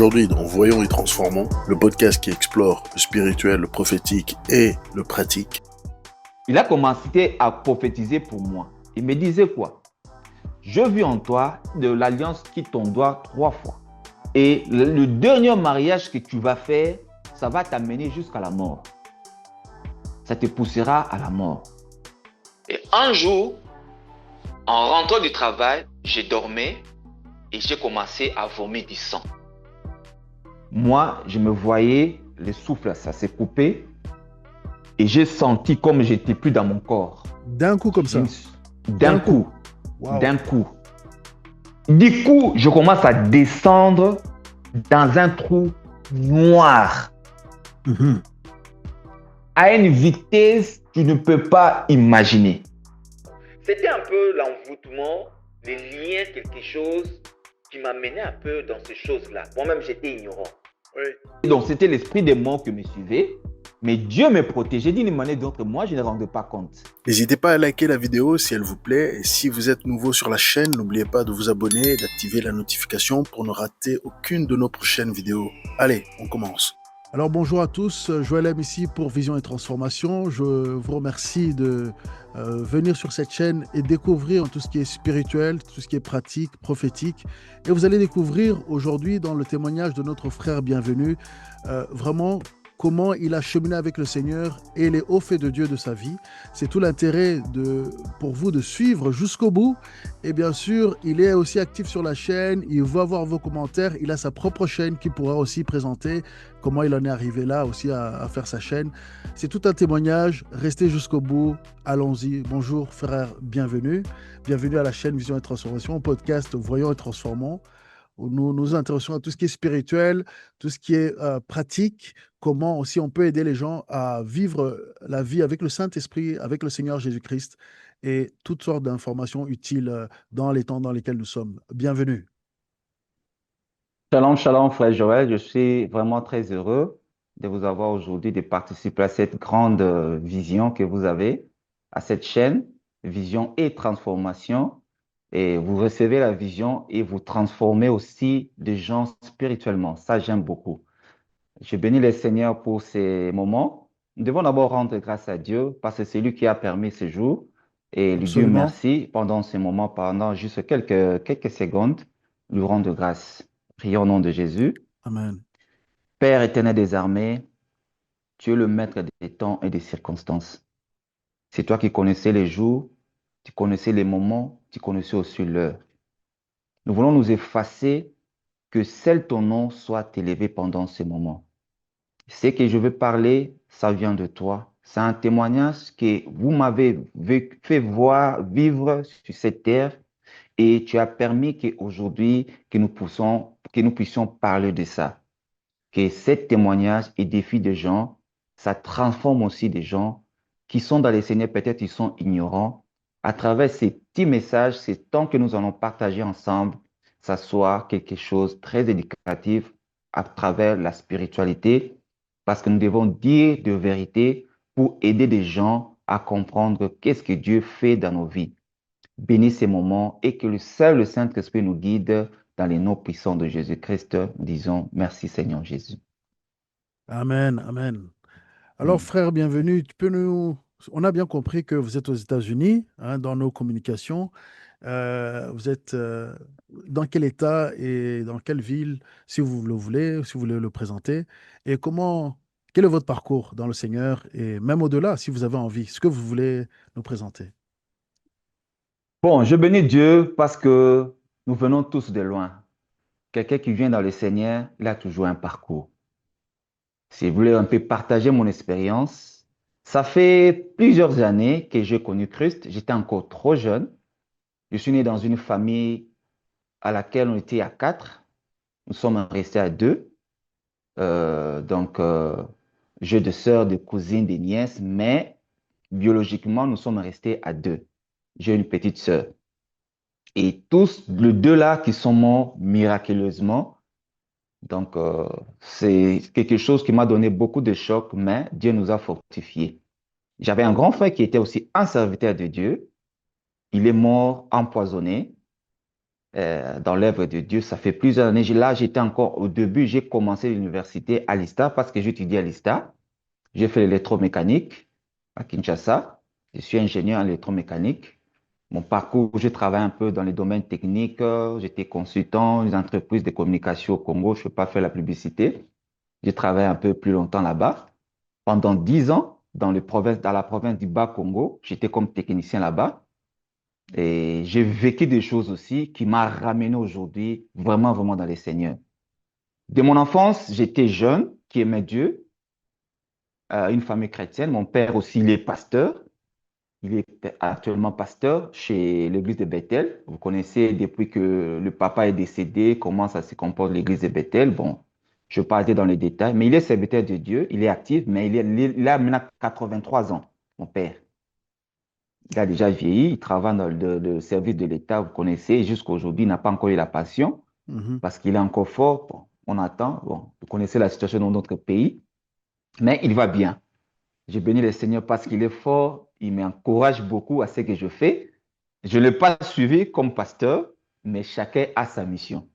Aujourd'hui, dans Voyons et Transformons, le podcast qui explore le spirituel, le prophétique et le pratique. Il a commencé à prophétiser pour moi. Il me disait quoi? Je vis en toi de l'alliance qui t'en doit 3 fois. Et le dernier mariage que tu vas faire, ça va t'amener jusqu'à la mort. Ça te poussera à la mort. Et un jour, en rentrant du travail, je dormais et j'ai commencé à vomir du sang. Moi, je me voyais, le souffle, ça s'est coupé et j'ai senti comme j'étais plus dans mon corps. D'un coup comme ça? D'un coup. Wow. D'un coup. Du coup, je commence à descendre dans un trou noir. À une vitesse que tu ne peux pas imaginer. C'était un peu l'envoûtement, les liens, quelque chose qui m'amenait un peu dans ces choses-là. Moi-même, j'étais ignorant. Oui. Donc, c'était l'esprit des morts qui me suivait. Mais Dieu me protégeait d'une manière ou d'autre. Moi, je ne rendais pas compte. N'hésitez pas à liker la vidéo si elle vous plaît. Et si vous êtes nouveau sur la chaîne, n'oubliez pas de vous abonner et d'activer la notification pour ne rater aucune de nos prochaines vidéos. Allez, on commence. Alors bonjour à tous, Joël M ici pour Vision et Transformation. Je vous remercie de venir sur cette chaîne et découvrir tout ce qui est spirituel, tout ce qui est pratique, prophétique. Et vous allez découvrir aujourd'hui dans le témoignage de notre frère bienvenu, vraiment comment il a cheminé avec le Seigneur et les hauts faits de Dieu de sa vie. C'est tout l'intérêt pour vous de suivre jusqu'au bout. Et bien sûr, il est aussi actif sur la chaîne, il va voir vos commentaires, il a sa propre chaîne qui pourra aussi présenter comment il en est arrivé là aussi à faire sa chaîne. C'est tout un témoignage, restez jusqu'au bout, allons-y. Bonjour frère, bienvenue. Bienvenue à la chaîne Vision et Transformation, podcast Voyons et Transformons, où nous nous intéressons à tout ce qui est spirituel, tout ce qui est pratique, comment aussi on peut aider les gens à vivre la vie avec le Saint-Esprit, avec le Seigneur Jésus-Christ, et toutes sortes d'informations utiles dans les temps dans lesquels nous sommes. Bienvenue. Shalom, shalom, frère Joël. Je suis vraiment très heureux de vous avoir aujourd'hui, de participer à cette grande vision que vous avez, à cette chaîne, Vision et Transformation. Et vous recevez la vision et vous transformez aussi des gens spirituellement. Ça, j'aime beaucoup. Je bénis le Seigneur pour ces moments. Nous devons d'abord rendre grâce à Dieu parce que c'est lui qui a permis ce jour. Et lui dire Absolument. merci pendant ces moments, pendant juste quelques secondes, lui rendre grâce. Prions au nom de Jésus. Amen. Père éternel des armées, tu es le maître des temps et des circonstances. C'est toi qui connaissais les jours, tu connaissais les moments, tu connaissais aussi l'heure. Nous voulons nous effacer, que seul ton nom soit élevé pendant ces moments. Ce que je veux parler, ça vient de toi. C'est un témoignage que vous m'avez fait voir, vivre sur cette terre et tu as permis qu'aujourd'hui, que nous puissions parler de ça. Que ce témoignage édifie des gens, ça transforme aussi des gens qui sont dans les Seigneurs, peut-être ils sont ignorants. À travers ces petits messages, ces temps que nous allons partager ensemble, ça soit quelque chose de très éducatif à travers la spiritualité, parce que nous devons dire de vérité pour aider des gens à comprendre qu'est-ce que Dieu fait dans nos vies. Bénis ces moments et que le Saint-Esprit nous guide dans les noms puissants de Jésus-Christ. Disons merci Seigneur Jésus. Amen. Amen. Alors, Mm. frère, bienvenue. On a bien compris que vous êtes aux États-Unis, hein, dans nos communications. Vous êtes dans quel état et dans quelle ville, si vous le voulez, si vous voulez le présenter, et quel est votre parcours dans le Seigneur, et même au-delà, si vous avez envie, ce que vous voulez nous présenter. Bon, je bénis Dieu parce que nous venons tous de loin. Quelqu'un qui vient dans le Seigneur, il a toujours un parcours. Si vous voulez un peu partager mon expérience, ça fait plusieurs années que j'ai connu Christ. J'étais encore trop jeune. Je suis né dans une famille à laquelle on était à 4. Nous sommes restés à 2. J'ai de sœurs, de cousines, des nièces, mais biologiquement, nous sommes restés à 2. J'ai une petite sœur. Et tous les 2 là qui sont morts miraculeusement. C'est quelque chose qui m'a donné beaucoup de choc, mais Dieu nous a fortifiés. J'avais un grand frère qui était aussi un serviteur de Dieu. Il est mort empoisonné. dans l'œuvre de Dieu. Ça fait plusieurs années. Là, j'étais encore au début, j'ai commencé l'université à l'ISTA parce que j'étudie à l'ISTA. J'ai fait l'électromécanique à Kinshasa. Je suis ingénieur en électromécanique. Mon parcours, je travaille un peu dans les domaines techniques. J'étais consultant, les entreprises de communication au Congo. Je ne peux pas faire la publicité. J'ai travaillé un peu plus longtemps là-bas. Pendant 10 ans, dans la province du Bas-Congo, j'étais comme technicien là-bas. Et j'ai vécu des choses aussi qui m'ont ramené aujourd'hui vraiment, vraiment dans les seigneurs. De mon enfance, j'étais jeune, qui aimait Dieu, une famille chrétienne. Mon père aussi, il est pasteur. Il est actuellement pasteur chez l'église de Bethel. Vous connaissez depuis que le papa est décédé, comment ça se comporte l'église de Bethel. Bon, je ne vais pas aller dans les détails, mais il est serviteur de Dieu, il est actif, mais il a maintenant 83 ans, mon père. Il a déjà vieilli, il travaille dans le service de l'État, vous connaissez, jusqu'à aujourd'hui, il n'a pas encore eu la passion Mhm. parce qu'il est encore fort. Bon, on attend. Bon, vous connaissez la situation dans notre pays, mais il va bien. Je bénis le Seigneur parce qu'il est fort, il m'encourage beaucoup à ce que je fais. Je ne l'ai pas suivi comme pasteur, mais chacun a sa mission.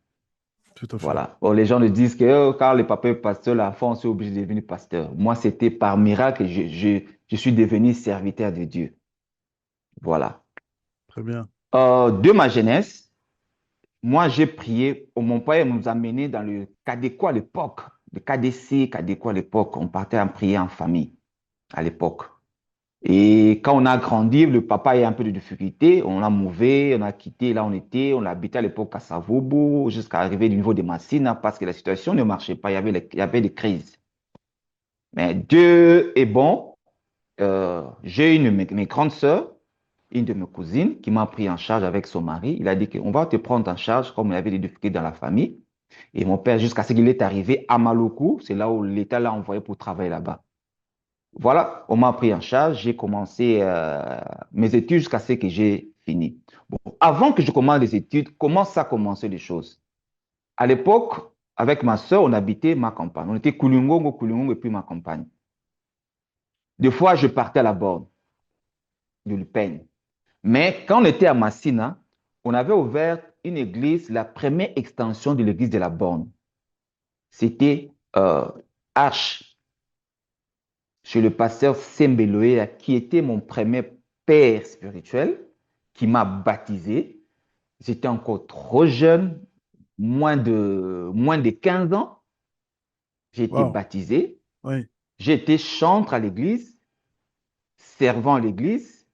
Tout à fait. Voilà. Bon, les gens le disent que quand le papa est pasteur, l'enfant est obligé de devenir pasteur. Moi, c'était par miracle que je suis devenu serviteur de Dieu. Voilà. Très bien. De ma jeunesse, moi, j'ai prié. Mon père nous a menés dans le Cadéco à l'époque. Le KDC, Cadéco à l'époque. On partait en prier en famille à l'époque. Et quand on a grandi, le papa a eu un peu de difficulté. On a mouvé, on a quitté là où on était. On habitait à l'époque à Savobo jusqu'à arriver au niveau de Massina parce que la situation ne marchait pas. Il y avait des crises. Mais Dieu est bon. J'ai une de mes grandes sœurs, une de mes cousines, qui m'a pris en charge avec son mari. Il a dit qu'on va te prendre en charge comme il y avait des difficultés dans la famille. Et mon père, jusqu'à ce qu'il est arrivé à Maluku, c'est là où l'État l'a envoyé pour travailler là-bas. Voilà, on m'a pris en charge. J'ai commencé mes études jusqu'à ce que j'ai fini. Bon, avant que je commence les études, comment ça a commencé les choses? À l'époque, avec ma soeur, on habitait ma campagne. On était Kulungongo, Kulungongo et puis ma campagne. Des fois, je partais à la borne de l'Upen. Mais quand on était à Massina, on avait ouvert une église, la première extension de l'église de la borne. C'était Arche, chez le pasteur Sembeloé, qui était mon premier père spirituel, qui m'a baptisé. J'étais encore trop jeune, moins de 15 ans. J'ai été Wow. baptisé. Oui. J'ai été chantre à l'église, servant à l'église.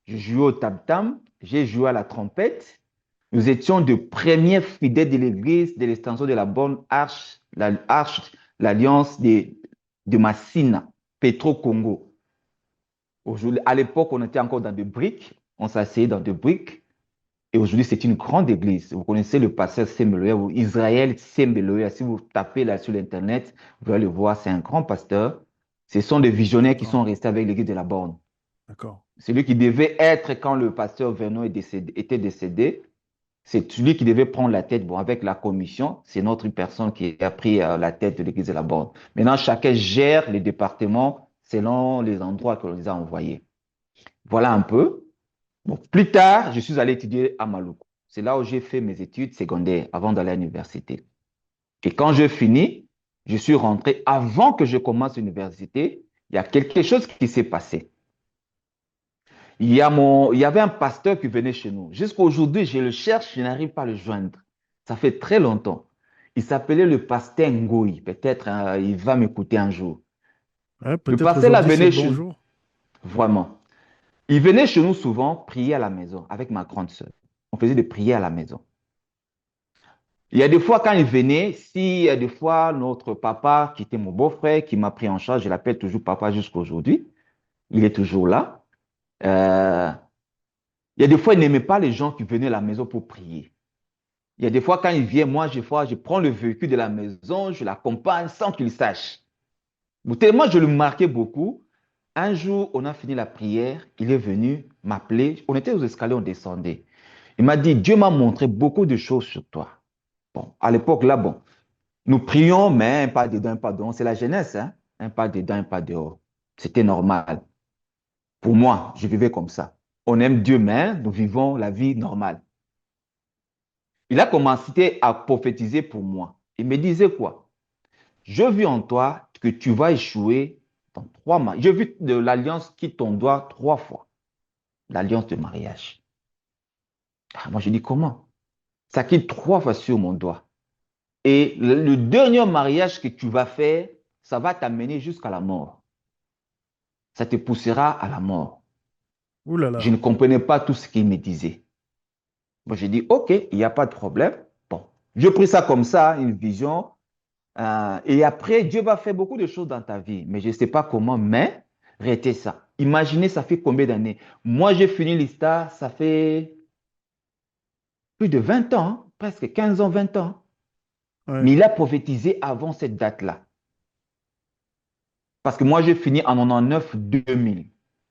Je jouais au tam-tam, j'ai joué à la trompette. Nous étions de premiers fidèles de l'église de l'extension de la bonne arche, l'alliance de Massina, Petro-Congo. À l'époque, on était encore dans des briques, on s'asseyait dans des briques. Et aujourd'hui, c'est une grande église. Vous connaissez le pasteur Sembeloya ou Israël Sembeloya. Si vous tapez là sur l'Internet, vous allez le voir, c'est un grand pasteur. Ce sont des visionnaires qui D'accord. sont restés avec l'église de la Borne. D'accord. Celui qui devait être quand le pasteur Vernon était décédé, c'est celui qui devait prendre la tête. Bon, avec la commission, c'est notre personne qui a pris la tête de l'église de la Borne. Maintenant, chacun gère les départements selon les endroits que l'on les a envoyés. Voilà un peu. Bon, plus tard, je suis allé étudier à Maluku. C'est là où j'ai fait mes études secondaires avant d'aller à l'université. Et quand j'ai fini, je suis rentré. Avant que je commence l'université, il y a quelque chose qui s'est passé. Il y avait un pasteur qui venait chez nous. Jusqu'à aujourd'hui, je le cherche, je n'arrive pas à le joindre. Ça fait très longtemps. Il s'appelait le pasteur Ngoï. Peut-être il va m'écouter un jour. Ouais, Le peut-être pasteur là aujourd'hui, c'est venait le chez bon nous. jour. Vraiment. Il venait chez nous souvent prier à la maison avec ma grande sœur. On faisait des prières à la maison. Il y a des fois quand il venait, si il y a des fois notre papa, qui était mon beau-frère, qui m'a pris en charge, je l'appelle toujours papa jusqu'à aujourd'hui, il est toujours là. Euh, il y a des fois, il n'aimait pas les gens qui venaient à la maison pour prier. Il y a des fois, quand il vient, moi, je prends le véhicule de la maison, je l'accompagne sans qu'il sache. Bon, tellement je le marquais beaucoup. Un jour, on a fini la prière, il est venu m'appeler. On était aux escaliers, on descendait. Il m'a dit, Dieu m'a montré beaucoup de choses sur toi. Bon, à l'époque, là, bon, nous prions, mais un pas dedans, un pas dehors. C'est la jeunesse, hein? Un pas dedans, un pas dehors. C'était normal. Pour moi, je vivais comme ça. On aime Dieu, mais nous vivons la vie normale. Il a commencé à prophétiser pour moi. Il me disait quoi? Je vis en toi que tu vas échouer dans 3 mois. J'ai vu de l'alliance qui ton doigt 3 fois. L'alliance de mariage. Ah, moi, je dis comment? Ça quitte 3 fois sur mon doigt. Et le dernier mariage que tu vas faire, ça va t'amener jusqu'à la mort. Ça te poussera à la mort. Ouh là Je ne là. comprenais pas tout ce qu'il me disait. Moi, j'ai dit, OK, il n'y a pas de problème. Bon, j'ai pris ça comme ça, une vision. Et après, Dieu va faire beaucoup de choses dans ta vie. Mais je ne sais pas comment, mais arrêtez ça. Imaginez, ça fait combien d'années? Moi, j'ai fini l'ISTA, ça fait plus de 20 ans, hein, presque 15 ans, 20 ans. Ouais, Mais il a prophétisé avant cette date-là. Parce que moi, j'ai fini en 99-2000.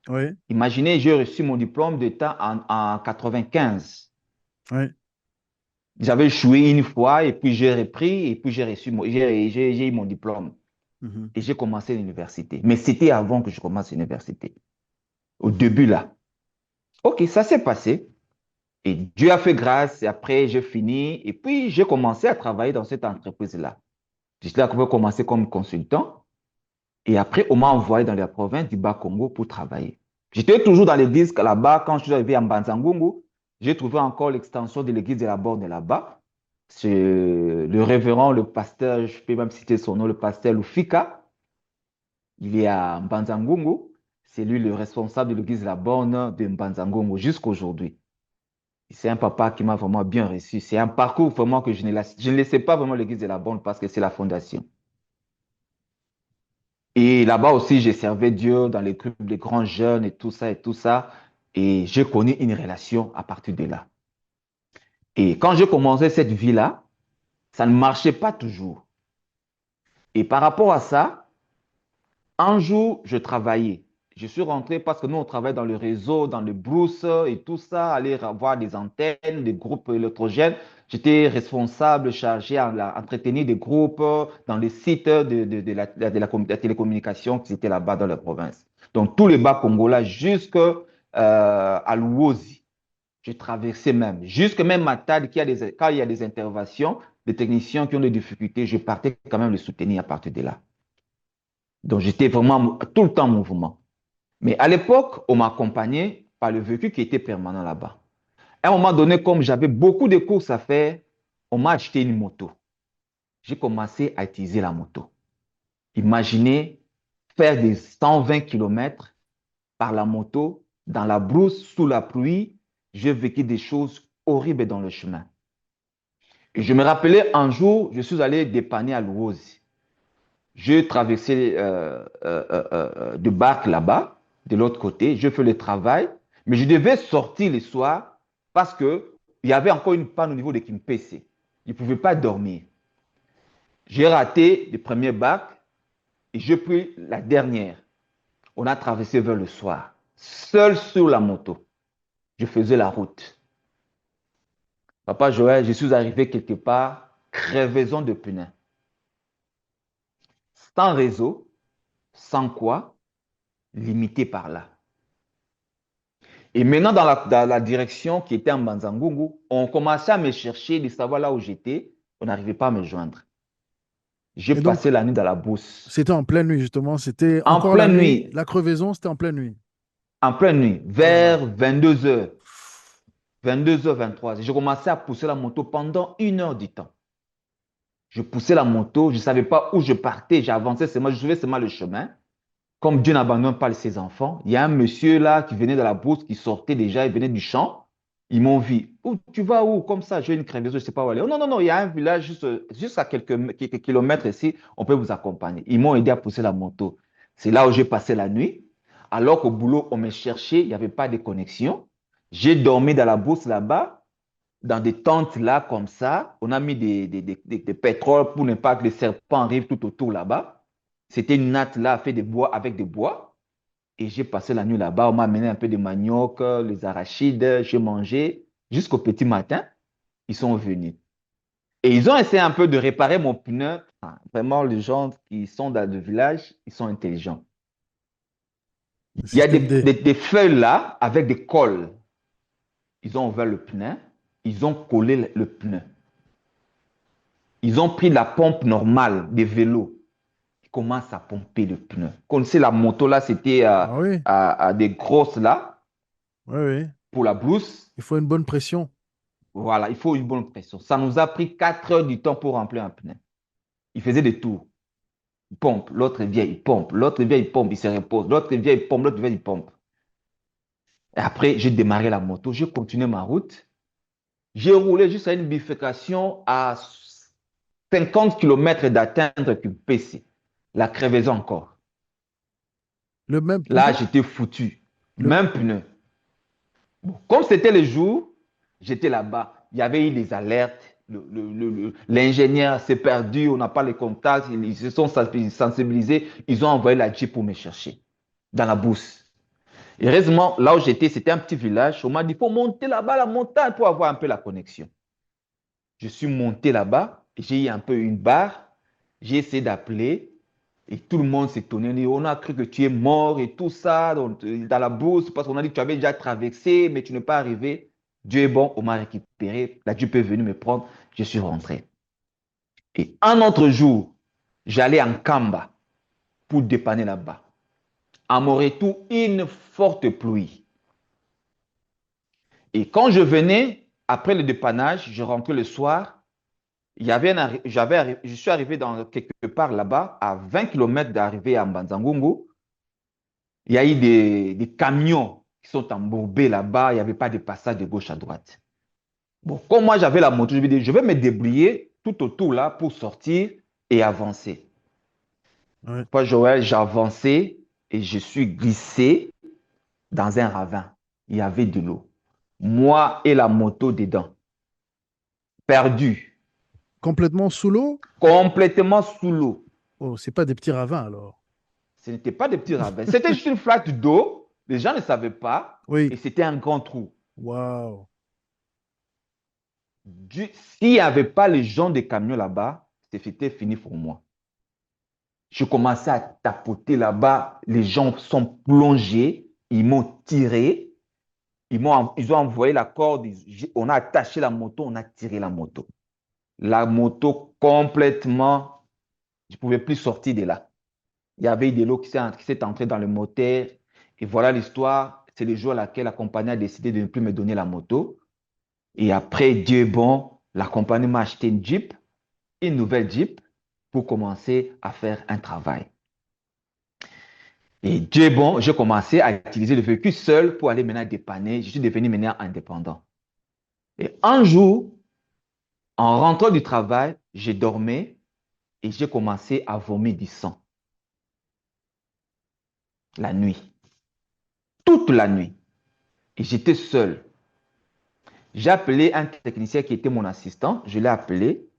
ouais, Imaginez, j'ai reçu mon diplôme d'État en 95. ouais. J'avais échoué une fois et puis j'ai repris et puis j'ai eu mon diplôme Mhm. et j'ai commencé l'université. Mais c'était avant que je commence l'université. Au début là. Ok, ça s'est passé et Dieu a fait grâce et après j'ai fini et puis j'ai commencé à travailler dans cette entreprise-là. J'étais commencé comme consultant et après on m'a envoyé dans la province du Bas-Congo pour travailler. J'étais toujours dans l'église là-bas quand je suis arrivé à Mbanzangungu. J'ai trouvé encore l'extension de l'église de la Borne là-bas. C'est le révérend, le pasteur, je peux même citer son nom, le pasteur Lufika. Il est à Mbanzangungu. C'est lui le responsable de l'église de la Borne de Mbanzangungu jusqu'à aujourd'hui. C'est un papa qui m'a vraiment bien reçu. C'est un parcours vraiment que je ne laissais pas vraiment l'église de la Borne parce que c'est la fondation. Et là-bas aussi, j'ai servi Dieu dans les groupes des grands jeunes et tout ça et tout ça. Et j'ai connu une relation à partir de là. Et quand j'ai commencé cette vie-là, ça ne marchait pas toujours. Et par rapport à ça, un jour, je travaillais. Je suis rentré parce que nous, on travaille dans le réseau, dans le brousse et tout ça, aller voir des antennes, des groupes électrogènes. J'étais responsable, chargé à entretenir des groupes dans les sites de la télécommunication qui étaient là-bas dans la province. Donc, tous les bas congolais jusqu'à Louosi. Je traversais même, jusque même Matad, quand il y a des interventions, des techniciens qui ont des difficultés, je partais quand même les soutenir à partir de là. Donc, j'étais vraiment tout le temps en mouvement. Mais à l'époque, on m'accompagnait par le véhicule qui était permanent là-bas. À un moment donné, comme j'avais beaucoup de courses à faire, on m'a acheté une moto. J'ai commencé à utiliser la moto. Imaginez faire des 120 kilomètres par la moto, dans la brousse, sous la pluie. J'ai vécu des choses horribles dans le chemin. Et je me rappelais un jour, je suis allé dépanner à Louosi. Je traversais de barque là-bas, de l'autre côté. Je fais le travail, mais je devais sortir le soir parce que il y avait encore une panne au niveau de Kimpese. Je ne pouvais pas dormir. J'ai raté le premier bac et j'ai pris la dernière. On a traversé vers le soir, seul sur la moto. Je faisais la route. Papa Joël, je suis arrivé quelque part, crevaison de pneus. Sans réseau, sans quoi, limité par là. Et maintenant, dans la direction qui était en Banzangungu, on commençait à me chercher, de savoir là où j'étais. On n'arrivait pas à me joindre. J'ai Et donc, passé la nuit dans la bourse. c'était en pleine nuit, justement. C'était En encore la pleine nuit. nuit, La crevaison, c'était en pleine nuit. en pleine nuit, Oh là là. vers 22 heures, 22 heures 23 heures. J'ai commencé à pousser la moto pendant 1 heure du temps. Je poussais la moto, je ne savais pas où je partais, j'avançais seulement, je suivais seulement le chemin. Comme Dieu n'abandonne pas ses enfants, il y a un monsieur là qui venait de la bourse, qui sortait déjà, il venait du champ. Ils m'ont vu. Où, tu vas où? Comme ça, j'ai une crevaison, je ne sais pas où aller. Oh, non, non, non, il y a un village juste à quelques kilomètres ici, on peut vous accompagner. Ils m'ont aidé à pousser la moto. C'est là où j'ai passé la nuit. Alors qu'au boulot, on me cherchait, il n'y avait pas de connexion. J'ai dormi dans la bourse là-bas, dans des tentes là, comme ça. On a mis des pétroles pour ne pas que les serpents arrivent tout autour là-bas. C'était une natte là, faite de bois avec des bois. Et j'ai passé la nuit là-bas. On m'a amené un peu de manioc, les arachides. J'ai mangé jusqu'au petit matin. Ils sont venus. Et ils ont essayé un peu de réparer mon pneu. Ah, vraiment, les gens qui sont dans le village, ils sont intelligents. Le Il y a des, système D. des- des feuilles là avec des cols. Ils ont ouvert le pneu. ils ont collé le pneu. Ils ont pris la pompe normale des vélos. Ils commencent à pomper le pneu. Comme c'est la moto là, c'était Ah oui, à des grosses là, oui, oui. pour la brousse. Il faut une bonne pression. Voilà, il faut une bonne pression. Ça nous a pris 4 heures du temps pour remplir un pneu. Il faisait des tours. Il pompe, l'autre vient, il pompe, l'autre vient, il pompe, il se repose, l'autre vient, il pompe, l'autre vient, il pompe. Et après, j'ai démarré la moto, j'ai continué ma route. J'ai roulé jusqu'à une bifurcation à 50 km d'atteindre PC. La crevaison encore. Le même Là, pneu? j'étais foutu. Le... Même pneu. Bon, comme c'était le jour, j'étais là-bas. Il y avait eu des alertes. L'ingénieur s'est perdu, on n'a pas les contacts. Ils se sont sensibilisés. Ils ont envoyé la Jeep pour me chercher dans la bourse. Heureusement, là où j'étais, c'était un petit village. On m'a dit, il faut monter là-bas, la montagne, pour avoir un peu la connexion. Je suis monté là-bas, j'ai eu un peu une barre, j'ai essayé d'appeler et tout le monde s'est étonné. On a cru que tu es mort et tout ça dans la bourse parce qu'on a dit que tu avais déjà traversé, mais tu n'es pas arrivé. Dieu est bon, on m'a récupéré. La Dieu est venu me prendre, je suis rentré. Et un autre jour, j'allais en Kamba pour dépanner là-bas. À mon retour, une forte pluie. Et quand je venais, après le dépannage, je rentrais le soir, je suis arrivé dans quelque part là-bas, à 20 km d'arriver à Mbanzangungu. Il y a eu des camions qui sont embourbés là-bas. Il n'y avait pas de passage de gauche à droite. Bon, comme moi j'avais la moto, je me dis, je vais me débrouiller tout autour là pour sortir et avancer. Ouais. Pas Joël, j'ai avancé et je suis glissé dans un ravin. Il y avait de l'eau. Moi et la moto dedans, perdu, Complètement sous l'eau? complètement sous l'eau. Oh, c'est pas des petits ravins alors. Ce n'était pas des petits ravins. C'était juste une flaque d'eau. Les gens ne savaient pas. Oui. Et c'était un grand trou. Waouh. S'il n'y avait pas les gens des camions là-bas, c'était fini pour moi. Je commençais à tapoter là-bas. Les gens sont plongés. Ils m'ont tiré. Ils ont envoyé la corde. On a attaché la moto. On a tiré la moto. La moto complètement. Je ne pouvais plus sortir de là. Il y avait de l'eau qui s'est entrée dans le moteur. Et voilà l'histoire. C'est le jour à laquelle la compagnie a décidé de ne plus me donner la moto. Et après, Dieu est bon, la compagnie m'a acheté une Jeep, une nouvelle Jeep, pour commencer à faire un travail. Et Dieu est bon, j'ai commencé à utiliser le véhicule seul pour aller maintenant dépanner. Je suis devenu maintenant indépendant. Et un jour, en rentrant du travail, j'ai dormi et j'ai commencé à vomir du sang. La nuit. Toute la nuit. Et j'étais seul. J'ai appelé un technicien qui était mon assistant. Je l'ai appelé.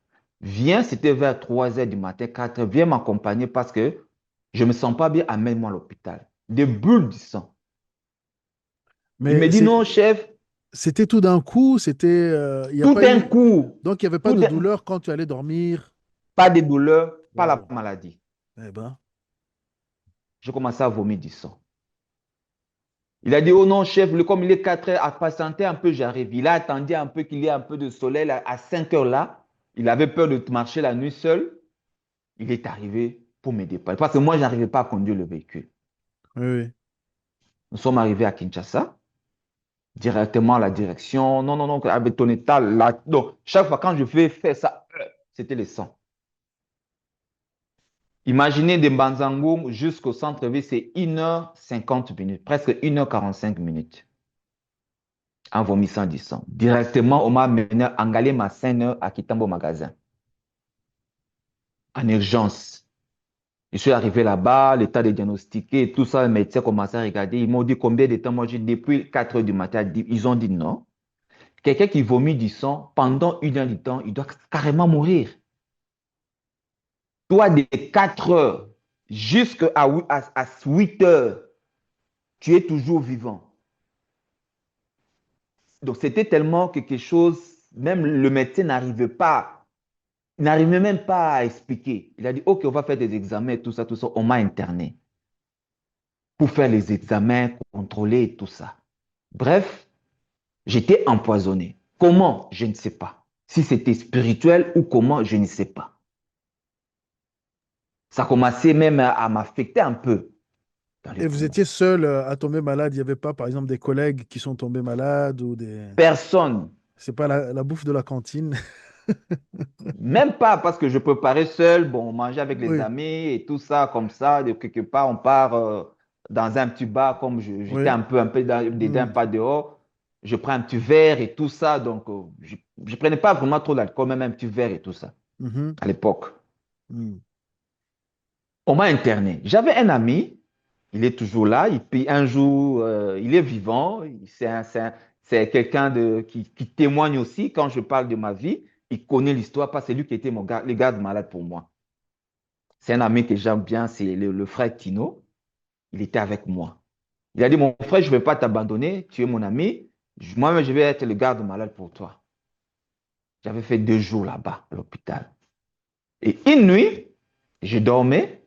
Viens, c'était vers 3 heures du matin, 4 heures. Viens m'accompagner parce que je ne me sens pas bien. Amène-moi à l'hôpital. Des bulles du sang. Il me Mais dit non, chef, c'était tout d'un coup, il y a tout pas d'un eu, coup, donc il n'y avait pas de douleur quand tu allais dormir. pas de douleur, pas la Waouh. maladie. Eh ben, Je commençais à vomir du sang. Il a dit, oh non, chef, comme il est 4 heures, à patienter un peu, j'arrive. Il a attendu un peu qu'il y ait un peu de soleil. Là, à 5 heures là, il avait peur de marcher la nuit seul. Il est arrivé pour me dépanner. Parce que moi, je n'arrivais pas à conduire le véhicule. oui, oui. Nous sommes arrivés à Kinshasa, directement à la direction. Non, non, non, avec ton état là. Donc, chaque fois quand je vais faire ça, c'était le sang. Imaginez de Mbanzangoum jusqu'au centre-ville, c'est 1h50 minutes, presque 1h45 minutes, en vomissant du sang. Directement, on m'a mené à Ngalé Masseine à Kitambo magasin, en urgence. Je suis arrivé là-bas, l'état de diagnostiqué, tout ça, le médecin commençait à regarder. Ils m'ont dit combien de temps. Moi, j'ai dit depuis 4 heures du matin. Ils ont dit non. Quelqu'un qui vomit du sang pendant 1 heure du temps, il doit carrément mourir. Toi, de 4 heures jusqu'à 8 heures, tu es toujours vivant. Donc, c'était tellement quelque chose, même le médecin n'arrivait même pas à expliquer. Il a dit, OK, on va faire des examens, tout ça, tout ça. On m'a interné pour faire les examens, contrôler et tout ça. Bref, j'étais empoisonné. Comment? Je ne sais pas. Si c'était spirituel ou comment, je ne sais pas. Ça commençait même à m'affecter un peu dans les Et vous poumons. étiez seul à tomber malade. Il n'y avait pas, par exemple, des collègues qui sont tombés malades ou des... Personne, C'est pas la bouffe de la cantine. même pas parce que je préparais seul, bon, on mangeait avec les Oui, amis et tout ça, comme ça, de quelque part, on part dans un petit bar, comme j'étais oui. un peu dedans, Hmm, pas dehors, je prends un petit verre et tout ça, donc je ne prenais pas vraiment trop d'alcool, même un petit verre et tout ça, mhm, à l'époque. hmm. On m'a interné. J'avais un ami, il est toujours là, et puis un jour, il est vivant, c'est quelqu'un qui témoigne aussi quand je parle de ma vie, il connaît l'histoire parce que c'est lui qui était le garde malade pour moi. C'est un ami que j'aime bien, c'est le frère Tino, il était avec moi. Il a dit, mon frère, je ne vais pas t'abandonner, tu es mon ami, moi-même je vais être le garde malade pour toi. J'avais fait 2 jours là-bas, à l'hôpital. Et une nuit, je dormais,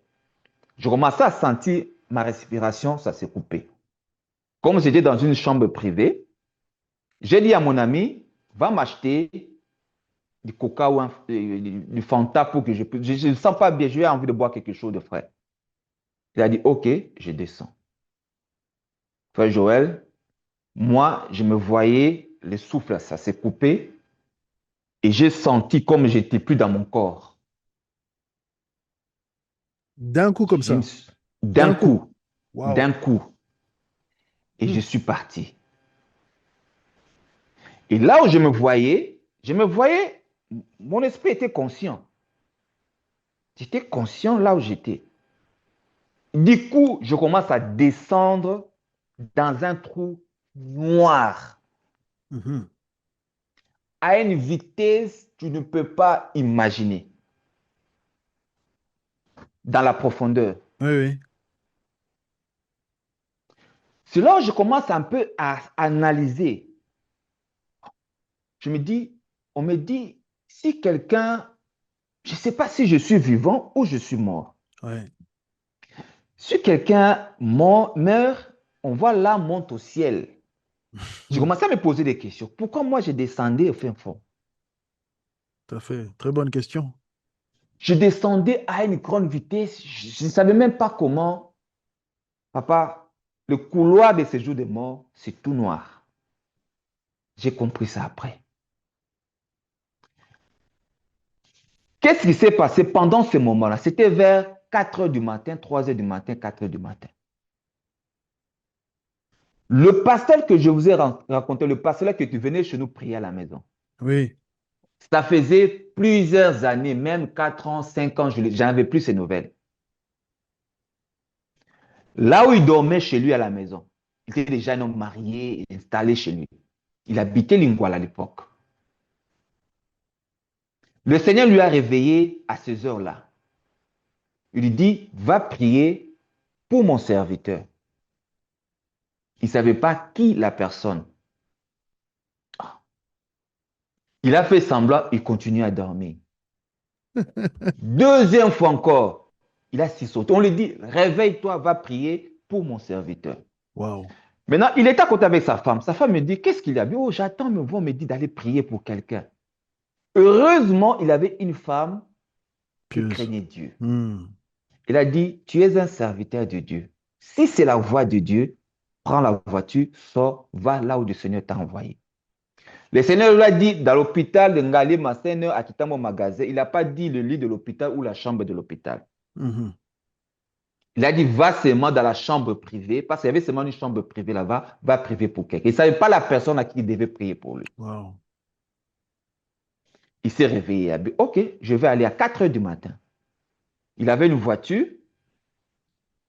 je commençais à sentir ma respiration, ça s'est coupé. Comme j'étais dans une chambre privée, j'ai dit à mon ami, va m'acheter du coca ou du Fanta pour que je puisse. Je ne sens pas bien, j'ai envie de boire quelque chose de frais. Il a dit, OK, je descends. Frère Joël, moi, je me voyais, le souffle, ça s'est coupé et j'ai senti comme j'étais plus dans mon corps. D'un coup comme Je me ça. suis- D'un D'un coup. coup, Waouh. d'un coup, et je Hmm. suis parti. Et là où je me voyais, mon esprit était conscient. J'étais conscient là où j'étais. Du coup, je commence à descendre dans un trou noir Mhm. à une vitesse que tu ne peux pas imaginer dans la profondeur. Oui, oui. C'est là où je commence un peu à analyser. Je me dis, on me dit, si quelqu'un, je ne sais pas si je suis vivant ou je suis mort. Ouais. Si quelqu'un meurt, on voit l'âme monte au ciel. J'ai Hmm. commencé à me poser des questions. Pourquoi moi je descendais au fin fond? Tout à fait. Très bonne question. Je descendais à une grande vitesse. Je ne savais même pas comment. Papa, le couloir de séjour des morts, c'est tout noir. J'ai compris ça après. Qu'est-ce qui s'est passé pendant ce moment-là? C'était vers 4 heures du matin, 3 heures du matin, 4 heures du matin. Le pasteur que je vous ai raconté, le pasteur que tu venais chez nous prier à la maison, Oui. ça faisait plusieurs années, même 4 ans, 5 ans, je n'avais plus ces nouvelles. Là où il dormait chez lui à la maison, il était déjà un homme marié, installé chez lui. Il habitait Lingual à l'époque. Le Seigneur lui a réveillé à ces heures-là. Il lui dit, va prier pour mon serviteur. Il ne savait pas qui la personne. Il a fait semblant, il continue à dormir. Deuxième fois encore, il a sauté. On lui dit, réveille-toi, va prier pour mon serviteur. Waouh. Maintenant, il est à côté avec sa femme. Sa femme me dit, qu'est-ce qu'il a dit? Oh, j'attends, mais on me dit d'aller prier pour quelqu'un. Heureusement, il avait une femme qui Pieuse. craignait Dieu. Hmm. Il a dit, tu es un serviteur de Dieu. Si c'est la voix de Dieu, prends la voiture, sors, va là où le Seigneur t'a envoyé. Le Seigneur lui a dit, dans l'hôpital de Ngali Masséne, à Kitamo Magasin, il n'a pas dit le lit de l'hôpital ou la chambre de l'hôpital. Mhm. Il a dit, va seulement dans la chambre privée, parce qu'il y avait seulement une chambre privée là-bas, va prier pour quelqu'un. Il ne savait pas la personne à qui il devait prier pour lui. Waouh. Il s'est réveillé. Il a dit, OK, je vais aller à 4 heures du matin. Il avait une voiture,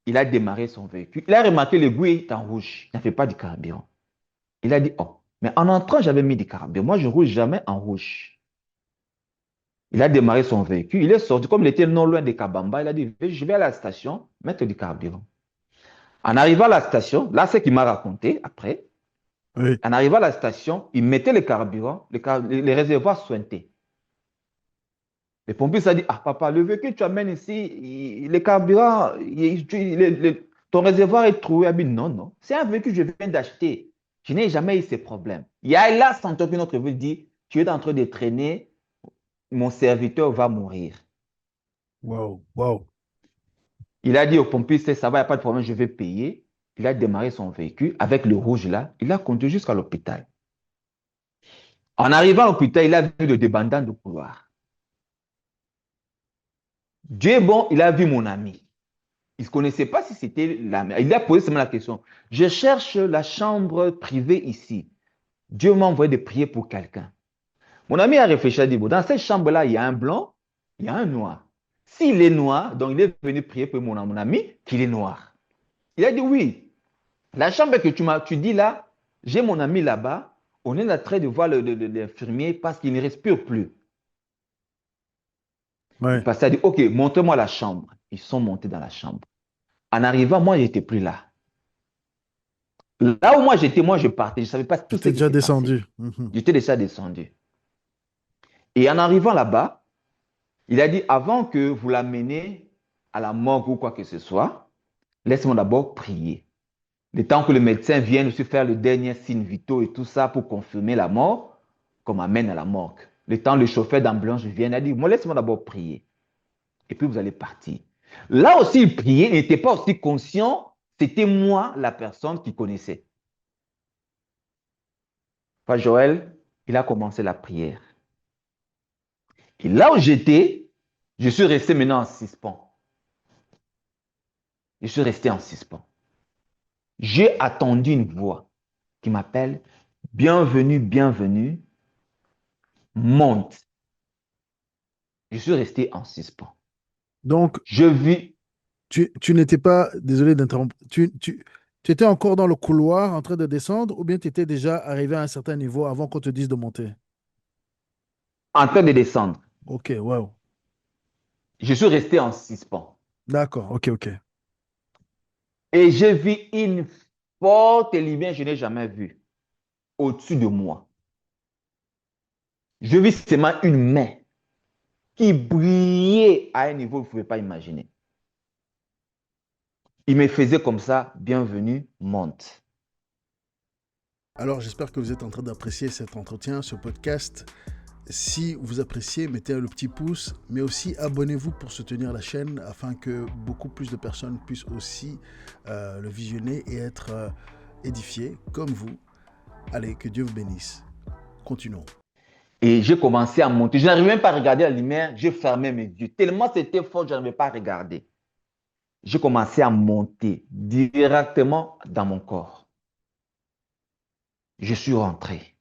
il a démarré son véhicule. Il a remarqué l'aiguille est en rouge. Il n'avait pas de carburant. Il a dit, oh, mais en entrant, j'avais mis du carburant. Moi, je ne roule jamais en rouge. Il a démarré son véhicule. Il est sorti, comme il était non loin de Kabamba, il a dit, je vais à la station mettre du carburant. En arrivant à la station, là, c'est ce qu'il m'a raconté après. Oui. En arrivant à la station, il mettait le carburant, les réservoirs sointaient. Le pompier a dit, ah papa, le véhicule que tu amènes ici, le carburant, ton réservoir est trouvé. Il a dit, non, non, c'est un véhicule que je viens d'acheter. Je n'ai jamais eu ces problèmes. Il y a là, sans que notre ville dit, tu es en train de traîner, mon serviteur va mourir. Wow, wow. Il a dit au pompiste, ça va, il n'y a pas de problème, je vais payer. Il a démarré son véhicule avec le rouge là. Il a conduit jusqu'à l'hôpital. En arrivant à l'hôpital, il a vu le débandant de couloir. Dieu est bon, il a vu mon ami. Il ne connaissait pas si c'était la mère. Il a posé seulement la question. Je cherche la chambre privée ici. Dieu m'a envoyé de prier pour quelqu'un. Mon ami a réfléchi, a dit, bon, dans cette chambre-là, il y a un blanc, il y a un noir. S'il est noir, donc il est venu prier pour mon ami qu'il est noir. Il a dit, oui, la chambre que tu dis là, j'ai mon ami là-bas, on est en train de voir l'infirmier parce qu'il ne respire plus. Le Ouais. pasteur a dit, OK, montrez-moi la chambre. Ils sont montés dans la chambre. En arrivant, moi, je n'étais plus là. Là où moi j'étais, moi je partais. Je ne savais pas tout ce J'étais qui déjà s'est passé. descendu. Mhm. J'étais déjà descendu. Et en arrivant là-bas, il a dit, avant que vous l'ameniez à la morgue ou quoi que ce soit, laisse-moi d'abord prier. Le temps que le médecin vienne aussi faire le dernier signe vitaux et tout ça pour confirmer la mort, qu'on m'amène à la morgue. Le temps que le chauffeur d'ambulance vient, il a dit, moi laisse-moi d'abord prier. Et puis vous allez partir. Là aussi, il priait, il n'était pas aussi conscient, c'était moi la personne qu'il connaissait. Enfin, Joël, il a commencé la prière. Et là où j'étais, je suis resté maintenant en suspens. Je suis resté en suspens. J'ai attendu une voix qui m'appelle, bienvenue, bienvenue, monte. Je suis resté en suspens. Donc, Je vis tu n'étais pas, désolé d'interrompre, tu étais encore dans le couloir en train de descendre ou bien tu étais déjà arrivé à un certain niveau avant qu'on te dise de monter? en train de descendre. Ok, wow. Je suis resté en suspens. D'accord, ok, ok. Et je vis une forte lumière que je n'ai jamais vue au-dessus de moi. Je vis seulement une main qui brillait à un niveau que vous ne pouvez pas imaginer. Il me faisait comme ça, bienvenue, monte. Alors, j'espère que vous êtes en train d'apprécier cet entretien, ce podcast. Si vous appréciez, mettez le petit pouce, mais aussi abonnez-vous pour soutenir la chaîne afin que beaucoup plus de personnes puissent aussi le visionner et être édifiées comme vous. Allez, que Dieu vous bénisse. Continuons. Et j'ai commencé à monter. Je n'arrivais même pas à regarder la lumière, j'ai fermé mes yeux. Tellement c'était fort, je n'arrivais pas à regarder. J'ai commencé à monter directement dans mon corps. Je suis rentré.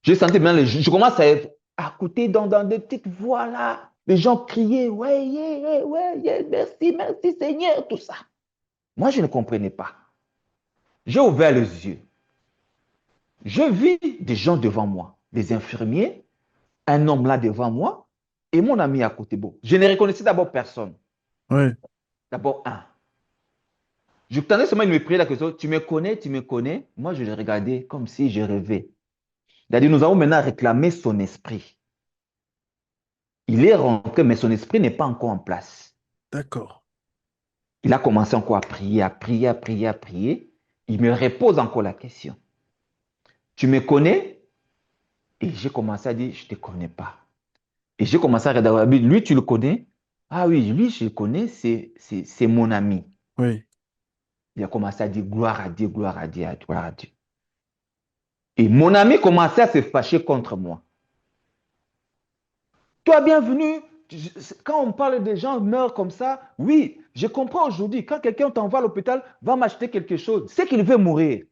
J'ai senti bien, je commence à écouter dans des petites voix là. Les gens criaient, ouais, yeah, ouais, yeah, merci, merci Seigneur, tout ça. Moi, je ne comprenais pas. J'ai ouvert les yeux. Je vis des gens devant moi, des infirmiers, un homme là devant moi et mon ami à côté. Bon, je ne reconnaissais d'abord personne. Oui, D'abord un. Je tendais seulement de me prier la question, tu me connais, tu me connais. Moi, je le regardais comme si je rêvais. C'est-à-dire, nous avons maintenant réclamé son esprit. Il est rentré, mais son esprit n'est pas encore en place. d'accord. Il a commencé encore à prier, à prier, à prier, à prier. Il me repose encore la question. Tu me connais? Et j'ai commencé à dire, je ne te connais pas. Et j'ai commencé à regarder, lui, tu le connais? Ah oui, lui, je le connais, c'est mon ami. Oui. Il a commencé à dire, gloire à Dieu, gloire à Dieu, gloire à Dieu. Et mon ami commençait à se fâcher contre moi. Toi, bienvenue. Quand on parle des gens meurent comme ça, oui, je comprends aujourd'hui. Quand quelqu'un t'envoie à l'hôpital, va m'acheter quelque chose, c'est qu'il veut mourir.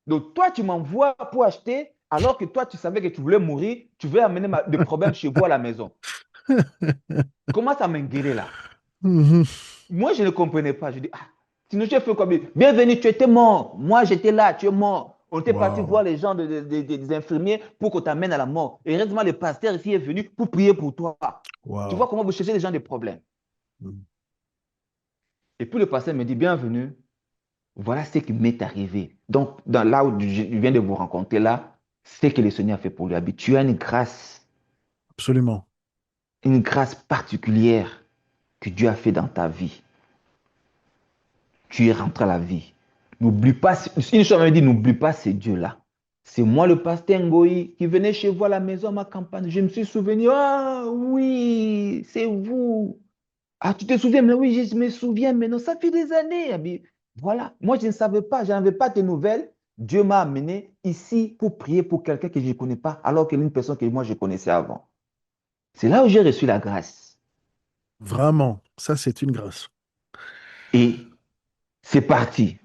Donc, toi, tu m'envoies pour acheter, alors que toi, tu savais que tu voulais mourir, tu veux amener des problèmes chez vous à la maison. Comment ça m'engueuler là? Mhm. Moi, je ne comprenais pas. Je dis, ah, sinon, j'ai fait comme, bienvenue, tu étais mort. Moi, j'étais là, tu es mort. On était parti Wow. voir les gens des infirmiers pour qu'on t'amène à la mort. Et heureusement, le pasteur ici est venu pour prier pour toi. Tu vois Wow. comment vous cherchez les gens des problèmes. Mhm. Et puis le pasteur me dit, bienvenue, voilà ce qui m'est arrivé. Donc, là où je viens de vous rencontrer, là, c'est que le Seigneur a fait pour lui. Tu as Absolument. une grâce particulière que Dieu a fait dans ta vie. Tu es rentré à la vie. N'oublie pas, une chose m'a dit, n'oublie pas ces dieux-là. C'est moi le pasteur Ngoï qui venait chez vous à la maison à ma campagne. Je me suis souvenu, ah oui, c'est vous. Ah, tu te souviens? Mais oui, je me souviens maintenant. Ça fait des années. Ah, mais voilà. Moi, je ne savais pas. Je n'avais pas de nouvelles. Dieu m'a amené ici pour prier pour quelqu'un que je ne connais pas, alors qu'il y a une personne que moi, je connaissais avant. C'est là où j'ai reçu la grâce. Vraiment, ça, c'est une grâce. Et c'est parti.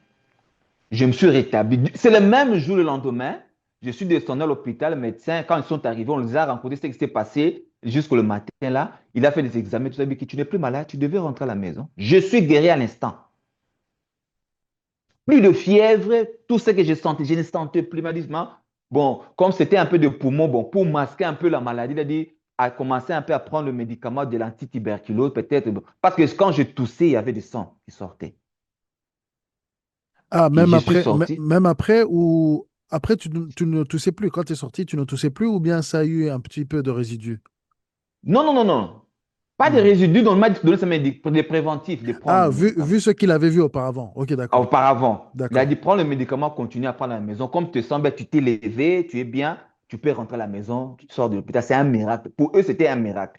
Je me suis rétabli. C'est le même jour, le lendemain. Je suis descendu à l'hôpital. Le médecin, quand ils sont arrivés, on les a rencontrés. Ce qui s'est passé jusqu'au matin là. Il a fait des examens. Tout ça, dit que tu n'es plus malade. Tu devais rentrer à la maison. Je suis guéri à l'instant. Plus de fièvre, tout ce que je sentais, je ne sentais plus. Il m'a dit, bon, comme c'était un peu de poumon, bon, pour masquer un peu la maladie, il a dit, à commencer un peu à prendre le médicament de l'antituberculose, peut-être, parce que quand je toussais, il y avait du sang qui sortait. Ah, Et je suis sorti. même après, ou après, tu ne toussais plus. Quand tu es sorti, tu ne toussais plus, ou bien ça a eu un petit peu de résidus? Non, non, non, non. Pas de Hmm. résidus, donc il m'a donné des préventifs de prendre Ah, le médicament. vu ce qu'il avait vu auparavant. Ok, d'accord. Auparavant, il a D'accord. dit, prends le médicament, continue à prendre à la maison. Comme tu te sens bien, tu t'es levé, tu es bien, tu peux rentrer à la maison, tu sors de l'hôpital. C'est un miracle. Pour eux, c'était un miracle.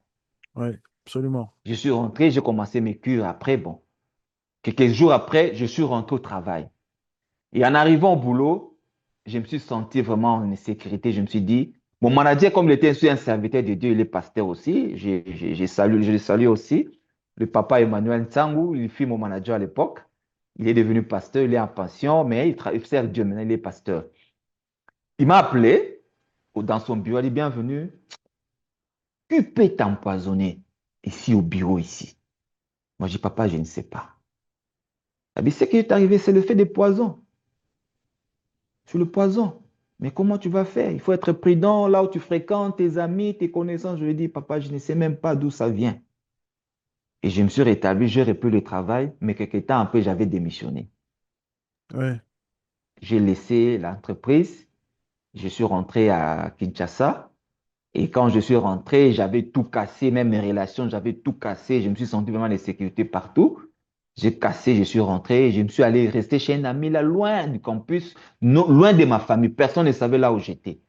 Oui, absolument. Je suis rentré, j'ai commencé mes cures. Après, bon, quelques jours après, je suis rentré au travail. Et en arrivant au boulot, je me suis senti vraiment en insécurité. Je me suis dit, mon manager, comme il était un serviteur de Dieu, il est pasteur aussi. Je le salue aussi. Le papa Emmanuel Ntsangou, il fut mon manager à l'époque. Il est devenu pasteur, il est en pension, mais il sert Dieu maintenant, il est pasteur. Il m'a appelé dans son bureau, il dit, bienvenue, tu peux t'empoisonner ici au bureau ici. Moi, je dis, papa, je ne sais pas. Il dit, ce qui est arrivé, c'est le fait des poisons. Sur le poison. Mais comment tu vas faire? Il faut être prudent là où tu fréquentes tes amis, tes connaissances. Je lui ai dit, papa, je ne sais même pas d'où ça vient. Et je me suis rétabli, j'ai repris le travail, mais quelque temps après, j'avais démissionné. Oui, J'ai laissé l'entreprise, je suis rentré à Kinshasa. Et quand je suis rentré, j'avais tout cassé, même mes relations, j'avais tout cassé. Je me suis senti vraiment l'insécurité partout. J'ai cassé, je suis rentré, je me suis allé rester chez un ami là, loin du campus, loin de ma famille. Personne ne savait là où j'étais.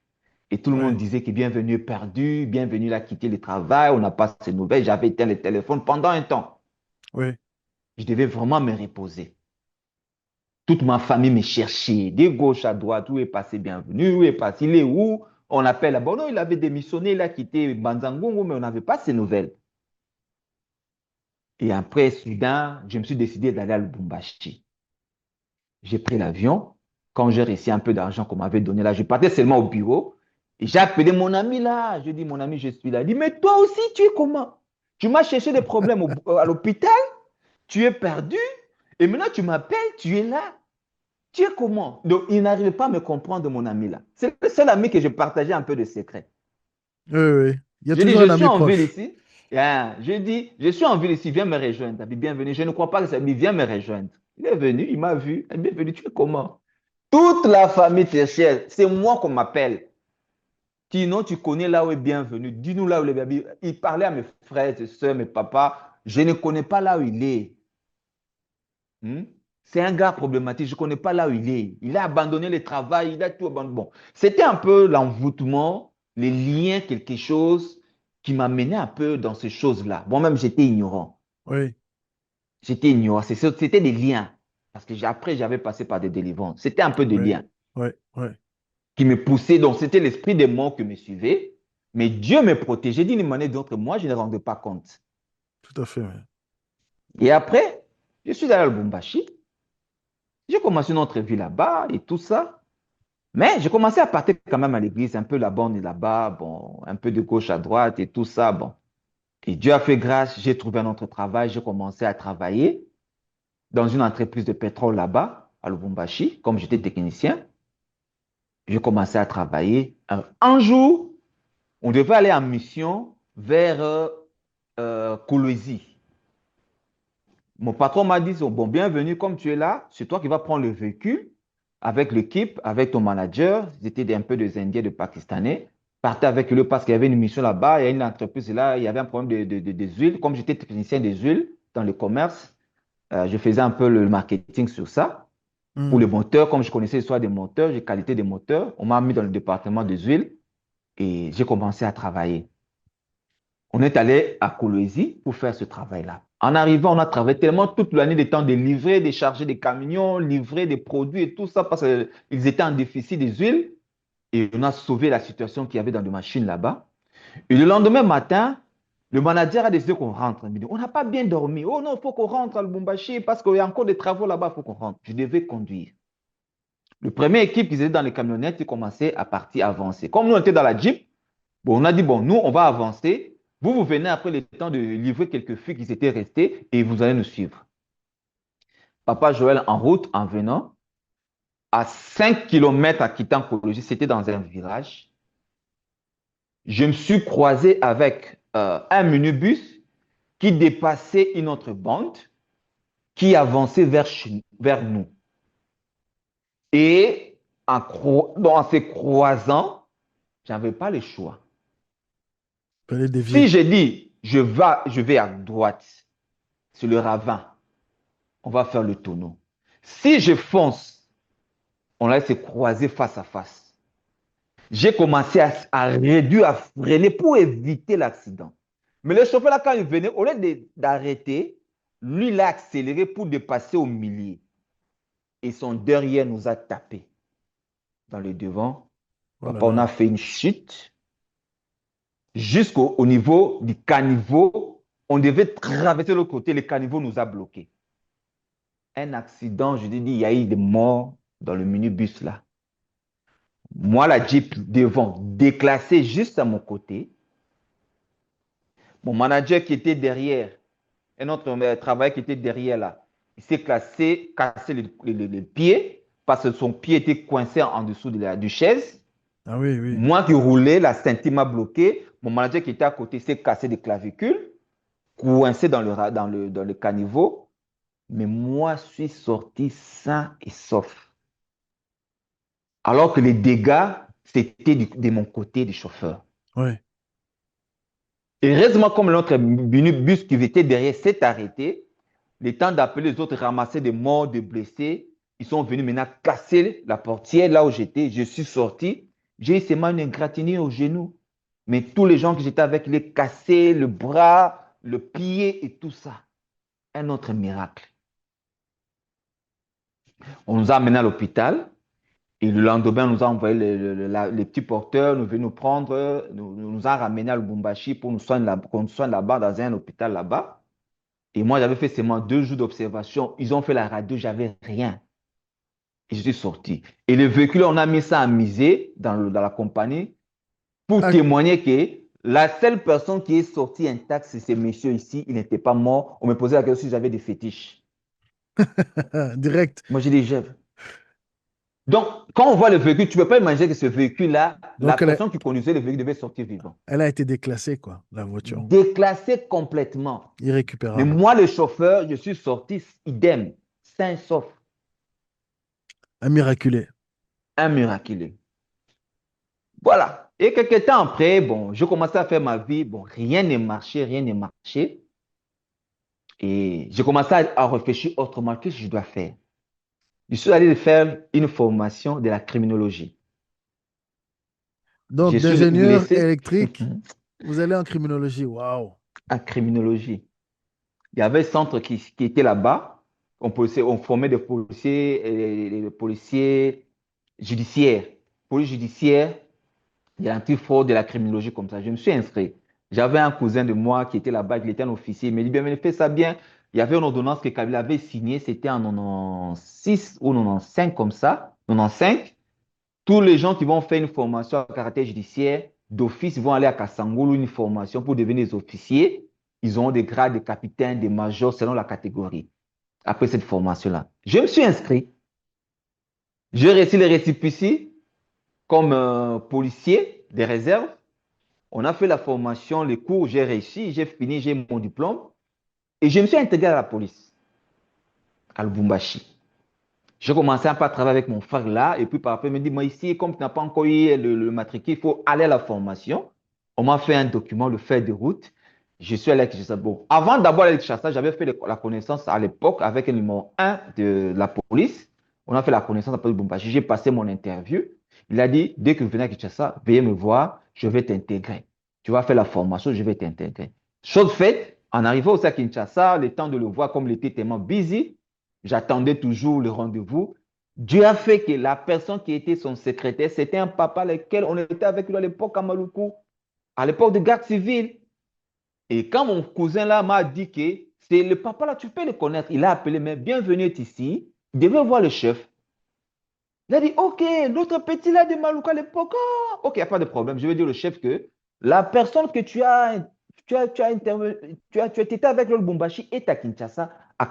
Et tout le monde oui, disait que bienvenue est perdu, bienvenue il a quitté le travail, on n'a pas ces nouvelles. J'avais éteint le téléphone pendant un temps. oui, Je devais vraiment me reposer. Toute ma famille me cherchait, de gauche à droite, où est passé bienvenue, où est passé, il est où? On appelle, bon non, il avait démissionné, il a quitté Banzangongo, mais on n'avait pas ces nouvelles. Et après, soudain, je me suis décidé d'aller à Lubumbashi. J'ai pris l'avion. Quand j'ai reçu un peu d'argent qu'on m'avait donné là, je partais seulement au bureau. Et j'ai appelé mon ami là. Je dis, mon ami, je suis là. Il dit, mais toi aussi, tu es comment? Tu m'as cherché des problèmes à l'hôpital, tu es perdu, et maintenant tu m'appelles, tu es là. Tu es comment? Donc, il n'arrivait pas à me comprendre, mon ami là. C'est le seul ami que je partageais un peu de secrets. oui, oui. Il y a Je dis, toujours je un suis ami en ville proche. ici. Yeah. Je dis, je suis en ville ici, viens me rejoindre. Il dit, bienvenue. Je ne crois pas que ça dit, viens me rejoindre. Il est venu, il m'a vu. Il dit, bienvenue, tu es comment? Toute la famille te cherche. C'est moi qu'on m'appelle. Sinon, tu connais là où est bienvenu. Dis-nous là où il est bienvenu. Il parlait à mes frères et soeurs, mes papas. Je ne connais pas là où il est. Hmm? C'est un gars problématique. Je ne connais pas là où il est. Il a abandonné le travail. Il a tout abandonné. Bon, c'était un peu l'envoûtement, les liens, quelque chose qui m'a mené un peu dans ces choses-là. Moi-même, j'étais ignorant. Oui, J'étais ignorant. C'était des liens. Parce que après, j'avais passé par des délivrances. C'était un peu des oui, liens oui, oui. qui me poussaient. Donc, c'était l'esprit des morts qui me suivait. Mais Dieu me protégeait d'une manière ou d'une autre. Moi, je ne rendais pas compte. Tout à fait. Oui. Et après, je suis allé à Lubumbashi. J'ai commencé une autre vie là-bas et tout ça. Mais j'ai commencé à partir quand même à l'église, un peu là-bas, on est là-bas, bon, un peu de gauche à droite et tout ça, bon. Et Dieu a fait grâce, j'ai trouvé un autre travail, j'ai commencé à travailler dans une entreprise de pétrole là-bas, à Lubumbashi, comme j'étais technicien. J'ai commencé à travailler. Un jour, on devait aller en mission vers Kolwezi. Mon patron m'a dit, bon, bienvenue, comme tu es là, c'est toi qui vas prendre le véhicule avec l'équipe, avec ton manager. C'était un peu des Indiens, des Pakistanais. Partez avec eux parce qu'il y avait une mission là-bas, il y a une entreprise là, il y avait un problème des huiles. Comme j'étais technicien des huiles dans le commerce, je faisais un peu le marketing sur ça. Pour Hmm. les moteurs, comme je connaissais l'histoire des moteurs, j'ai qualité des moteurs, on m'a mis dans le département des huiles et j'ai commencé à travailler. On est allé à Coloésie pour faire ce travail-là. En arrivant, on a travaillé tellement toute l'année de temps de livrer, de charger des camions, livrer des produits et tout ça parce qu'ils étaient en déficit des huiles. Et on a sauvé la situation qu'il y avait dans les machines là-bas. Et le lendemain matin, le manager a décidé qu'on rentre. Il me dit, on n'a pas bien dormi. Oh non, il faut qu'on rentre à Lubumbashi parce qu'il y a encore des travaux là-bas, il faut qu'on rentre. Je devais conduire. Le premier équipe qui était dans les camionnettes, ils commençaient à partir avancer. Comme nous, on était dans la Jeep, bon, on a dit, bon, nous, on va avancer. Vous, vous venez après le temps de livrer quelques filles qui s'étaient restées et vous allez nous suivre. Papa Joël, en route, en venant, à 5 kilomètres à quittant Cologie, c'était dans un village. Je me suis croisé avec un minibus qui dépassait une autre bande qui avançait vers nous. Et en se croisant, je n'avais pas le choix. Fallait Si dévier. je dis je vais à droite, c'est le ravin, on va faire le tonneau. Si je fonce, on allait se croiser face à face. J'ai commencé à réduire, à freiner pour éviter l'accident. Mais le chauffeur, là, quand il venait, au lieu d'arrêter, lui, il a accéléré pour dépasser au milieu. Et son derrière nous a tapé dans le devant. Oh là Papa, on a là. fait une chute jusqu'au niveau du caniveau. On devait traverser l'autre côté. Le caniveau nous a bloqués. Un accident, je te dis, il y a eu des morts dans le minibus là. Moi, la Jeep devant, déclassée juste à mon côté. Mon manager qui était derrière, un autre travailleur qui était derrière là, il s'est cassé le pied parce que son pied était coincé en dessous du chaise. Ah oui, oui. Moi qui roulais, la ceinture m'a bloqué. Mon manager qui était à côté s'est cassé des clavicules, coincé dans le caniveau. Mais moi, je suis sorti sain et sauf. Alors que les dégâts, c'était de mon côté du chauffeur. Ouais. Et heureusement, comme notre minibus qui était derrière s'est arrêté, le temps d'appeler les autres, ramasser des morts, des blessés, ils sont venus maintenant casser la portière là où j'étais. Je suis sorti. J'ai eu seulement une égratignure au genou. Mais tous les gens que j'étais avec, les cassés, le bras, le pied et tout ça. Un autre miracle. On nous a amenés à l'hôpital. Et le lendemain, on nous a envoyé les petits porteurs, nous venus nous prendre, nous a ramenés à Lubumbashi pour qu'on nous soigne là-bas, dans un hôpital là-bas. Et moi, j'avais fait seulement 2 jours d'observation. Ils ont fait la radio, j'avais rien. Et je suis sorti. Et le véhicule, on a mis ça à miser dans la compagnie pour Ah, témoigner que la seule personne qui est sortie intacte, c'est ces messieurs ici. Ils n'étaient pas morts. On me posait la question si j'avais des fétiches. direct. Moi, j'ai dit, j'ai. Donc, quand on voit le véhicule, tu ne peux pas imaginer que ce véhicule-là, la Donc, personne qui conduisait le véhicule devait sortir vivant. elle a été déclassée, quoi, la voiture. Déclassé complètement. Mais Irrécupérable. moi, le chauffeur, je suis sorti idem, sain et sauf, Un miraculé. un miraculé. Voilà. Et quelques temps après, bon, je commençais à faire ma vie. Bon, rien n'est marché, rien n'est marché. Et j'ai commencé à réfléchir autrement. Qu'est-ce que je dois faire? Je suis allé faire une formation de la criminologie. Je Donc, suis d'ingénieur laissé électrique, vous allez en criminologie. Waouh. en criminologie. Il y avait un centre qui était là-bas. On formait des policiers, des policiers judiciaires. Police judiciaire, il y a un truc fort de la criminologie comme ça. Je me suis inscrit. J'avais un cousin de moi qui était là-bas, il était un officier. Il m'a dit, bien, mais fais ça bien. Il y avait une ordonnance que Kabila avait signée, c'était en 96 ou 95 comme ça, 95. Tous les gens qui vont faire une formation à caractère judiciaire, d'office, vont aller à Kassangoulou, une formation pour devenir des officiers. Ils ont des grades de capitaine, de major, selon la catégorie. Après cette formation-là, je me suis inscrit. J'ai réussi les récépissés comme policier des réserves. On a fait la formation, les cours, j'ai réussi, j'ai fini, j'ai mon diplôme. Et je me suis intégré à la police, à Lubumbashi. J'ai commencé un peu à travailler avec mon frère là, et puis par après, il me dit, moi ici, comme tu n'as pas encore eu le matricule, il faut aller à la formation. On m'a fait un document, le fait de route. Je suis allé à Kinshasa. Bon, avant d'avoir aller à Kinshasa, j'avais fait la connaissance à l'époque avec le numéro 1 de la police. On a fait la connaissance après Lubumbashi. J'ai passé mon interview. Il a dit, dès que vous venez à Kinshasa, veuillez me voir, je vais t'intégrer. Tu vas faire la formation, je vais t'intégrer. Chose faite, en arrivant aussi à Kinshasa, le temps de le voir, comme il était tellement busy, j'attendais toujours le rendez-vous. Dieu a fait que la personne qui était son secrétaire, c'était un papa lequel on était avec lui à l'époque à Maluku, à l'époque de garde civile. Et quand mon cousin là m'a dit que c'est le papa là, tu peux le connaître, il a appelé, mais bienvenue est ici, il devait voir le chef. Il a dit, OK, notre petit là de Maluka à l'époque, ah, OK, il n'y a pas de problème. Je vais dire au chef que la personne que tu étais avec le Lubumbashi est à Kinshasa. À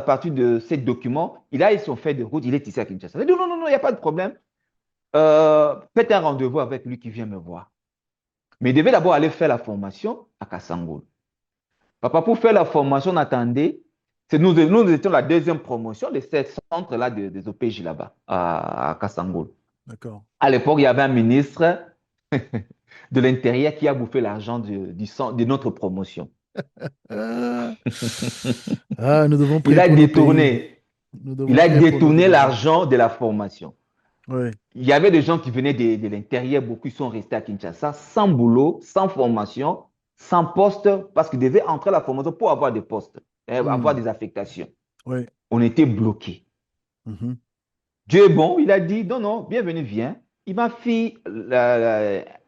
partir de ces documents, il a eu son fait de route, il est ici à Kinshasa. Il a dit, non, non, non, il n'y a pas de problème. Faites un rendez-vous avec lui qui vient me voir. Mais il devait d'abord aller faire la formation à Kassangol. Papa, pour faire la formation, on attendait. Nous étions la deuxième promotion de ce centre-là des OPJ là-bas, à Kassangol. D'accord. À l'époque, il y avait un ministre de l'Intérieur qui a bouffé l'argent de notre promotion. Ah, ah, nous devons Il prier a pour nos pays. détourné, Nous il devons a prier pour nos détourné dirigeants. l'argent de la formation. Oui. Il y avait des gens qui venaient de l'intérieur, beaucoup ils sont restés à Kinshasa sans boulot, sans formation, sans poste, parce qu'ils devaient entrer à la formation pour avoir des postes, avoir Hmm. des affectations. Oui. On était bloqués. Mhm. Dieu est bon, il a dit, non, non, bienvenue, viens. Il m'a fait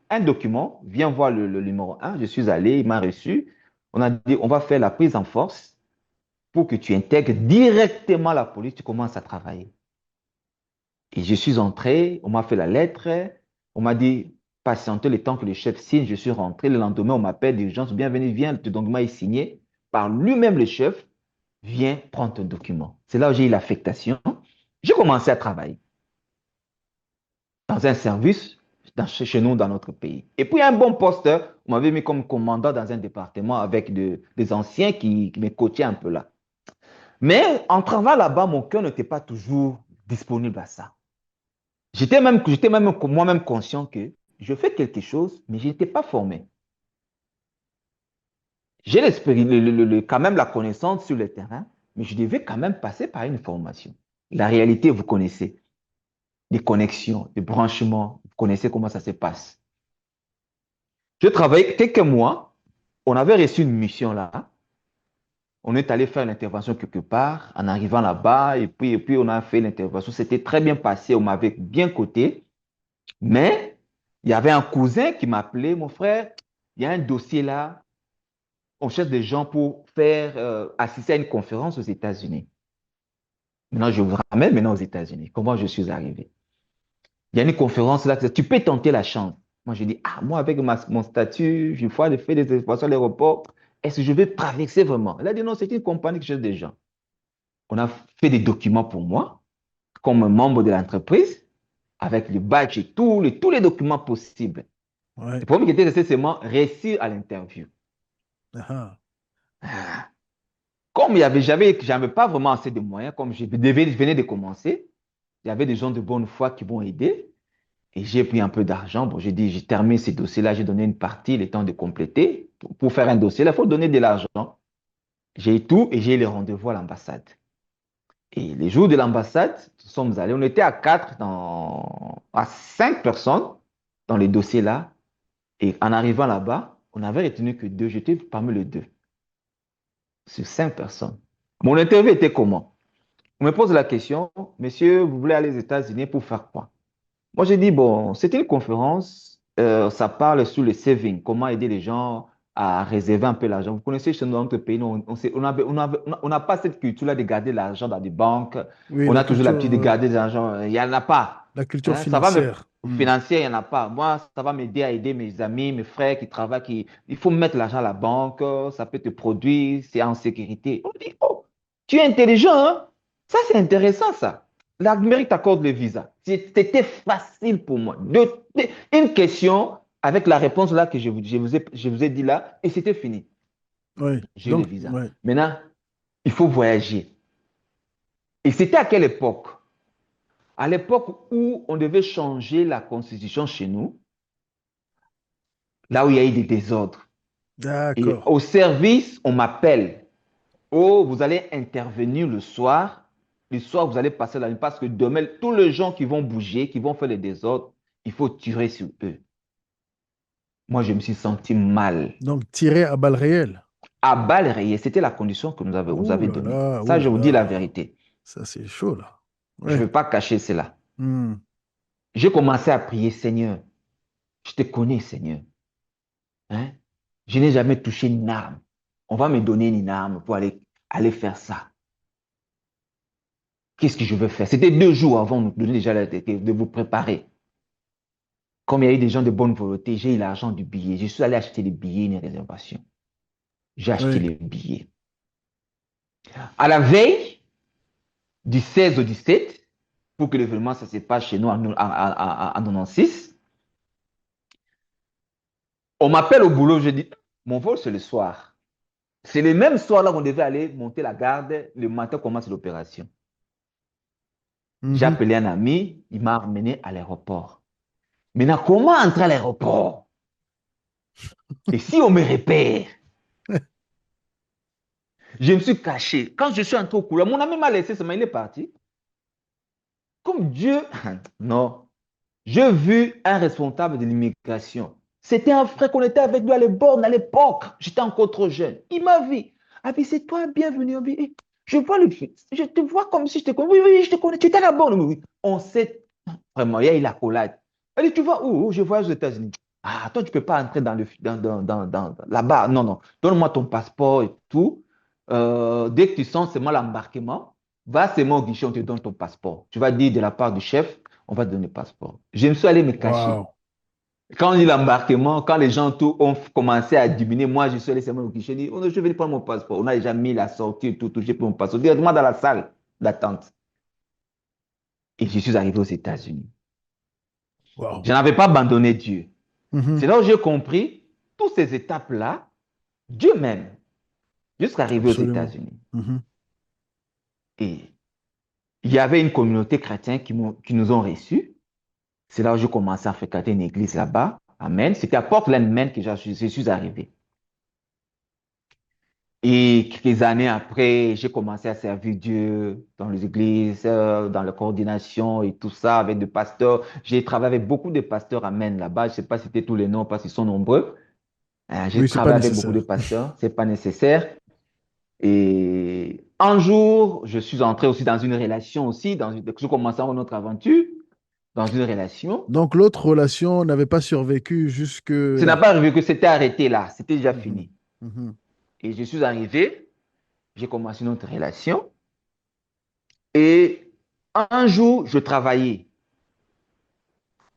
un document, viens voir le numéro un. Je suis allé, il m'a reçu. On a dit, on va faire la prise en force pour que tu intègres directement la police, tu commences à travailler. Et je suis entré, on m'a fait la lettre, on m'a dit, patientez le temps que le chef signe, je suis rentré. Le lendemain, on m'appelle d'urgence, bienvenue, viens, le document est signé par lui-même le chef, viens prendre ton document. C'est là où j'ai eu l'affectation. J'ai commencé à travailler dans un service chez nous, dans notre pays. Et puis, un bon poste, on m'avait mis comme commandant dans un département avec des anciens qui me coachaient un peu là. Mais en travaillant là-bas, mon cœur n'était pas toujours disponible à ça. J'étais même moi-même conscient que je fais quelque chose, mais je n'étais pas formé. J'ai quand même la connaissance sur le terrain, mais je devais quand même passer par une formation. La réalité, vous connaissez, des connexions, des branchements, vous connaissez comment ça se passe. Je travaillais quelques mois, on avait reçu une mission là, on est allé faire l'intervention quelque part, en arrivant là-bas, et puis on a fait l'intervention, c'était très bien passé, on m'avait bien coté, mais il y avait un cousin qui m'appelait, mon frère, il y a un dossier là, on cherche des gens pour faire assister à une conférence aux États-Unis. Maintenant, je vous ramène maintenant aux États-Unis. Comment je suis arrivé? Il y a une conférence là, tu peux tenter la chance. Moi, je dis, ah, moi, avec mon statut, je fais des expositions à l'aéroport, est-ce que je vais traverser vraiment? Elle a dit, non, c'est une compagnie qui cherche des gens. On a fait des documents pour moi, comme membre de l'entreprise, avec le badge et tous les documents possibles. Ouais. Le problème qui était resté seulement réussir à l'interview. Ah. Comme j'avais pas vraiment assez de moyens, comme je venais de commencer, il y avait des gens de bonne foi qui m'ont aidé. Et j'ai pris un peu d'argent. Bon, j'ai dit, j'ai terminé ces dossiers-là, j'ai donné une partie, le temps de compléter. Pour faire un dossier, là, il faut donner de l'argent. J'ai eu tout et j'ai eu les rendez-vous à l'ambassade. Et les jours de l'ambassade, nous sommes allés, on était à à 5 personnes dans les dossiers-là. Et en arrivant là-bas, on n'avait retenu que deux. J'étais parmi les deux, sur 5 personnes. Mon interview était comment? On me pose la question, monsieur, vous voulez aller aux États-Unis pour faire quoi? Moi, j'ai dit, bon, c'était une conférence, ça parle sur le saving, comment aider les gens à réserver un peu l'argent. Vous connaissez chez nous, dans notre pays, nous, on n'a pas cette culture-là de garder l'argent dans des banques. Oui, On a toujours l'habitude de garder de l'argent. Il n'y en a pas. la culture Hein, ça va me financière. Hmm. financier, il n'y en a pas. Moi, ça va m'aider à aider mes amis, mes frères qui travaillent. Il faut mettre l'argent à la banque, ça peut te produire, c'est en sécurité. On dit, oh, tu es intelligent, hein? Ça, c'est intéressant, ça. L'Amérique t'accorde le visa. C'était facile pour moi. Une question avec la réponse là que je vous ai dit là, et c'était fini. Oui. J'ai eu le Donc, visa. ouais. Maintenant, il faut voyager. Et c'était à quelle époque? À l'époque où on devait changer la constitution chez nous, là où il y a eu des désordres. Et D'accord. au service, on m'appelle. Oh, vous allez intervenir le soir le soir, vous allez passer la nuit parce que demain, tous les gens qui vont bouger, qui vont faire les désordres, il faut tirer sur eux. Moi, je me suis senti mal. Donc, tiré à balles réelles. À balles réelles, c'était la condition que vous Ouh avez là donnée. là, ouh Ça, je là vous dis la là. vérité. Ça, c'est chaud, là. Je ne Ouais. vais pas cacher cela. Hmm. J'ai commencé à prier, Seigneur, je te connais, Seigneur. Hein? Je n'ai jamais touché une arme. On va me donner une arme pour aller faire ça. Qu'est-ce que je veux faire? C'était 2 jours avant de nous donner déjà de vous préparer. Comme il y a eu des gens de bonne volonté, j'ai eu l'argent du billet. Je suis allé acheter les billets, une réservation. J'ai acheté Oui. les billets. À la veille du 16 au 17, pour que l'événement ça se passe chez nous en 96, on m'appelle au boulot, je dis, mon vol c'est le soir. C'est le même soir là qu'on devait aller monter la garde, le matin commence l'opération. J'ai Mhm. appelé un ami, il m'a emmené à l'aéroport. Maintenant, comment entrer à l'aéroport? Et si on me repère? Je me suis caché. Quand je suis entré au couloir, mon ami m'a laissé seulement, il est parti. Comme Dieu, non. J'ai vu un responsable de l'immigration. C'était un frère qu'on était avec lui à l'époque. J'étais encore trop jeune. Il m'a vu. Ah, puis c'est toi, bienvenue. Ah, puis, je vois le fils. Je te vois comme si je te connais. Oui, oui, je te connais. Tu étais là-bas. Oui, oui. On sait vraiment. Il y a eu la collade. Elle dit, tu vas où? Je voyage aux États-Unis. Ah, toi, tu ne peux pas entrer là-bas. Non, non. Donne-moi ton passeport et tout. Dès que tu sens seulement l'embarquement, va seulement au guichet, on te donne ton passeport. Tu vas dire de la part du chef, on va te donner le passeport. Je me suis allé me cacher. Waouh. Quand on dit l'embarquement, quand les gens tout ont commencé à diminuer, moi, je suis allé seulement au guichet. Je dis, oh, je vais prendre mon passeport. On a déjà mis la sortie et tout, j'ai pris mon passeport directement dans la salle d'attente. Et je suis arrivé aux États-Unis. Waouh. Je n'avais pas abandonné Dieu. Mhm. C'est là où j'ai compris toutes ces étapes-là, Dieu même, jusqu'à arriver aux Absolument. États-Unis. Mhm. Et il y avait une communauté chrétienne qui nous ont reçus. C'est là où j'ai commencé à fréquenter une église là-bas. Amen. C'était à Portland, Maine que je suis arrivé. Et quelques années après, j'ai commencé à servir Dieu dans les églises, dans la coordination et tout ça, avec des pasteurs. J'ai travaillé avec beaucoup de pasteurs à Maine là-bas. Je ne sais pas citer tous les noms parce qu'ils sont nombreux. J'ai Oui, c'est pas travaillé avec beaucoup de nécessaire. pasteurs. C'est pas nécessaire. Et un jour, je suis entré aussi dans une relation aussi. Je commençais notre aventure dans une relation. Donc, l'autre relation n'avait pas survécu jusque Ça n'a là. pas arrivé que c'était arrêté là. C'était déjà Mhm. fini. Mhm. Et je suis arrivé. J'ai commencé notre relation. Et un jour, je travaillais.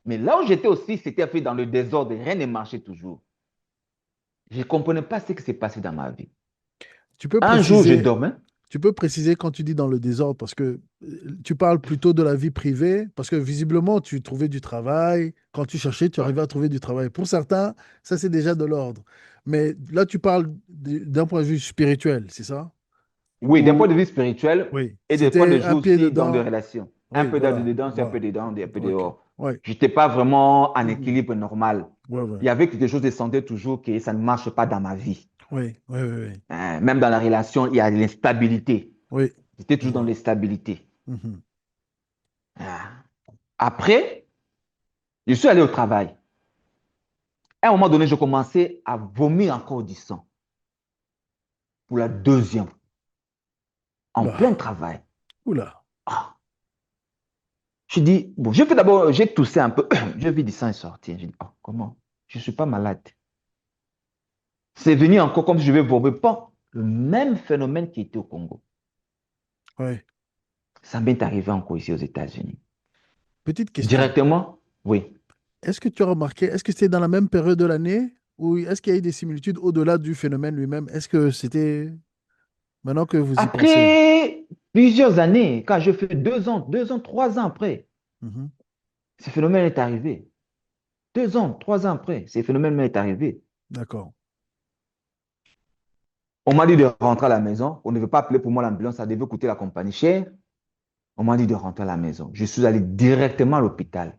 Mais là où j'étais aussi, c'était fait dans le désordre. Rien ne marchait toujours. Je ne comprenais pas ce qui s'est passé dans ma vie. Tu peux Un jour, je préciser, dormais. tu peux préciser quand tu dis dans le désordre, parce que tu parles plutôt de la vie privée, parce que visiblement, tu trouvais du travail. Quand tu cherchais, tu arrivais à trouver du travail. Pour certains, ça, c'est déjà de l'ordre. Mais là, tu parles d'un point de vue spirituel, c'est ça? Oui, d'un point de Ou vue spirituel oui, et d'un point de c'était vue un pied aussi dans des dedans. relations. Un Oui, peu voilà, dedans, c'est un peu voilà. dedans, un peu OK. dehors. Oui. Je n'étais pas vraiment en Mhm. équilibre normal. Ouais, ouais. Il y avait quelque chose de sentais toujours que ça ne marche pas dans ma vie. Oui, oui, oui, oui. Même dans la relation, il y a de l'instabilité. Oui, J'étais je toujours dans vois. l'instabilité. Mhm. Après, je suis allé au travail. À un moment donné, je commençais à vomir encore du sang pour la deuxième, en plein Oula, travail. oula. Ah. Je dis, bon, j'ai fait d'abord, j'ai toussé un peu, j'ai vu du sang sortir. Je dis, oh, comment? Je ne suis pas malade. C'est venu encore comme si je vais vomir. Pas le même phénomène qui était au Congo. Oui. Ça m'est arrivé encore ici aux États-Unis. Petite question. Directement, oui. Est-ce que tu as remarqué, est-ce que c'était dans la même période de l'année ou est-ce qu'il y a eu des similitudes au-delà du phénomène lui-même? Est-ce que c'était maintenant que vous y pensez? Après plusieurs années, quand je fais 2 ans, 3 ans après, Mhm. ce phénomène est arrivé. 2 ans, 3 ans après, ce phénomène m'est arrivé. D'accord. On m'a dit de rentrer à la maison. On ne veut pas appeler pour moi l'ambulance, ça devait coûter la compagnie cher. On m'a dit de rentrer à la maison. Je suis allé directement à l'hôpital.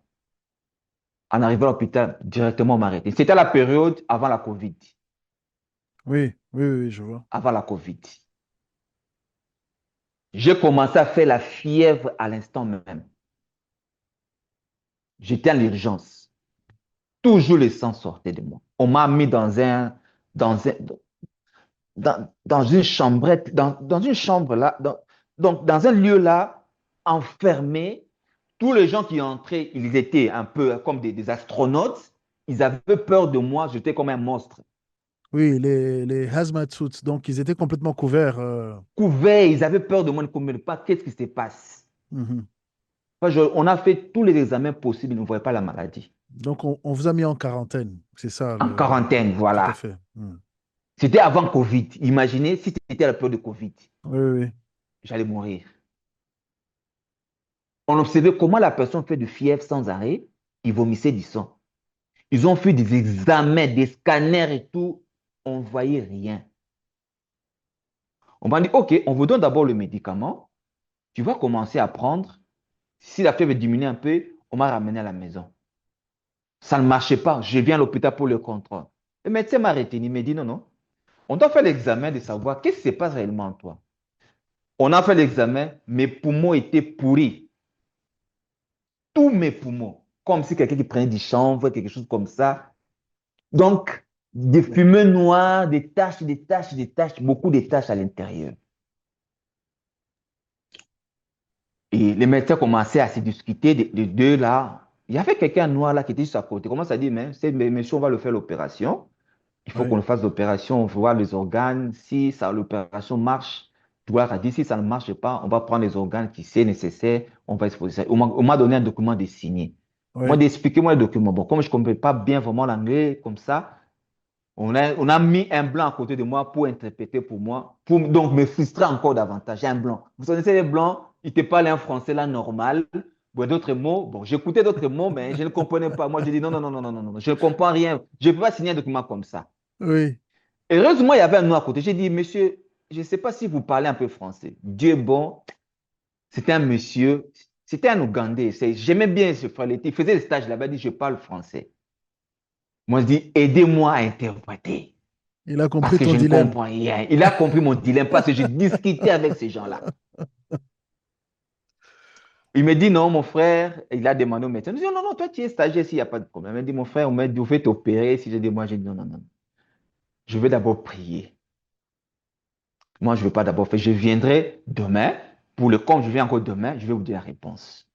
En arrivant à l'hôpital, directement, on m'a arrêté. C'était la période avant la Covid. Oui, oui, oui, oui, je vois. Avant la Covid. J'ai commencé à faire la fièvre à l'instant même. J'étais à l'urgence. Toujours le sang sortait de moi. On m'a mis dans un, dans une chambrette, dans une chambre là, donc dans un lieu là, enfermé. Tous les gens qui entraient, ils étaient un peu comme des astronautes. Ils avaient peur de moi, j'étais comme un monstre. Oui, les hazmat suits, donc ils étaient complètement couverts. Couverts, ils avaient peur de moi, ils ne comprenaient pas qu'est-ce qui se passe. Mhm. On a fait tous les examens possibles, ils ne voyaient pas la maladie. Donc on vous a mis en quarantaine, c'est ça, En quarantaine, tout à voilà. fait. Mhm. C'était avant Covid. Imaginez si c'était la peur de Covid, Oui, oui, oui. j'allais mourir. On observait comment la personne fait de fièvre sans arrêt, il vomissait du sang. Ils ont fait des examens, des scanners et tout. On ne voyait rien. On m'a dit, OK, on vous donne d'abord le médicament. Tu vas commencer à prendre. Si la fièvre diminue un peu, on m'a ramené à la maison. Ça ne marchait pas. Je viens à l'hôpital pour le contrôle. Le médecin m'a retenu. Il m'a dit, non, non. On doit faire l'examen de savoir qu'est-ce qui se passe réellement en toi. On a fait l'examen. Mes poumons étaient pourris. Tous mes poumons. Comme si quelqu'un qui prenait du chanvre, quelque chose comme ça. Donc, des fumées noires, des taches, des taches, des taches, beaucoup de taches à l'intérieur. Et les médecins commençaient à se discuter de deux là. Il y avait quelqu'un noir là qui était juste à côté. Comment ça dit, mais monsieur, on va le faire l'opération. Il faut qu'on Oui, le fasse l'opération, on voit les organes. Si ça, l'opération marche, tu vois, ça dit, si ça ne marche pas, on va prendre les organes qui sont nécessaires, on va exposer ça. On m'a donné un document de signer. Moi, oui. d'expliquer-moi le document. Bon, comme je ne comprends pas bien vraiment l'anglais, comme ça, on a mis un blanc à côté de moi pour interpréter pour moi, pour donc me frustrer encore davantage. Un blanc. Vous connaissez les blancs, ils te parlent un français là normal. Bon, d'autres mots, bon, j'écoutais d'autres mots, mais je ne comprenais pas. Moi, j'ai dit non, non, non, non, non, non, non, je ne comprends rien. Je ne peux pas signer un document comme ça. Oui. Heureusement, il y avait un noir à côté. J'ai dit, monsieur, je ne sais pas si vous parlez un peu français. Dieu est bon, c'était un monsieur, c'était un Ougandais. J'aimais bien ce frère. Il faisait le stage là-bas, il dit, je parle français. Moi, je dis, aidez-moi à interpréter. Il a Parce compris que ton je ne dilemme. comprends rien. Il a compris mon dilemme parce que je discutais avec ces gens-là. Il me dit non, mon frère, il a demandé au médecin. Il dit non, non, toi tu es stagiaire ici, il n'y a pas de problème. Il me dit mon frère, on m'a dit, vous faites opérer. Si j'ai dit moi, j'ai dit non, non, non. Je vais d'abord prier. Moi, je ne veux pas d'abord faire. Je viendrai demain. Pour le compte, je viens encore demain, je vais vous dire la réponse.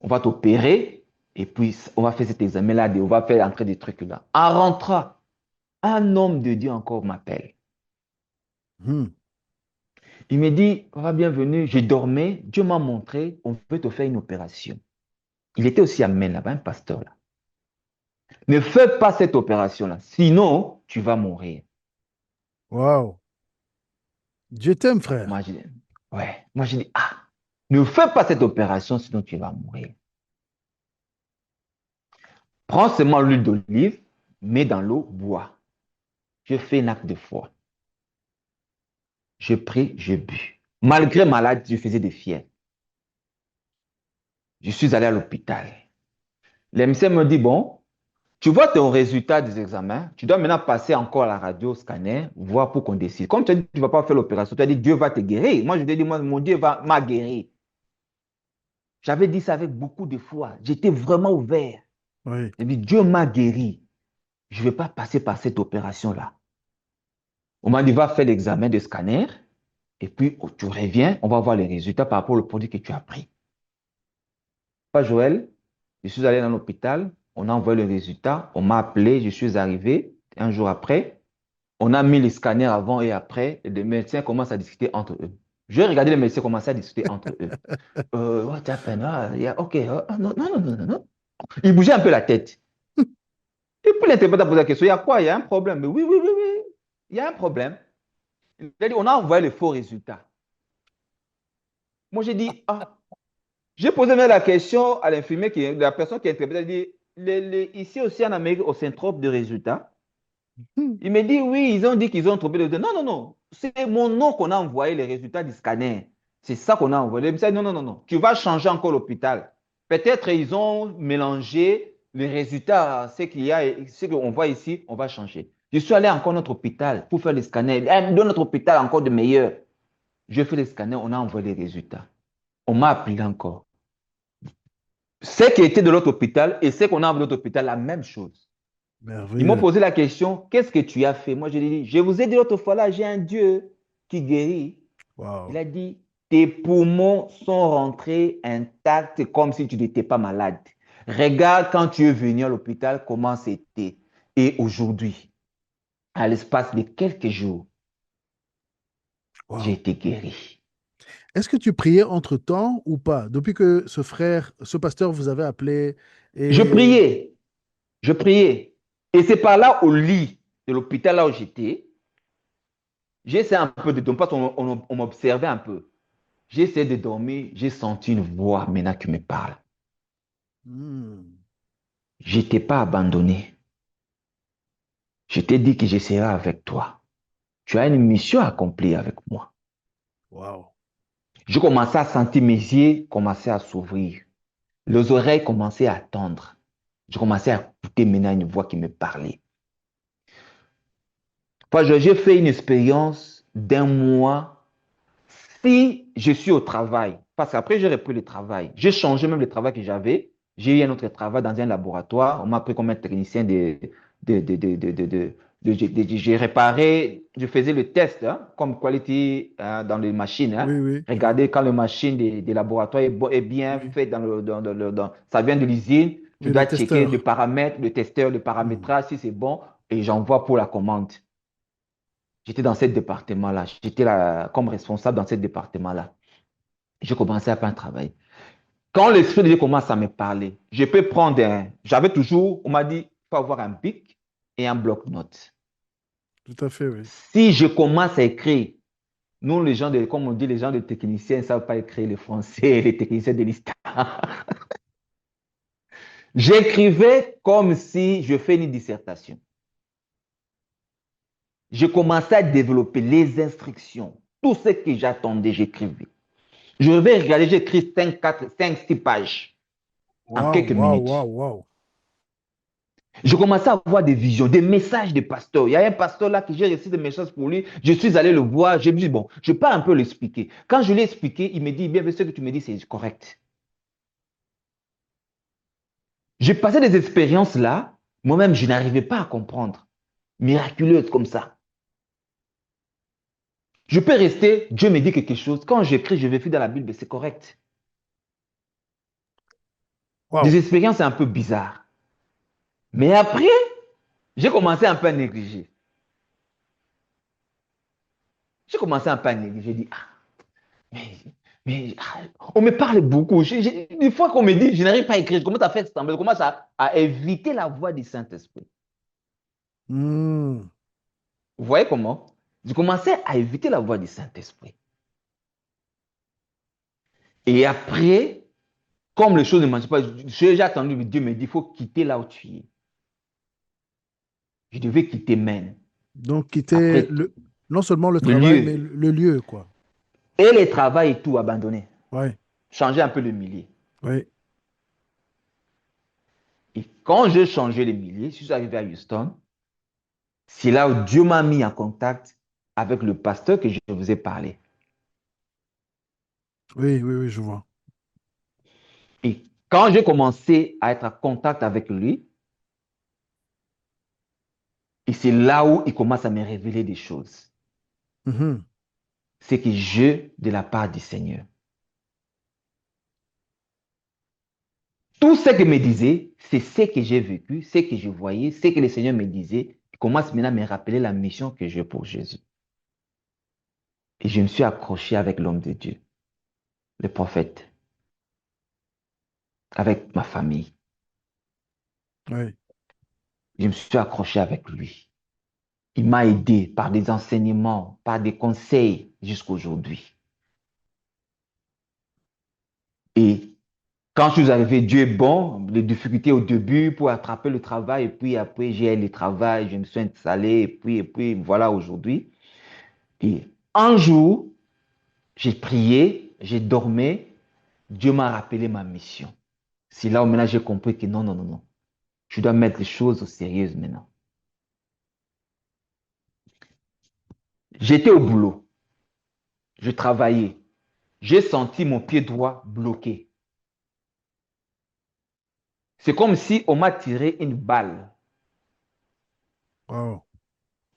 On va t'opérer et puis on va faire cet examen-là, on va faire entrer des trucs là. En rentrant, un homme de Dieu encore m'appelle. Hmm. Il me dit, papa, bienvenue, je dormais, Dieu m'a montré, on veut te faire une opération. Il était aussi amen là-bas, un pasteur là. Ne fais pas cette opération-là, sinon tu vas mourir. Waouh. Dieu t'aime, frère. Moi, je dis, ouais. Moi, je dis, ah, ne fais pas cette opération, sinon tu vas mourir. Prends seulement l'huile d'olive, mets dans l'eau, bois. Je fais un acte de foi. Je prie, je bus. Malgré malade, je faisais des fièvres. Je suis allé à l'hôpital. Le médecin me dit, bon, tu vois ton résultat des examens, tu dois maintenant passer encore à la radio scanner, voir pour qu'on décide. Comme tu as dit, tu ne vas pas faire l'opération, tu as dit Dieu va te guérir. Moi, je lui ai dit, moi, mon Dieu m'a guéri. J'avais dit ça avec beaucoup de foi. J'étais vraiment ouvert. Oui. J'ai dit, Dieu m'a guéri. Je ne vais pas passer par cette opération-là. On m'a dit, va faire l'examen de scanner et puis tu reviens, on va voir les résultats par rapport au produit que tu as pris. Pas Joël, je suis allé dans l'hôpital, on a envoyé le résultat, on m'a appelé, je suis arrivé un jour après. On a mis les scanners avant et après, et les médecins commencent à discuter entre eux. Je vais regarder les médecins commencer à discuter entre eux. What happened? OK. Non, non, non, non, non, non. Ils bougeaient un peu la tête. Et puis l'interprète a posé la question, il y a quoi? Il y a un problème. Mais oui, oui, oui, oui, il y a un problème. Il a dit, on a envoyé les faux résultats. Moi, j'ai dit, ah, j'ai posé même la question à l'infirmier, la personne qui a interprété, elle dit, ici aussi en Amérique, on s'intrope de résultats. Hmm. Il me dit, oui, ils ont dit qu'ils ont trompé le résultat. Non, non, non. C'est mon nom qu'on a envoyé les résultats du scanner. C'est ça qu'on a envoyé. Il me dit, non, non, non, non. Tu vas changer encore l'hôpital. Peut-être ils ont mélangé les résultats, ce qu'il y a, ce qu'on voit ici, on va changer. Je suis allé encore à notre hôpital pour faire les scanners. Dans notre hôpital, encore de meilleurs. Je fais les scanners, on a envoyé les résultats. On m'a appelé encore. Ceux qui étaient de l'autre hôpital et ceux qu'on a envoyé de l'autre hôpital, la même chose. Ils m'ont Merveilleux. posé la question, qu'est-ce que tu as fait? Moi, je lui ai dit, je vous ai dit l'autre fois là, j'ai un Dieu qui guérit. Il Waouh. a dit, tes poumons sont rentrés intacts comme si tu n'étais pas malade. Regarde quand tu es venu à l'hôpital, comment c'était. Et aujourd'hui, à l'espace de quelques jours, j'ai Waouh. été guéri. Est-ce que tu priais entre-temps ou pas? Depuis que ce frère, ce pasteur vous avait appelé Je et... priais, je priais. Et c'est par là, au lit de l'hôpital là où j'étais, j'ai essayé un peu de dormir parce qu'on m'observait un peu. J'ai essayé de dormir, j'ai senti une voix maintenant qui me parle. Hmm. Je t'ai pas abandonné. Je t'ai dit que je serai avec toi. Tu as une mission à accomplir avec moi. Waouh. Je commençais à sentir mes yeux commencer à s'ouvrir. Les oreilles commençaient à tendre. Je commençais à écouter maintenant une voix qui me parlait. J'ai fait une expérience d'un mois. Si je suis au travail, parce qu'après j'ai repris le travail, j'ai changé même le travail que j'avais. J'ai eu un autre travail dans un laboratoire. On m'a pris comme un technicien j'ai réparé, je faisais le test hein, comme quality dans les machines. Hein. Oui, oui, je vois. Regardez quand la machine des laboratoires est bien Oui, faite ça vient de l'usine. Tu oui, le dois checker le testeur. paramètre, le testeur, le Hmm. paramétrage si c'est bon et j'envoie pour la commande. J'étais dans ce département-là. J'étais là, comme responsable dans ce département-là. J'ai commencé à faire un travail. Quand l'esprit de Dieu commence à me parler, je peux prendre un. J'avais toujours, on m'a dit, il faut avoir un bic et un bloc-notes. Tout à fait, oui. Si je commence à écrire, nous, les gens de, comme on dit, les gens de techniciens ne savent pas écrire le français, les techniciens de l'histoire. J'écrivais comme si je fais une dissertation. Je commençais à développer les instructions. Tout ce que j'attendais, j'écrivais. Je vais regarder, j'écris 5, 4, 5, 6 pages en Waouh, quelques waouh, waouh, minutes. waouh. Je commençais à avoir des visions, des messages de pasteurs. Il y a un pasteur là qui j'ai reçu des messages pour lui. Je suis allé le voir. Je me dis, bon, je peux un peu l'expliquer. Quand je l'ai expliqué, il me dit, bien, ce que tu me dis, c'est correct. J'ai passé des expériences là. Moi-même, je n'arrivais pas à comprendre. Miraculeuses comme ça. Je peux rester, Dieu me dit quelque chose. Quand j'écris, je vérifie dans la Bible, c'est correct. Des Waouh. expériences un peu bizarres. Mais après, j'ai commencé un peu à négliger. J'ai commencé un peu à négliger. J'ai dit, ah, mais, on me parle beaucoup. Une fois qu'on me dit, je n'arrive pas à écrire, je commence à faire semblant, je commence à éviter la voix du Saint-Esprit. Hmm. Vous voyez comment? Je commençais à éviter la voix du Saint-Esprit. Et après, comme les choses ne marchent pas, j'ai attendu, Dieu me dit, il faut quitter là où tu es. Je devais quitter Maine. Donc, quitter Après, non seulement le le travail, mais lieu. le lieu, quoi. Et le travail et tout abandonné. Oui, Changer un peu le milieu. oui. Et quand j'ai changé le milieu, je suis arrivé à Houston. C'est là où Dieu m'a mis en contact avec le pasteur que je vous ai parlé. Oui, oui, oui, je vois. Et quand j'ai commencé à être en contact avec lui, et c'est là où il commence à me révéler des choses. Mhm. C'est que je, de la part du Seigneur, tout ce qu'il me disait, c'est ce que j'ai vécu, ce que je voyais, ce que le Seigneur me disait. Il commence maintenant à me rappeler la mission que j'ai pour Jésus. Et je me suis accroché avec l'homme de Dieu, le prophète, avec ma famille. Oui. Je me suis accroché avec lui. Il m'a aidé par des enseignements, par des conseils jusqu'à aujourd'hui. Et quand je suis arrivé, Dieu est bon, les difficultés au début pour attraper le travail, et puis après j'ai eu le travail, je me suis installé, et puis voilà aujourd'hui. Et un jour, j'ai prié, j'ai dormi, Dieu m'a rappelé ma mission. C'est là où maintenant j'ai compris que non, non, non, non. Je dois mettre les choses au sérieux maintenant. J'étais au boulot. Je travaillais. J'ai senti mon pied droit bloqué. C'est comme si on m'a tiré une balle Wow.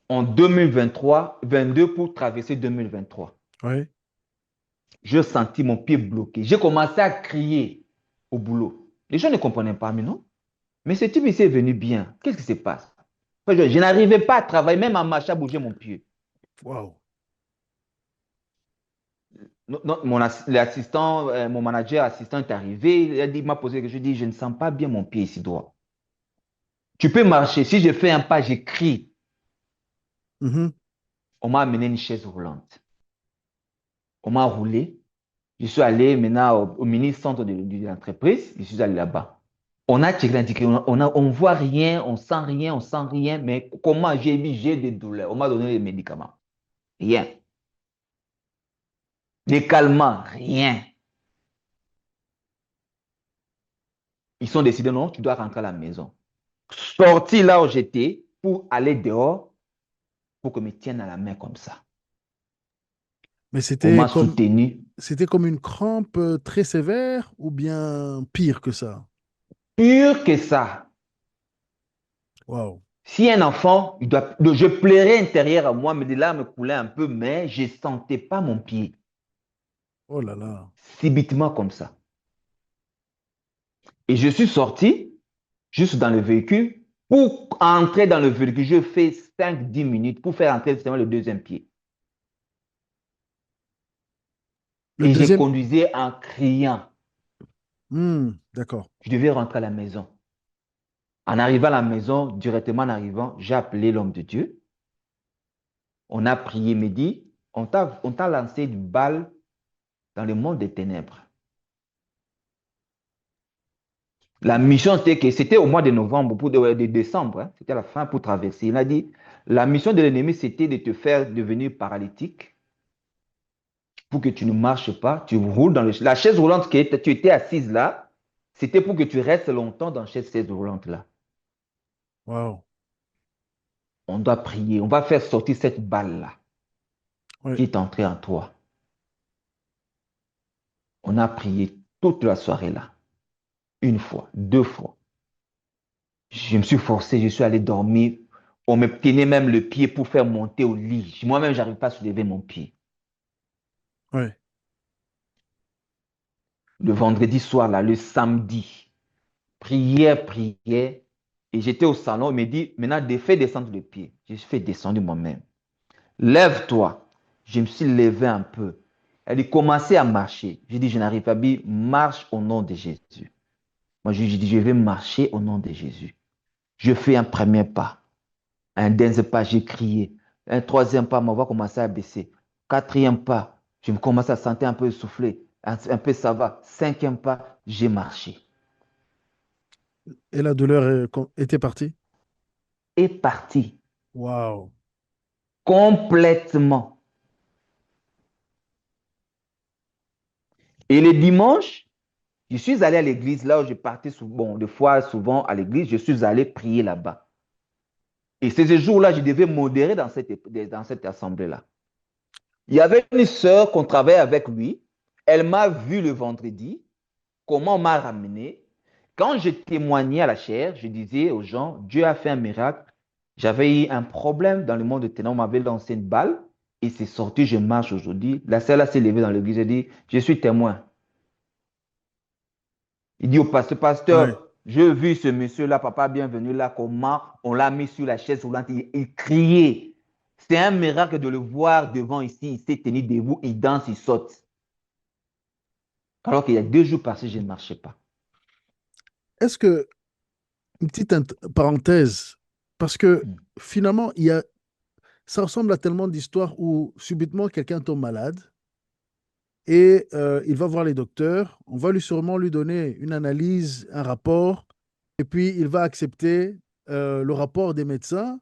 en 2023, 22 pour traverser 2023. Oui. J'ai senti mon pied bloqué. J'ai commencé à crier au boulot. Les gens ne comprenaient pas, mais non. Mais ce type ici est venu bien. Qu'est-ce qui se passe? Je n'arrivais pas à travailler, même à marcher, à bouger mon pied. Wow. Non, non, l'assistant, mon manager assistant est arrivé. Il m'a posé la question. Je dis, je ne sens pas bien mon pied ici droit. Tu peux marcher. Si je fais un pas, j'écris. Mhm. On m'a amené une chaise roulante. On m'a roulé. Je suis allé maintenant au mini-centre de l'entreprise. Je suis allé là-bas. On a checké l'indiqué. On voit rien, on sent rien, on sent rien. Mais comment j'ai vu, j'ai des douleurs. On m'a donné les médicaments. Rien. Les calmants, rien. Ils sont décidés, non, tu dois rentrer à la maison. Sorti là où j'étais pour aller dehors, pour que me tienne à la main comme ça. Mais On m'a soutenu. c'était comme une crampe très sévère ou bien pire que ça? Pire que ça. Wow. Si un enfant, je pleurais intérieur à moi, mais des larmes coulaient un peu, mais je ne sentais pas mon pied. Oh là là. Subitement comme ça. Et je suis sorti, juste dans le véhicule. Pour entrer dans le véhicule, je fais 5-10 minutes pour faire entrer justement le deuxième pied. Le Et j'ai deuxième. conduisé en criant. D'accord. Je devais rentrer à la maison. En arrivant à la maison, directement en arrivant, j'ai appelé l'homme de Dieu. On a prié, il me dit, on t'a lancé une balle dans le monde des ténèbres. La mission, c'était au mois de novembre, de décembre, hein, c'était la fin pour traverser. Il a dit, la mission de l'ennemi, c'était de te faire devenir paralytique pour que tu ne marches pas, tu roules dans la chaise roulante que tu étais assise là, c'était pour que tu restes longtemps dans cette chaise roulante là. Wow. On doit prier, on va faire sortir cette balle là Oui. qui est entrée en toi. On a prié toute la soirée là, une fois, deux fois. Je me suis forcé, je suis allé dormir. On me tenait même le pied pour faire monter au lit. Moi-même, je n'arrive pas à soulever mon pied. Oui. Le vendredi soir, là, le samedi, prière, prière. Et j'étais au salon, il me dit, maintenant, fais descendre le pied. Je fais descendre moi-même. Lève-toi. Je me suis levé un peu. Elle dit, commencez à marcher. J'ai dit, je n'arrive pas. Elle dit, marche au nom de Jésus. Moi, je dis, je vais marcher au nom de Jésus. Je fais un premier pas. Un deuxième pas, j'ai crié. Un troisième pas, ma voix commençait à baisser. Quatrième pas, je me commence à sentir un peu essoufflé. Un peu ça va. Cinquième pas, j'ai marché. Et la douleur était partie? Et parti. Wow. Complètement. Et le dimanche, je suis allé à l'église, là où je partais bon, des fois souvent à l'église, je suis allé prier là-bas. Et c'est ce jour-là, je devais modérer dans cette assemblée-là. Il y avait une sœur qu'on travaillait avec lui. Elle m'a vu le vendredi. Comment on m'a ramené. Quand je témoignais à la chair, je disais aux gens, Dieu a fait un miracle. J'avais eu un problème dans le monde de ténèbres, on m'avait lancé une balle et c'est sorti, je marche aujourd'hui. La sœur s'est levée dans l'église et dit, je suis témoin. Il dit au pasteur, Oui. pasteur, j'ai vu ce monsieur-là, papa bienvenu là, comment on l'a mis sur la chaise roulante, il criait. C'est un miracle de le voir devant ici, il s'est tenu debout, il danse, il saute. Alors qu'il y a 2 jours passés, je ne marchais pas. Est-ce que, une petite parenthèse, parce que Hmm. finalement, ça ressemble à tellement d'histoires où subitement quelqu'un tombe malade et il va voir les docteurs. On va sûrement lui donner une analyse, un rapport, et puis il va accepter le rapport des médecins.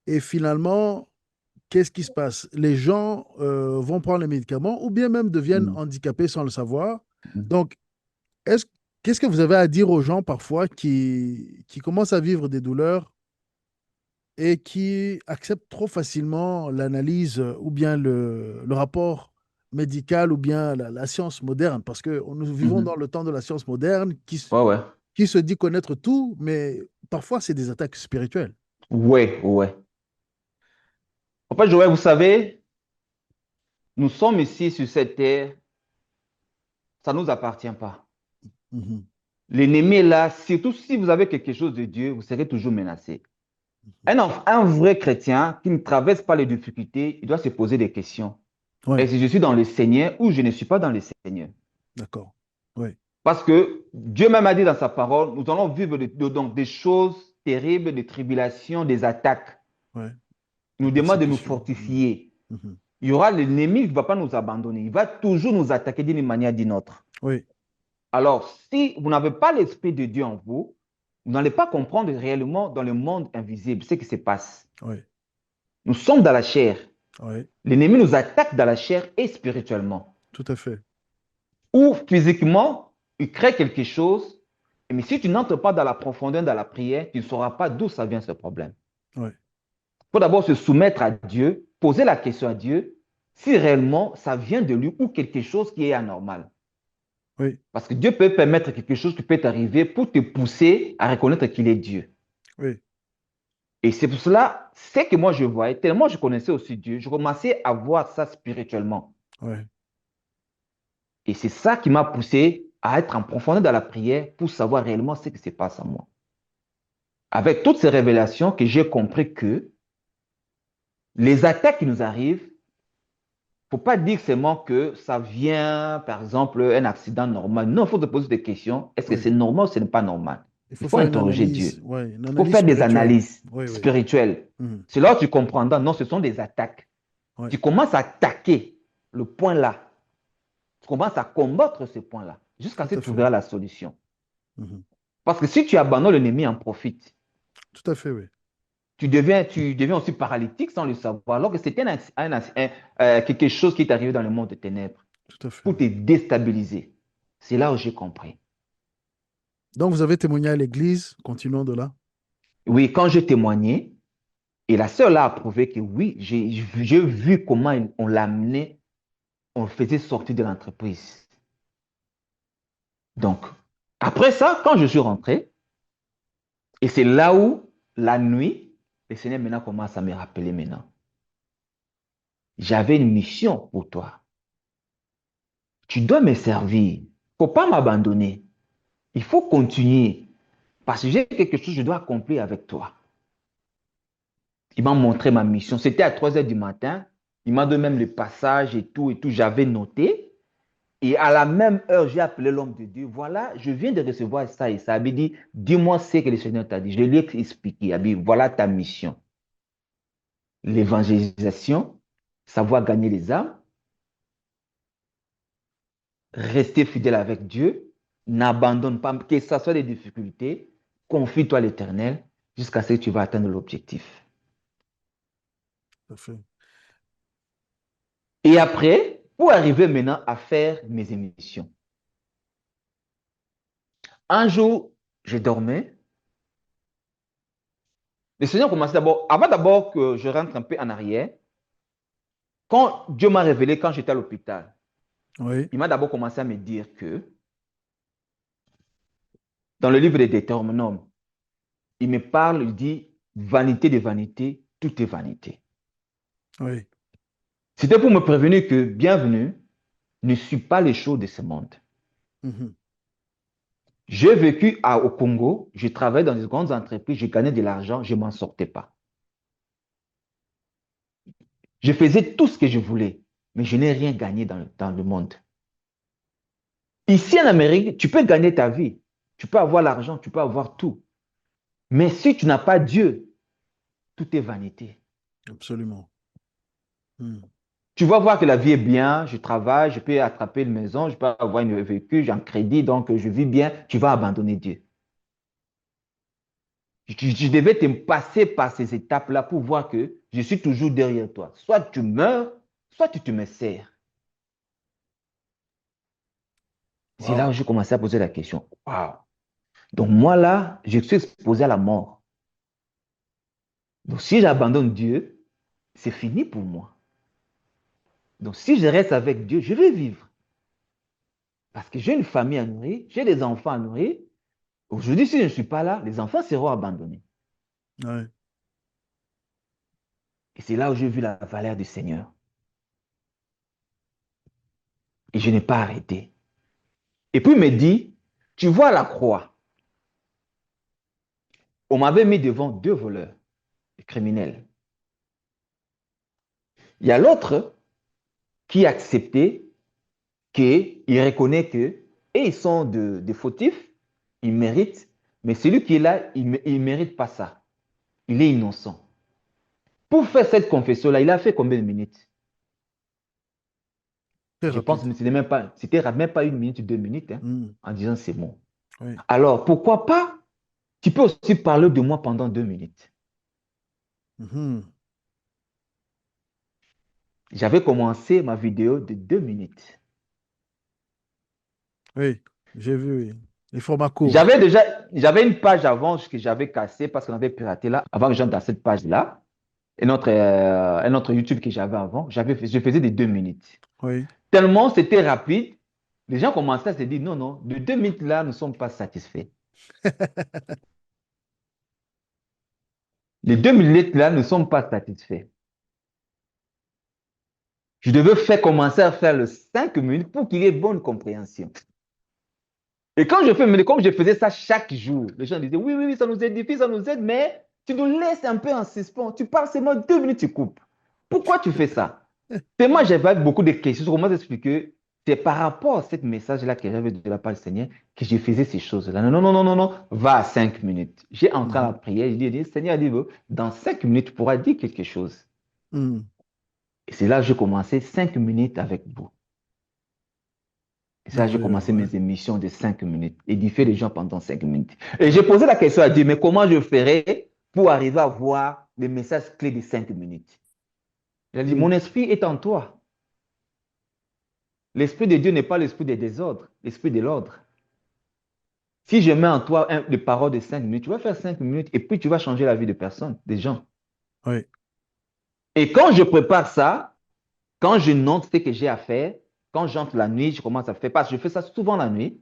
Et finalement, qu'est-ce qui se passe? Les gens vont prendre les médicaments ou bien même deviennent Hmm. handicapés sans le savoir. Hmm. Donc, est-ce, qu'est-ce que vous avez à dire aux gens parfois qui commencent à vivre des douleurs et qui acceptent trop facilement l'analyse ou bien le rapport médicale ou bien la science moderne, parce que nous vivons dans Mhm. le temps de la science moderne Ouais, ouais. qui se dit connaître tout, mais parfois c'est des attaques spirituelles. Ouais, ouais. En fait, Joël, vous savez, nous sommes ici sur cette terre, ça ne nous appartient pas. Mhm, L'ennemi est là, surtout si vous avez quelque chose de Dieu, vous serez toujours menacé. mhm. Un vrai chrétien qui ne traverse pas les difficultés, il doit se poser des questions. Oui, Est-ce que je suis dans le Seigneur ou je ne suis pas dans le Seigneur? d'accord. Oui, Parce que Dieu même a dit dans sa parole, nous allons vivre donc des choses terribles, des tribulations, des attaques. oui, Il des nous demande de nous persécutions. Mhm, fortifier. mhm. Il y aura l'ennemi qui ne va pas nous abandonner. Il va toujours nous attaquer d'une manière ou d'une autre. Oui, Alors, si vous n'avez pas l'Esprit de Dieu en vous, vous n'allez pas comprendre réellement dans le monde invisible ce qui se passe. oui, Nous sommes dans la chair. oui, L'ennemi nous attaque dans la chair et spirituellement. tout à fait. Ou physiquement, il crée quelque chose. Mais si tu n'entres pas dans la profondeur, dans la prière, tu ne sauras pas d'où ça vient ce problème. Oui, Il faut d'abord se soumettre à Dieu, poser la question à Dieu si réellement ça vient de lui ou quelque chose qui est anormal. oui, Parce que Dieu peut permettre quelque chose qui peut t'arriver pour te pousser à reconnaître qu'il est Dieu. oui, Et c'est pour cela, c'est que moi je voyais, tellement je connaissais aussi Dieu, je commençais à voir ça spirituellement. oui, Et c'est ça qui m'a poussé à être en profondeur dans la prière pour savoir réellement ce qui se passe en moi. Avec toutes ces révélations que j'ai compris que les attaques qui nous arrivent, il ne faut pas dire seulement que ça vient, par exemple, un accident normal. Non, il faut se poser des questions. Est-ce que oui. c'est normal ou ce n'est pas normal? Il Il faut faut faire interroger Dieu. une Il faut analyse faire des spirituelle. analyses Oui, oui. spirituelles. Mhm, C'est là où tu comprendras, non, ce sont des attaques. oui, Tu commences à attaquer le point là. Tu commences à combattre ce point là jusqu'à ce tout que à tu fait. trouveras la solution. Mhm. Parce que si tu abandonnes, l'ennemi en profite. Tout à fait, oui. Tu deviens aussi paralytique sans le savoir, alors que c'était quelque chose qui est arrivé dans le monde des ténèbres Tout à fait, pour oui. te déstabiliser. C'est là où j'ai compris. Donc, vous avez témoigné à l'église, continuons de là. Oui, quand j'ai témoigné, et la sœur là a prouvé que oui, j'ai vu comment on l'amenait, on le faisait sortir de l'entreprise. Donc, après ça, quand je suis rentré, et c'est là où, la nuit, le Seigneur maintenant commence à me rappeler maintenant. J'avais une mission pour toi. Tu dois me servir. Il ne faut pas m'abandonner. Il faut continuer. Parce que j'ai quelque chose que je dois accomplir avec toi. Il m'a montré ma mission. C'était à 3 heures du matin. Il m'a donné même le passage et tout et tout. J'avais noté. Et à la même heure, j'ai appelé l'homme de Dieu. Voilà, je viens de recevoir ça et ça. Il dit, dis-moi ce que le Seigneur t'a dit. Je lui ai expliqué. Il dit, voilà ta mission. L'évangélisation, savoir gagner les âmes, rester fidèle avec Dieu, n'abandonne pas, que ce soit des difficultés, confie-toi à l'Éternel jusqu'à ce que tu vas atteindre l'objectif. Tout à fait. Et après, pour arriver maintenant à faire mes émissions. Un jour, je dormais. Le Seigneur commençait d'abord, avant d'abord que je rentre un peu en arrière, quand Dieu m'a révélé quand j'étais à l'hôpital, Oui, il m'a d'abord commencé à me dire que dans le livre des Deutéronomes, il me parle, il dit, vanité de vanité, tout est vanité. oui, C'était pour me prévenir que, bienvenue, ne suis pas les choses de ce monde. mhm, J'ai vécu au Congo, je travaillais dans des grandes entreprises, je gagnais de l'argent, je ne m'en sortais pas. Je faisais tout ce que je voulais, mais je n'ai rien gagné dans le monde. Ici en Amérique, tu peux gagner ta vie, tu peux avoir l'argent, tu peux avoir tout. Mais si tu n'as pas Dieu, tout est vanité. absolument. Mhm, Tu vas voir que la vie est bien, je travaille, je peux attraper une maison, je peux avoir un véhicule, j'ai un crédit, donc je vis bien, tu vas abandonner Dieu. Tu devais te passer par ces étapes-là pour voir que je suis toujours derrière toi. Soit tu meurs, soit tu te me sers. C'est là où wow. j'ai commencé à poser la question. Waouh! Donc moi là, je suis exposé à la mort. Donc si j'abandonne Dieu, c'est fini pour moi. Donc, si je reste avec Dieu, je vais vivre. Parce que j'ai une famille à nourrir, j'ai des enfants à nourrir. Aujourd'hui, si je ne suis pas là, les enfants seront abandonnés. Ouais. Et c'est là où j'ai vu la valeur du Seigneur. Et je n'ai pas arrêté. Et puis il me dit, tu vois la croix. On m'avait mis devant deux voleurs, des criminels. Il y a l'autre qui a accepté, qui reconnaît que, et ils sont de fautifs, ils méritent, mais celui qui est là, il ne mérite pas ça. Il est innocent. Pour faire cette confession-là, il a fait combien de minutes? Très Je pense rapide. que c'était même pas 1 minute, 2 minutes, hein, Mm. en disant c'est bon. Oui. Alors, pourquoi pas? Tu peux aussi parler de moi pendant 2 minutes. Mhm. J'avais commencé ma vidéo de 2 minutes. Oui, j'ai vu, oui. Les formats courts. J'avais une page avant que j'avais cassée parce qu'on avait piraté là, avant que j'entre dans cette page-là. Un autre YouTube que j'avais avant, je faisais des 2 minutes. Oui. Tellement c'était rapide, les gens commençaient à se dire, non, non, de 2 minutes là, nous ne sommes pas satisfaits. Les 2 minutes là, nous ne sommes pas satisfaits. Je devais commencer à faire le 5 minutes pour qu'il y ait bonne compréhension. Et comme je faisais ça chaque jour, les gens disaient, oui, oui, oui, ça nous édifie, ça nous aide, mais tu nous laisses un peu en suspens. Tu parles seulement 2 minutes, tu coupes. Pourquoi tu fais ça? Et moi, j'avais beaucoup de questions sur comment expliquer. C'est par rapport à ce message-là que j'avais de la part du Seigneur que je faisais ces choses-là. Non, non, non, non, non, non, va à 5 minutes. J'ai entré à la Mhm. prière, je lui ai dit, Seigneur, dans 5 minutes, tu pourras dire quelque chose. Mm. Et c'est là que j'ai commencé 5 minutes avec vous. Et ça, j'ai Merveilleux, commencé ouais. mes émissions de 5 minutes, édifier les gens pendant 5 minutes. Et j'ai posé la question à Dieu, mais comment je ferais pour arriver à voir les messages clés de 5 minutes? Il a dit, mon Oui. esprit est en toi. L'esprit de Dieu n'est pas l'esprit des désordres, l'esprit de l'ordre. Si je mets en toi des paroles de 5 minutes, tu vas faire 5 minutes et puis tu vas changer la vie de personnes, des gens. Oui. Et quand je prépare ça, quand je note ce que j'ai à faire, quand j'entre la nuit, je commence à faire, parce que je fais ça souvent la nuit,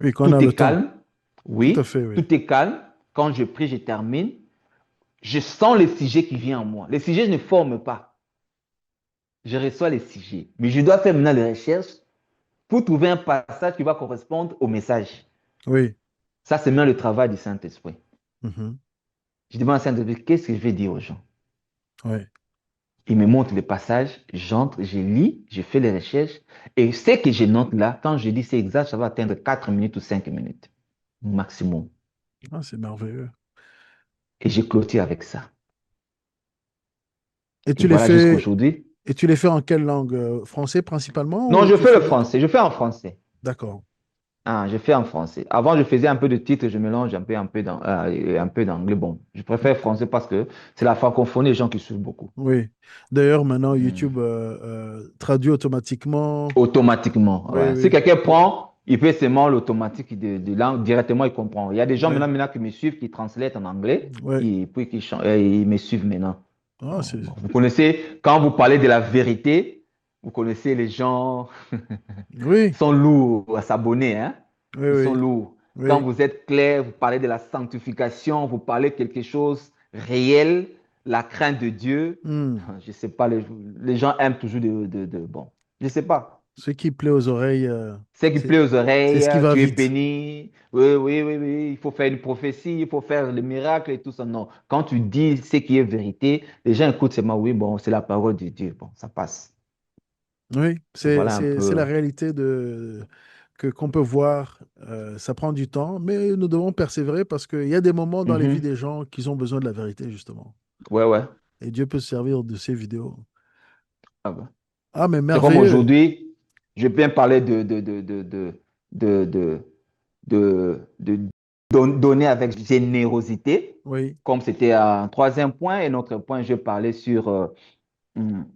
Oui, qu'on a tout le est temps. calme. Tout à Oui, fait, oui. tout est calme. Quand je prie, je termine. Je sens le sujet qui vient en moi. Les sujets ne forment pas. Je reçois les sujets. Mais je dois faire maintenant les recherches pour trouver un passage qui va correspondre au message. Oui. Ça, c'est maintenant le travail du Saint-Esprit. Mhm. Je demande au Saint-Esprit, qu'est-ce que je vais dire aux gens? Oui. Il me montre le passage, j'entre, je lis, je fais les recherches. Et ce que je note là, quand je dis c'est exact, ça va atteindre 4 minutes ou 5 minutes maximum. Ah, c'est merveilleux. Et je clôture avec ça. Et Et tu les voilà jusqu'à fais, aujourd'hui. et tu les fais en quelle langue? Français principalement Non, ou je tu fais le fais d'autres? français. Je fais en français. D'accord. Ah, je fais en français. Avant, je faisais un peu de titres, je mélange un peu d'anglais. Bon, je préfère français parce que c'est la francophonie, les gens qui suivent beaucoup. Oui. D'ailleurs, maintenant, Hmm. YouTube traduit automatiquement. Automatiquement. Oui, Ouais. Si oui. quelqu'un prend, il fait seulement l'automatique de langue, directement, il comprend. Il y a des gens Oui. maintenant qui me suivent, qui translatent en anglais, Oui. et puis ils me suivent maintenant. Ah, Bon, c'est... bon. Vous connaissez, quand vous parlez de la vérité, vous connaissez les gens Oui. sont lourds à s'abonner, hein? Oui, Ils sont oui. lourds. Quand Oui. vous êtes clair, vous parlez de la sanctification, vous parlez de quelque chose réel, la crainte de Dieu. Hmm. Je sais pas, les gens aiment toujours bon, je sais pas. Ce qui plaît aux oreilles, C'est qui plaît aux c'est oreilles, ce qui va tu es vite. béni. Oui, oui, oui, oui, il faut faire une prophétie, il faut faire le miracle et tout ça. Non, quand tu dis ce qui est vérité, les gens écoutent seulement, oui, bon, c'est la parole de Dieu. Bon, ça passe. Oui, Voilà un c'est la peu. réalité qu'on peut voir. Ça prend du temps, mais nous devons persévérer parce qu'il y a des moments dans les vies Mhm. des gens qui ont besoin de la vérité, justement. Ouais, ouais. Et Dieu peut se servir de ces vidéos. Ah ouais. Ah, mais C'est comme merveilleux. aujourd'hui, je viens parler de, donner avec générosité, Oui, comme c'était un troisième point. Et notre point, je parlais sur hum,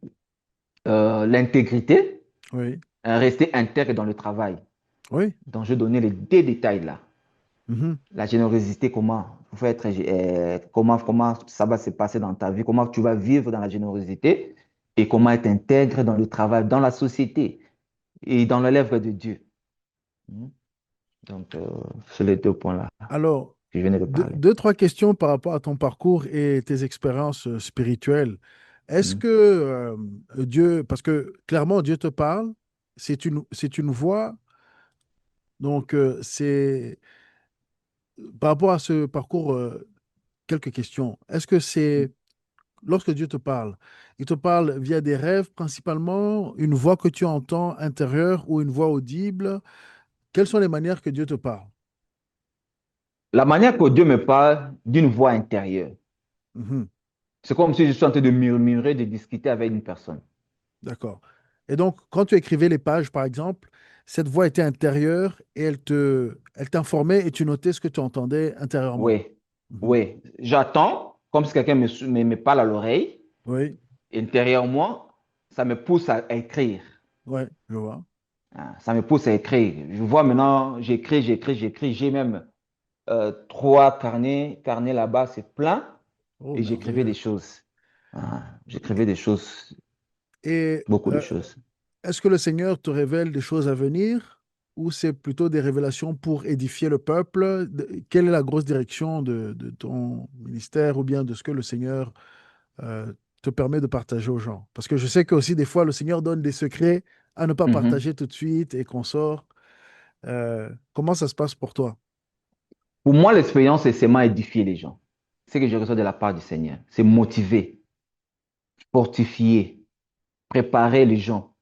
l'intégrité, oui, rester intègre dans le travail. oui. Donc, je donnais les deux détails là. Mhm. La générosité, comment ça va se passer dans ta vie, comment tu vas vivre dans la générosité. et comment être intègre dans le travail, dans la société et dans l'œuvre de Dieu. Mhm. Donc, c'est les deux points-là Alors, que je venais de parler. deux, trois questions par rapport à ton parcours et tes expériences spirituelles. Est-ce Mhm. que Dieu, parce que clairement Dieu te parle, c'est une voix, donc c'est par rapport à ce parcours, quelques questions. Est-ce que c'est lorsque Dieu te parle, il te parle via des rêves principalement, une voix que tu entends intérieure ou une voix audible? Quelles sont les manières que Dieu te parle? La manière que Dieu me parle d'une voix intérieure, Mhm. c'est comme si je suis en train de murmurer, de discuter avec une personne. D'accord. Et donc, quand tu écrivais les pages, par exemple, cette voix était intérieure et elle t'informait et tu notais ce que tu entendais intérieurement. Oui, Mhm. oui. J'attends, comme si quelqu'un me parle à l'oreille. Oui, Intérieur moi, ça me pousse à écrire. ouais, je vois. Ah, ça me pousse à écrire. Je vois maintenant, j'écris, j'écris, j'écris. J'ai même trois carnets là-bas, c'est plein. Oh, Et j'écrivais des merveilleux. choses. Ah, j'écrivais des choses, Et beaucoup de choses. est-ce que le Seigneur te révèle des choses à venir ou c'est plutôt des révélations pour édifier le peuple? Quelle est la grosse direction de ton ministère ou bien de ce que le Seigneur euh, te permet de partager aux gens? Parce que je sais que aussi des fois, le Seigneur donne des secrets à ne pas Mhm. partager tout de suite et qu'on sort. Comment ça se passe pour toi? Pour moi, l'expérience, c'est seulement édifier les gens. C'est ce que je reçois de la part du Seigneur. C'est motiver, fortifier, préparer les gens,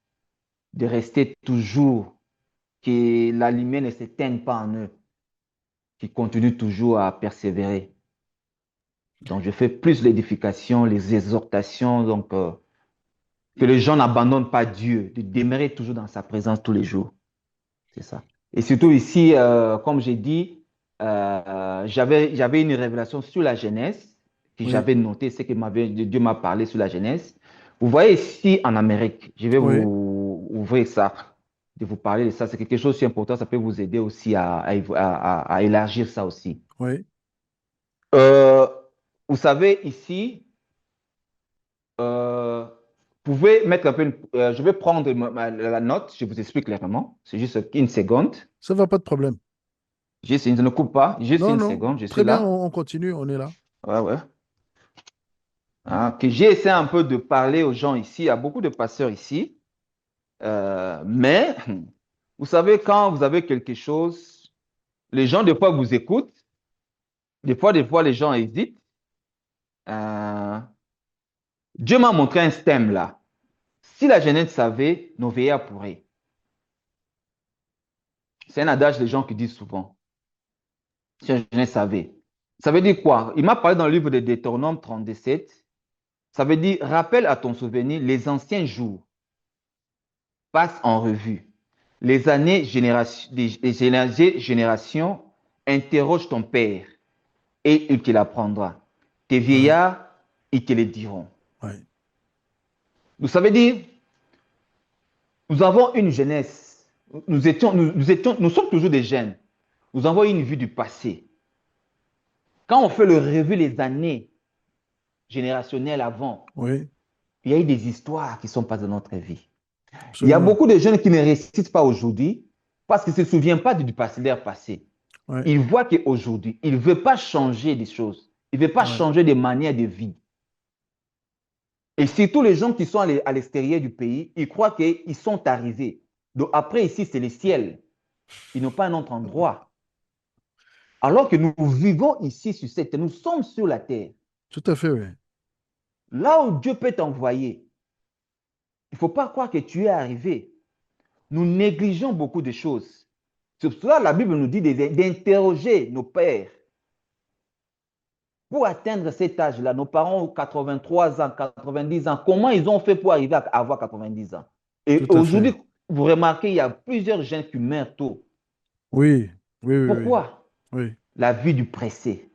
de rester toujours, que la lumière ne s'éteigne pas en eux, qu'ils continuent toujours à persévérer. Donc, je fais plus l'édification, les exhortations, donc que les gens n'abandonnent pas Dieu, de demeurer toujours dans sa présence tous les jours. C'est ça. Et surtout ici, comme j'ai dit, j'avais une révélation sur la Genèse que Oui, j'avais noté, c'est que Dieu m'a parlé sur la Genèse. Vous voyez ici en Amérique, je vais oui, vous ouvrir ça, de vous parler de ça. C'est quelque chose d'important, ça peut vous aider aussi à élargir ça aussi. oui, Euh, vous savez, ici, vous pouvez mettre un peu, je vais prendre la note, je vous explique clairement, c'est juste une seconde. ça va, pas de problème. Juste, je ne coupe pas, juste Non, une non, seconde, je suis très bien, là. on continue, on est là. Ouais, ouais. Hein, que j'ai essayé un peu de parler aux gens ici. Il y a beaucoup de pasteurs ici. Mais, vous savez, quand vous avez quelque chose, les gens, des fois, vous écoutent. Des fois, les gens hésitent. Euh, Dieu m'a montré un thème là. Si la jeunesse savait, nos veillères pourraient. C'est un adage des gens qui disent souvent. Si la jeunesse savait. Ça veut dire quoi? Il m'a parlé dans le livre de Deutéronome 37. Ça veut dire, rappelle à ton souvenir les anciens jours. Passe en revue. Les années, générations, interroge ton père et il te l'apprendra. Tes Ouais, vieillards, ils te le diront. ouais, Donc, ça veut dire, nous avons une jeunesse. Nous sommes toujours des jeunes. Nous avons une vue du passé. Quand on fait le revue les années générationnelles avant, oui, il y a eu des histoires qui sont passées dans notre vie. Il y a absolument. beaucoup de jeunes qui ne réussissent pas aujourd'hui parce qu'ils ne se souviennent pas du passé, de leur passé. Ouais, Il voit qu'aujourd'hui, il ne veut pas changer des choses. Il ne veut pas ouais, changer des manières de vie. Et surtout les gens qui sont à l'extérieur du pays, ils croient qu'ils sont arrivés. Donc après, ici, c'est le ciel. Ils n'ont pas un autre endroit. Alors que nous vivons ici sur cette terre, nous sommes sur la terre. tout à fait, oui. Là où Dieu peut t'envoyer, il ne faut pas croire que tu es arrivé. Nous négligeons beaucoup de choses. C'est pour cela que la Bible nous dit d'interroger nos pères. Pour atteindre cet âge-là, nos parents ont 83 ans, 90 ans. Comment ils ont fait pour arriver à avoir 90 ans? Et Tout à fait. aujourd'hui, vous remarquez, il y a plusieurs jeunes qui meurent tôt. Oui, oui, oui, oui, Pourquoi? oui. La vie du pressé.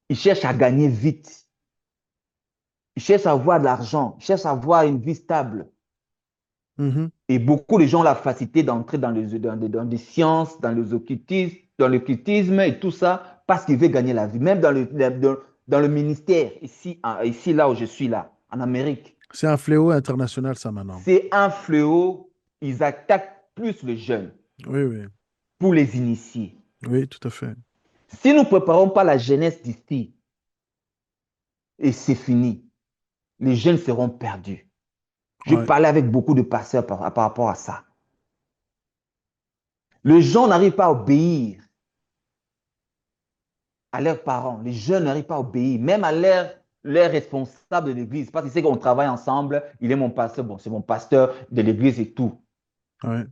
Ils cherchent à gagner vite. Ils cherchent à avoir de l'argent. Ils cherchent à avoir une vie stable. Mhm. Et beaucoup de gens ont la facilité d'entrer dans des sciences, dans l'occultisme et tout ça, parce qu'ils veulent gagner la vie. Même dans le ministère, ici, là où je suis là, en Amérique. C'est un fléau international, ça, maintenant. C'est un fléau. Ils attaquent plus les jeunes Oui, oui, pour les initier. oui, tout à fait. Si nous ne préparons pas la jeunesse d'ici, et c'est fini, les jeunes seront perdus. Je Ouais. parlais avec beaucoup de pasteurs par rapport à ça. Les gens n'arrivent pas à obéir à leurs parents. Les jeunes n'arrivent pas à obéir, même à leurs responsables de l'église. Parce qu'ils savent qu'on travaille ensemble. Il est mon pasteur, bon, c'est mon pasteur de l'église et tout. Ouais.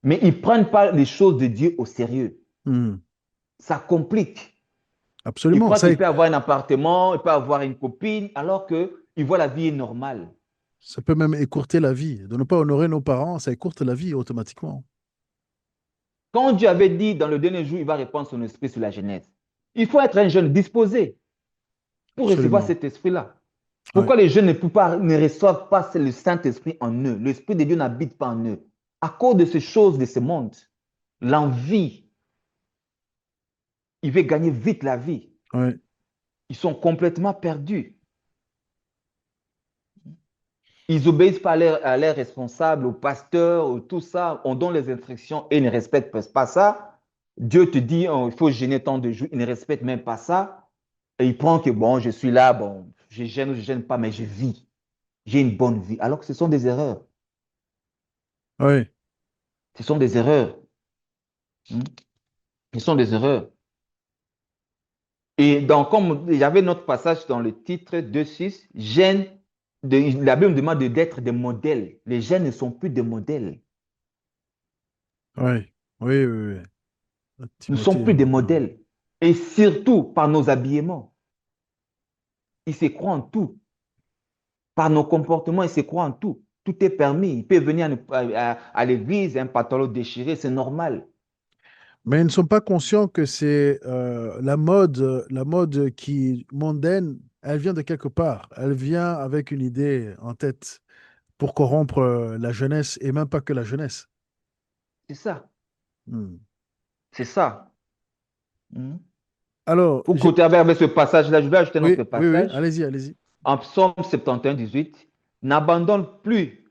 Mais ils ne prennent pas les choses de Dieu au sérieux. Hmm. Ça complique. Ils Absolument. croient qu'il peut avoir un appartement, il peut avoir une copine, alors qu'ils voient la vie est normale. Ça peut même écourter la vie. De ne pas honorer nos parents, ça écourte la vie automatiquement. Quand Dieu avait dit dans le dernier jour, il va répandre son esprit sur la jeunesse, il faut être un jeune disposé pour recevoir Absolument. cet esprit-là. Ouais. Pourquoi les jeunes ne reçoivent pas le Saint-Esprit en eux? L'Esprit de Dieu n'habite pas en eux. À cause de ces choses de ce monde, l'envie, ils veulent gagner vite la vie. Ouais. Ils sont complètement perdus. Ils n'obéissent pas à leurs responsables, aux pasteurs, tout ça. On donne les instructions et ils ne respectent pas ça. Dieu te dit, oh, il faut jeûner tant de jours. Ils ne respectent même pas ça. Et ils prennent que, bon, je suis là, bon, je gêne ou je gêne pas, mais je vis. J'ai une bonne vie. Alors que ce sont des erreurs. Ouais. Ce sont des erreurs. Hmm. Ce sont des erreurs. Et donc, comme il y avait notre passage dans le titre 2,6, jeunes, la Bible me demande d'être des modèles. Les jeunes ne sont plus des modèles. Ouais. Oui, oui, oui. Nous ne sommes Timothée, plus des ouais. modèles. Et surtout par nos habillements. Ils se croient en tout. Par nos comportements, ils se croient en tout. Tout est permis. Il peut venir à l'église, un pantalon déchiré, c'est normal. Mais ils ne sont pas conscients que c'est la mode qui mondaine, elle vient de quelque part. Elle vient avec une idée en tête pour corrompre la jeunesse et même pas que la jeunesse. C'est ça. Hmm. C'est ça. Mhm. Alors, Pour côté avec ce passage-là, je vais ajouter oui, notre oui, oui, passage. allez-y, allez-y. En Psaume 71, 18, n'abandonne plus,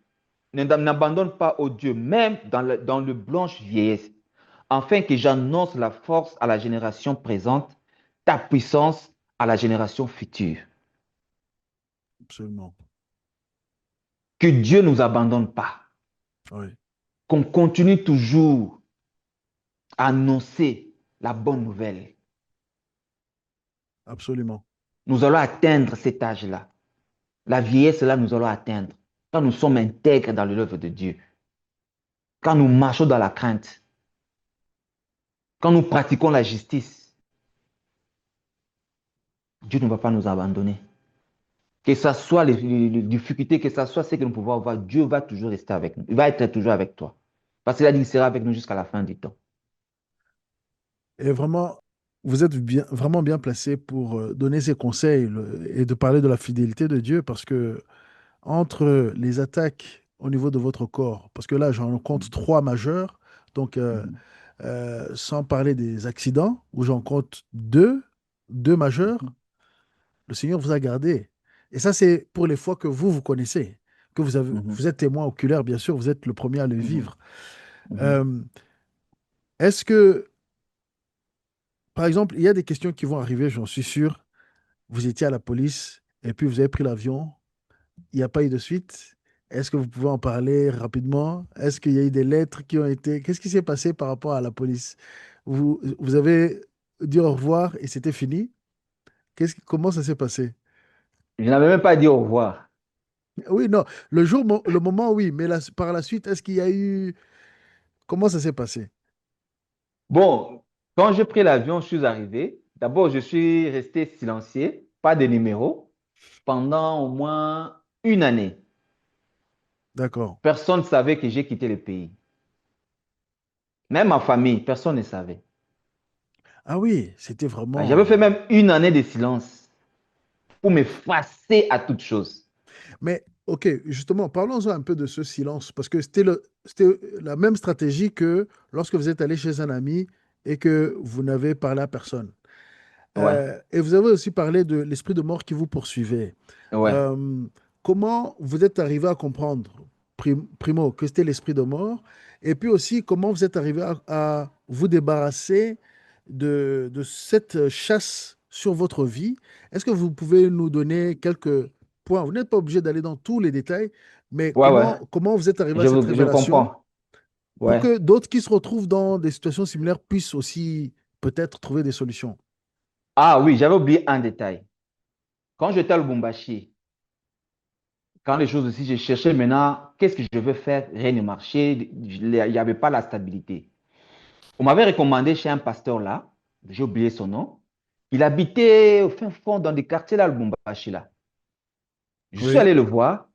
n'abandonne pas au Dieu, même dans le blanche vieillesse, afin que j'annonce la force à la génération présente, ta puissance à la génération future. Absolument. Que Dieu ne nous abandonne pas, Oui, qu'on continue toujours à annoncer la bonne nouvelle. absolument. Nous allons atteindre cet âge-là. La vieillesse, là, nous allons atteindre. Quand nous sommes intègres dans l'œuvre de Dieu, quand nous marchons dans la crainte, quand nous pratiquons la justice, Dieu ne va pas nous abandonner. Que ce soit les difficultés, que ce soit ce que nous pouvons avoir, Dieu va toujours rester avec nous. Il va être toujours avec toi. Parce qu'il a dit qu'il sera avec nous jusqu'à la fin du temps. Et vraiment, vous êtes bien, vraiment bien placé pour donner ces conseils et de parler de la fidélité de Dieu parce que entre les attaques au niveau de votre corps, parce que là, j'en compte trois majeures, donc Mhm, sans parler des accidents, où j'en compte deux majeurs, mhm, le Seigneur vous a gardé. Et ça, c'est pour les fois que vous connaissez, que mhm, vous êtes témoin oculaire, bien sûr, vous êtes le premier à le mhm, vivre. mhm, Euh, Est-ce que, par exemple, il y a des questions qui vont arriver, j'en suis sûr. Vous étiez à la police et puis vous avez pris l'avion, il n'y a pas eu de suite. Est-ce que vous pouvez en parler rapidement? Est-ce qu'il y a eu des lettres qui ont été... Qu'est-ce qui s'est passé par rapport à la police? Vous avez dit au revoir et c'était fini? Comment ça s'est passé? Je n'avais même pas dit au revoir. Oui, non, le moment, oui, mais par la suite, est-ce qu'il y a eu... Comment ça s'est passé? Bon, quand j'ai pris l'avion, je suis arrivé. D'abord, je suis resté silencieux, pas de numéro, pendant au moins une année. D'accord. Personne ne savait que j'ai quitté le pays. Même ma famille, personne ne savait. Ah oui, c'était J'avais fait vraiment... même une année de silence pour m'effacer à toute chose. Mais, ok, justement, parlons-en un peu de ce silence, parce que c'était la même stratégie que lorsque vous êtes allé chez un ami et que vous n'avez parlé à personne. Ouais, Et vous avez aussi parlé de l'esprit de mort qui vous poursuivait. ouais. Euh, comment vous êtes arrivé à comprendre, primo, que c'était l'esprit de mort, et puis aussi comment vous êtes arrivé à vous débarrasser de cette chasse sur votre vie. Est-ce que vous pouvez nous donner quelques points? Vous n'êtes pas obligé d'aller dans tous les détails, mais Ouais, ouais, comment vous êtes arrivé à cette je révélation comprends. pour Ouais. que d'autres qui se retrouvent dans des situations similaires puissent aussi peut-être trouver des solutions? Ah oui, j'avais oublié un détail. Quand j'étais à Lubumbashi, quand les choses aussi, j'ai cherché maintenant, qu'est-ce que je veux faire? Rien ne marchait, il n'y avait pas la stabilité. On m'avait recommandé chez un pasteur là, j'ai oublié son nom. Il habitait au fin fond dans des quartiers là, à Lubumbashi là. Je suis Oui. allé le voir.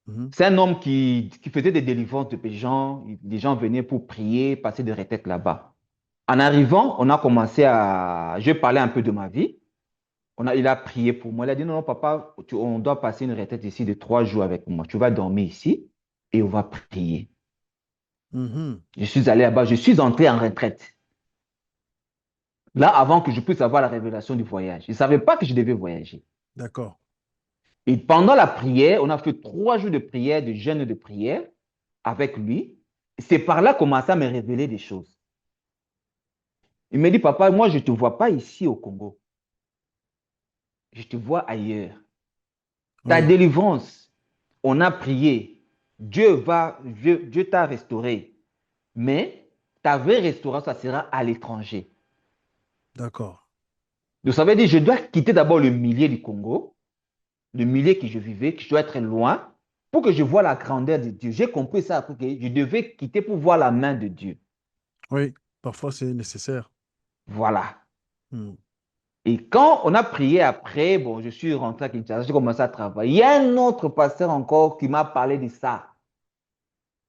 Mhm. C'est un homme qui faisait des délivrances de gens. Les gens venaient pour prier, passer des retraites là-bas. En arrivant, on a commencé à... Je parlais un peu de ma vie. Il a prié pour moi. Il a dit, non, non, papa, on doit passer une retraite ici de 3 jours avec moi. Tu vas dormir ici et on va prier. Mhm. Je suis allé là-bas, je suis entré en retraite. Là, avant que je puisse avoir la révélation du voyage. Je ne savais pas que je devais voyager. D'accord. Et pendant la prière, on a fait 3 jours de prière, de jeûne de prière avec lui. C'est par là qu'il commençait à me révéler des choses. Il me dit, papa, moi, je ne te vois pas ici au Congo. Je te vois ailleurs. Ta Oui. délivrance, on a prié. Dieu t'a restauré. Mais ta vraie restauration, ça sera à l'étranger. D'accord. Donc, ça veut dire, je dois quitter d'abord le milieu du Congo, le milieu que je vivais, que je dois être loin, pour que je vois la grandeur de Dieu. J'ai compris ça, après que je devais quitter pour voir la main de Dieu. Oui. Parfois, c'est nécessaire. Voilà. Hmm. Et quand on a prié après, bon, je suis rentré à Kinshasa, j'ai commencé à travailler. Il y a un autre pasteur encore qui m'a parlé de ça.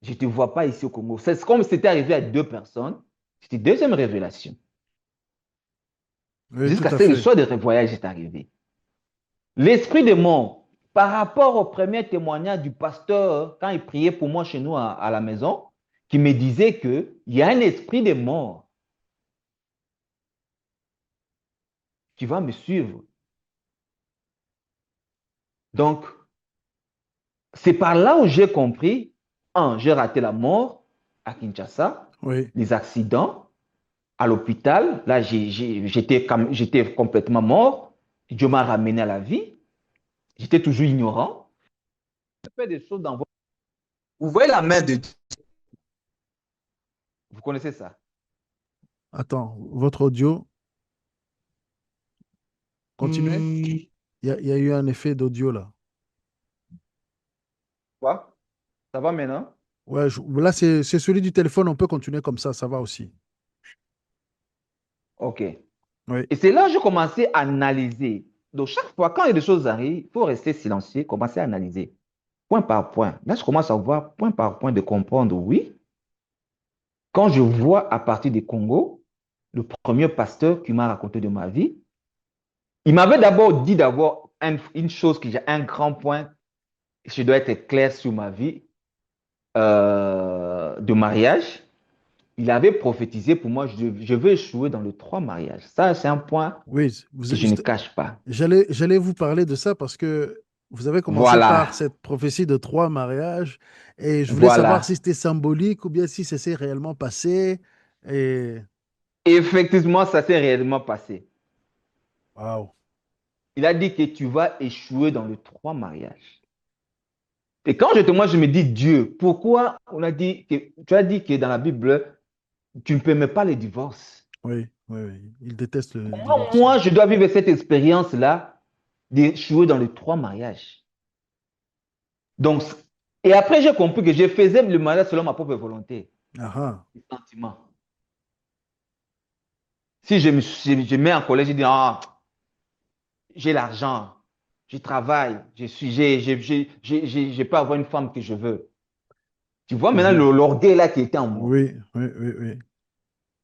Je ne te vois pas ici au Congo. C'est comme si c'était arrivé à 2 personnes. C'était deuxième révélation. Oui, tout Jusqu'à à ce que le fait. soir de voyage est arrivé. L'esprit de mort, par rapport au premier témoignage du pasteur, quand il priait pour moi chez nous à la maison, qui me disait qu'il y a un esprit de mort qui va me suivre. Donc, c'est par là où j'ai compris, un, j'ai raté la mort à Kinshasa, Oui. les accidents à l'hôpital. Là, j'étais complètement mort. Dieu m'a ramené à la vie. J'étais toujours ignorant. Je fais des choses dans votre... Vous voyez la main de Dieu. Vous connaissez ça? Attends, votre audio, continuez. Il y a eu un effet d'audio là. Quoi? Ça va maintenant? Ouais, là, c'est celui du téléphone. On peut continuer comme ça va aussi. OK. Oui. Et c'est là que j'ai commencé à analyser. Donc, chaque fois, quand il y a des choses arrivent, il faut rester silencieux, commencer à analyser, point par point. Là, je commence à voir point par point de comprendre, oui. Quand je vois à partir du Congo, le premier pasteur qui m'a raconté de ma vie, il m'avait d'abord dit une chose qui j'ai un grand point, je dois être clair sur ma vie de mariage. Il avait prophétisé pour moi, je veux échouer dans le 3 mariages. Ça, c'est un point Oui, que je ne cache pas. j'allais vous parler de ça parce que vous avez commencé par Voilà, cette prophétie de 3 mariages et je voulais savoir si voilà. c'était symbolique ou bien si ça s'est réellement passé. Et Effectivement, ça s'est réellement passé. waouh, Il a dit que tu vas échouer dans le 3 mariages. Et quand moi, je me dis Dieu, pourquoi on a dit que, tu as dit que dans la Bible, tu ne permets pas les divorces. oui, oui, oui, il déteste le Comment divorce. moi, je dois vivre cette expérience-là d'échouer dans le 3 mariages? Donc, et après, j'ai compris que je faisais le mariage selon ma propre volonté, Ah, ah, les sentiments. Si je mets en colère, je dis, ah, j'ai l'argent, je travaille, je peux avoir une femme que je veux. Tu vois maintenant mhm. l'orgueil là qui était en moi. Oui, oui, oui, oui.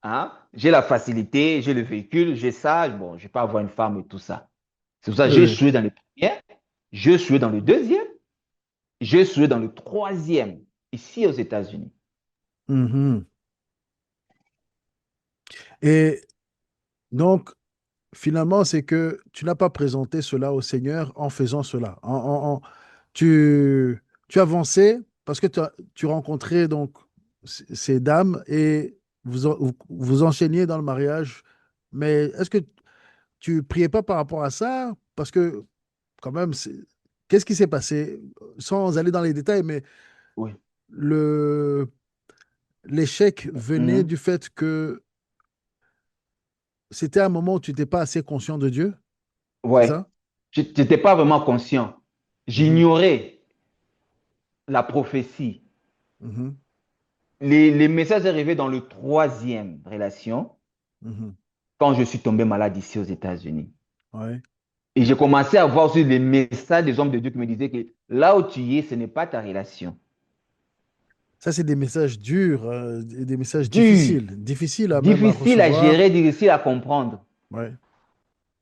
Hein? J'ai la facilité, j'ai le véhicule, j'ai ça, bon, je peux avoir une femme et tout ça. C'est pour ça que Oui, j'ai oui. échoué dans le premier, j'ai échoué dans le deuxième, j'ai échoué dans le troisième, ici aux États-Unis. Mhm. Et donc, finalement, c'est que tu n'as pas présenté cela au Seigneur en faisant cela. tu, tu avançais parce que tu rencontrais donc ces dames et vous enchaîniez dans le mariage. Mais est-ce que tu priais pas par rapport à ça? Parce que quand même, qu'est-ce qui s'est passé? Sans aller dans les détails, mais Oui. le, l'échec venait Mhm. du fait que c'était un moment où tu n'étais pas assez conscient de Dieu, c'est Ouais. ça? Je n'étais pas vraiment conscient. Mhm, J'ignorais la prophétie. mhm, Les messages arrivaient dans le troisième relation mhm. quand je suis tombé malade ici aux États-Unis. Ouais. Et j'ai commencé à voir aussi les messages des hommes de Dieu qui me disaient que là où tu y es, ce n'est pas ta relation. Ça, c'est des messages durs, des messages Dur, difficiles, difficiles à même à difficile à recevoir, gérer, difficile à comprendre, ouais,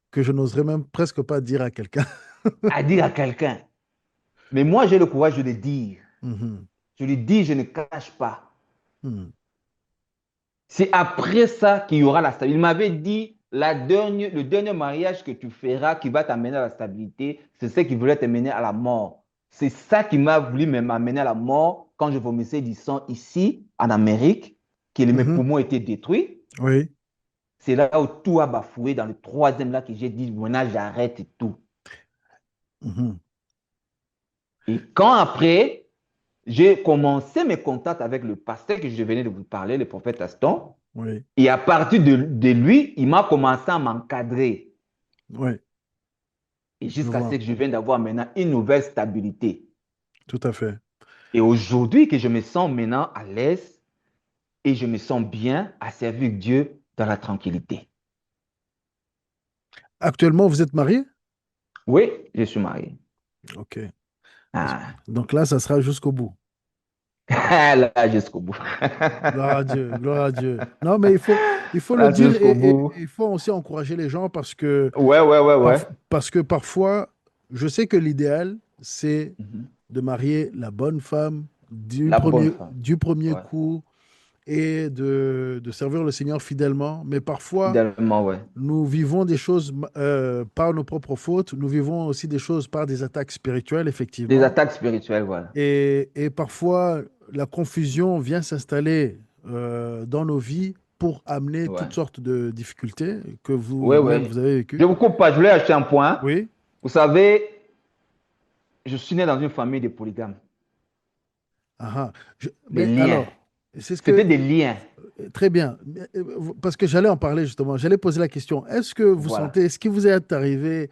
que je n'oserais même presque pas dire à quelqu'un. à dire à quelqu'un. Mais moi, j'ai le courage de le dire. Mhm, Je le dis, je ne cache pas. mhm, C'est après ça qu'il y aura la stabilité. Il m'avait dit, le dernier mariage que tu feras qui va t'amener à la stabilité, c'est ce qui voulait t'amener à la mort. C'est ça qui m'a voulu m'amener à la mort quand je vomissais du sang ici, en Amérique, que mes mhm. poumons étaient détruits. Oui. C'est là où tout a bafoué, dans le troisième là que j'ai dit, maintenant j'arrête tout. Mhm, Et quand après, j'ai commencé mes contacts avec le pasteur que je venais de vous parler, le prophète Aston, oui. et à partir de lui, il m'a commencé à m'encadrer. Oui. Et Je jusqu'à ce vois. que je vienne d'avoir maintenant une nouvelle stabilité. Tout à fait. Et aujourd'hui que je me sens maintenant à l'aise et je me sens bien à servir Dieu dans la tranquillité. Actuellement, vous êtes marié? Oui, je suis marié. OK. Ah. Donc là, ça sera jusqu'au bout. Là, jusqu'au bout. Gloire à Dieu, gloire à Dieu. Non, mais il faut le Là, dire jusqu'au et bout. il faut aussi encourager les gens Ouais, ouais, ouais, ouais. parce que parfois, je sais que l'idéal, c'est Mhm. de marier la bonne femme La bonne femme. du premier Ouais. coup et de servir le Seigneur fidèlement. Mais parfois, Fidèlement, ouais. nous vivons des choses par nos propres fautes. Nous vivons aussi des choses par des attaques spirituelles, Des effectivement. attaques spirituelles, voilà. Et parfois, la confusion vient s'installer dans nos vies pour amener Ouais. toutes sortes de difficultés que Ouais, vous-même, ouais. vous avez Je vécues. vous coupe pas, je voulais acheter un point. Oui. Vous savez, je suis né dans une famille de polygames. Ah, ah. Les Mais liens. alors, c'est ce C'était que... des liens. Très bien. Parce que j'allais en parler justement. J'allais poser la question. Est-ce que vous Voilà. sentez, ce qui vous est arrivé,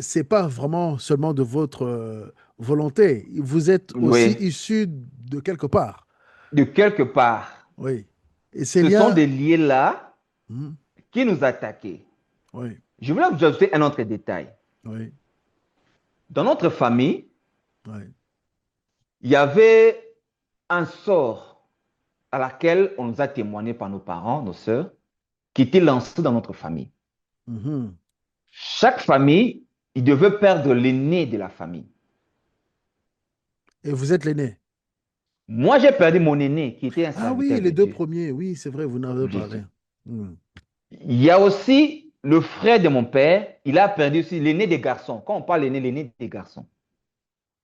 c'est pas vraiment seulement de votre volonté. Vous êtes aussi Oui. issu de quelque part. De quelque part, Oui. Et ces ce sont liens... des liens-là Mhm. qui nous attaquaient. Oui, Je voulais vous ajouter un autre détail. oui, Dans notre famille, oui. il y avait un sort à laquelle on nous a témoigné par nos parents, nos sœurs, qui était lancé dans notre famille. Mhm. Chaque famille, il devait perdre l'aîné de la famille. Et vous êtes l'aîné. Moi, j'ai perdu mon aîné qui était un Ah oui, serviteur les de deux Dieu. premiers. Oui, c'est vrai, vous en avez Juste. parlé. Mhm. Il y a aussi le frère de mon père, il a perdu aussi l'aîné des garçons. Quand on parle l'aîné, l'aîné des garçons.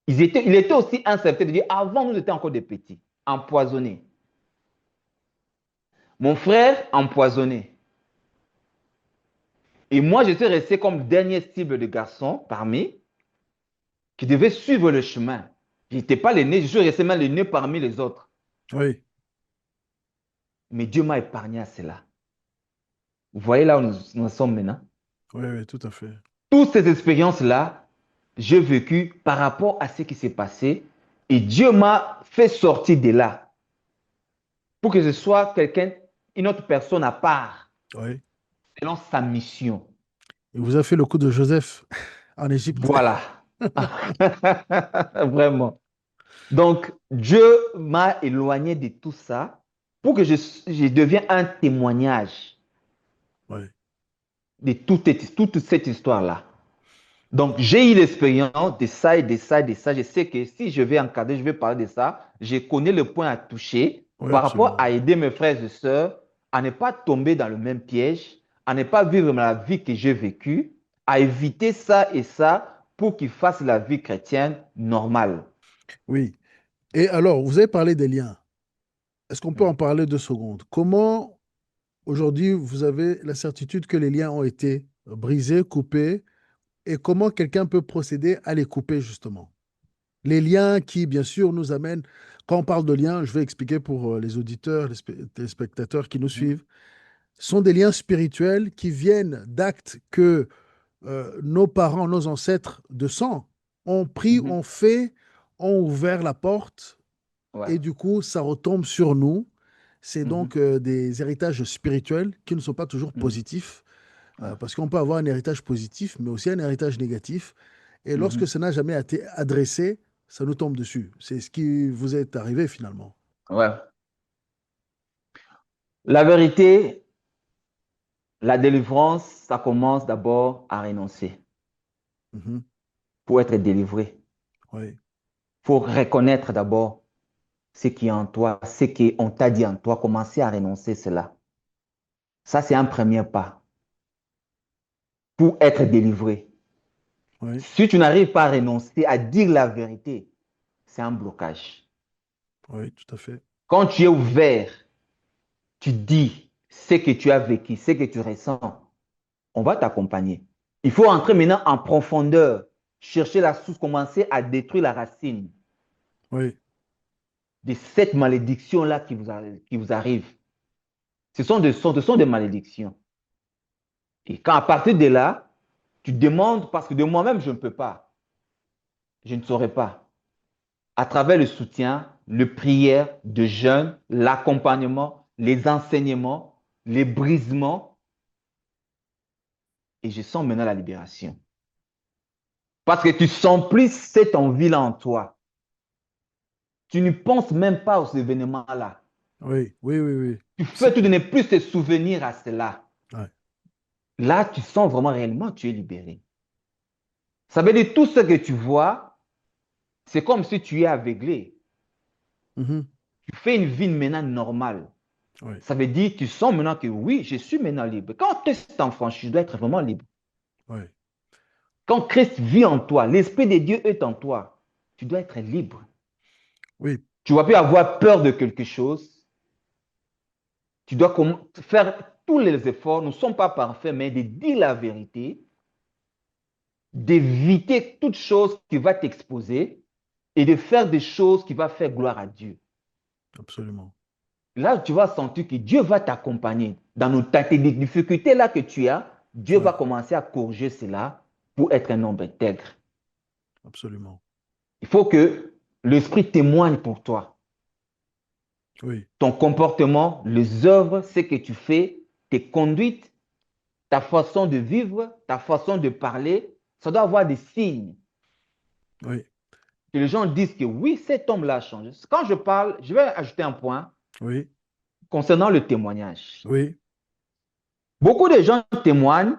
Il était aussi un serviteur de Dieu. Avant, nous étions encore des petits, empoisonnés. Mon frère, empoisonné. Et moi, je suis resté comme dernier cible de garçon parmi, qui devait suivre le chemin. Je n'étais pas l'aîné, je suis resté même l'aîné parmi les autres. Oui, Mais Dieu m'a épargné à cela. Vous voyez là où nous en sommes maintenant. oui, oui, tout à fait. Toutes ces expériences-là, j'ai vécu par rapport à ce qui s'est passé et Dieu m'a fait sortir de là pour que je sois quelqu'un, une autre personne à part, Oui. selon sa mission. Et vous avez fait le coup de Joseph en Égypte. Voilà. Vraiment. Donc, Dieu m'a éloigné de tout ça pour que je devienne un témoignage Oui. de toute cette histoire-là. Donc, j'ai eu l'expérience de ça et de ça et de ça. Je sais que si je vais encadrer, je vais parler de ça. Je connais le point à toucher Oui, par rapport absolument. à aider mes frères et sœurs à ne pas tomber dans le même piège, à ne pas vivre la vie que j'ai vécue, à éviter ça et ça pour qu'il fasse la vie chrétienne normale. Oui. Et alors, vous avez parlé des liens. Est-ce qu'on peut en parler 2 secondes? Comment, aujourd'hui, vous avez la certitude que les liens ont été brisés, coupés, et comment quelqu'un peut procéder à les couper, justement? Les liens qui, bien sûr, nous amènent, quand on parle de liens, je vais expliquer pour les auditeurs, les téléspectateurs qui nous Mhm, suivent, sont des liens spirituels qui viennent d'actes que nos parents, nos ancêtres de sang ont pris, mhm. ont fait, ont ouvert la porte Ouais. et du coup, ça retombe sur nous. C'est Mhm, donc des héritages spirituels qui ne sont pas toujours mhm. positifs Ouais. parce qu'on peut avoir un héritage positif, mais aussi un héritage négatif. Et lorsque Mhm. ça n'a jamais été adressé, ça nous tombe dessus. C'est ce qui vous est arrivé finalement. Ouais. La vérité, la délivrance, ça commence d'abord à renoncer Mhm. pour être délivré. Oui, Il faut reconnaître d'abord ce qui est en toi, ce qu'on t'a dit en toi, commencer à renoncer cela. Ça, c'est un premier pas pour être délivré. oui, Si tu n'arrives pas à renoncer, à dire la vérité, c'est un blocage. oui, tout à fait. Quand tu es ouvert, tu dis ce que tu as vécu, ce que tu ressens, on va t'accompagner. Il faut entrer maintenant en profondeur, chercher la source, commencer à détruire la racine Oui, de cette malédiction-là qui vous arrive. Ce sont des malédictions. Et quand à partir de là, tu demandes, parce que de moi-même, je ne peux pas, je ne saurais pas. À travers le soutien, le prière de jeûne, l'accompagnement, les enseignements, les brisements, et je sens maintenant la libération. Parce que tu sens plus cette envie-là en toi. Tu ne penses même pas aux événements-là. oui, oui, oui, oui. Tu fais, tu ne plus te souvenir à cela. Ouais. Là, tu sens vraiment réellement, tu es libéré. Ça veut dire tout ce que tu vois, c'est comme si tu es aveuglé. Mhm. Tu fais une vie maintenant normale. Oui, Ça veut dire tu sens maintenant que oui, je suis maintenant libre. Quand tu es cet enfant, tu dois être vraiment libre. oui, Quand Christ vit en toi, l'Esprit de Dieu est en toi, tu dois être libre. oui, Tu ne vas plus avoir peur de quelque chose. Tu dois faire tous les efforts. Nous ne sommes pas parfaits, mais de dire la vérité, d'éviter toute chose qui va t'exposer et de faire des choses qui vont faire gloire à Dieu. absolument. Là, tu vas sentir que Dieu va t'accompagner dans tes difficultés là que tu as. Dieu va Oui, commencer à corriger cela pour être un homme intègre. absolument. Il faut que l'Esprit témoigne pour toi. Oui, Ton comportement, les œuvres, ce que tu fais, tes conduites, ta façon de vivre, ta façon de parler, ça doit avoir des signes. oui, Que les gens disent que oui, cet homme-là a changé. Quand je parle, je vais ajouter un point oui, concernant le témoignage. oui. Beaucoup de gens témoignent,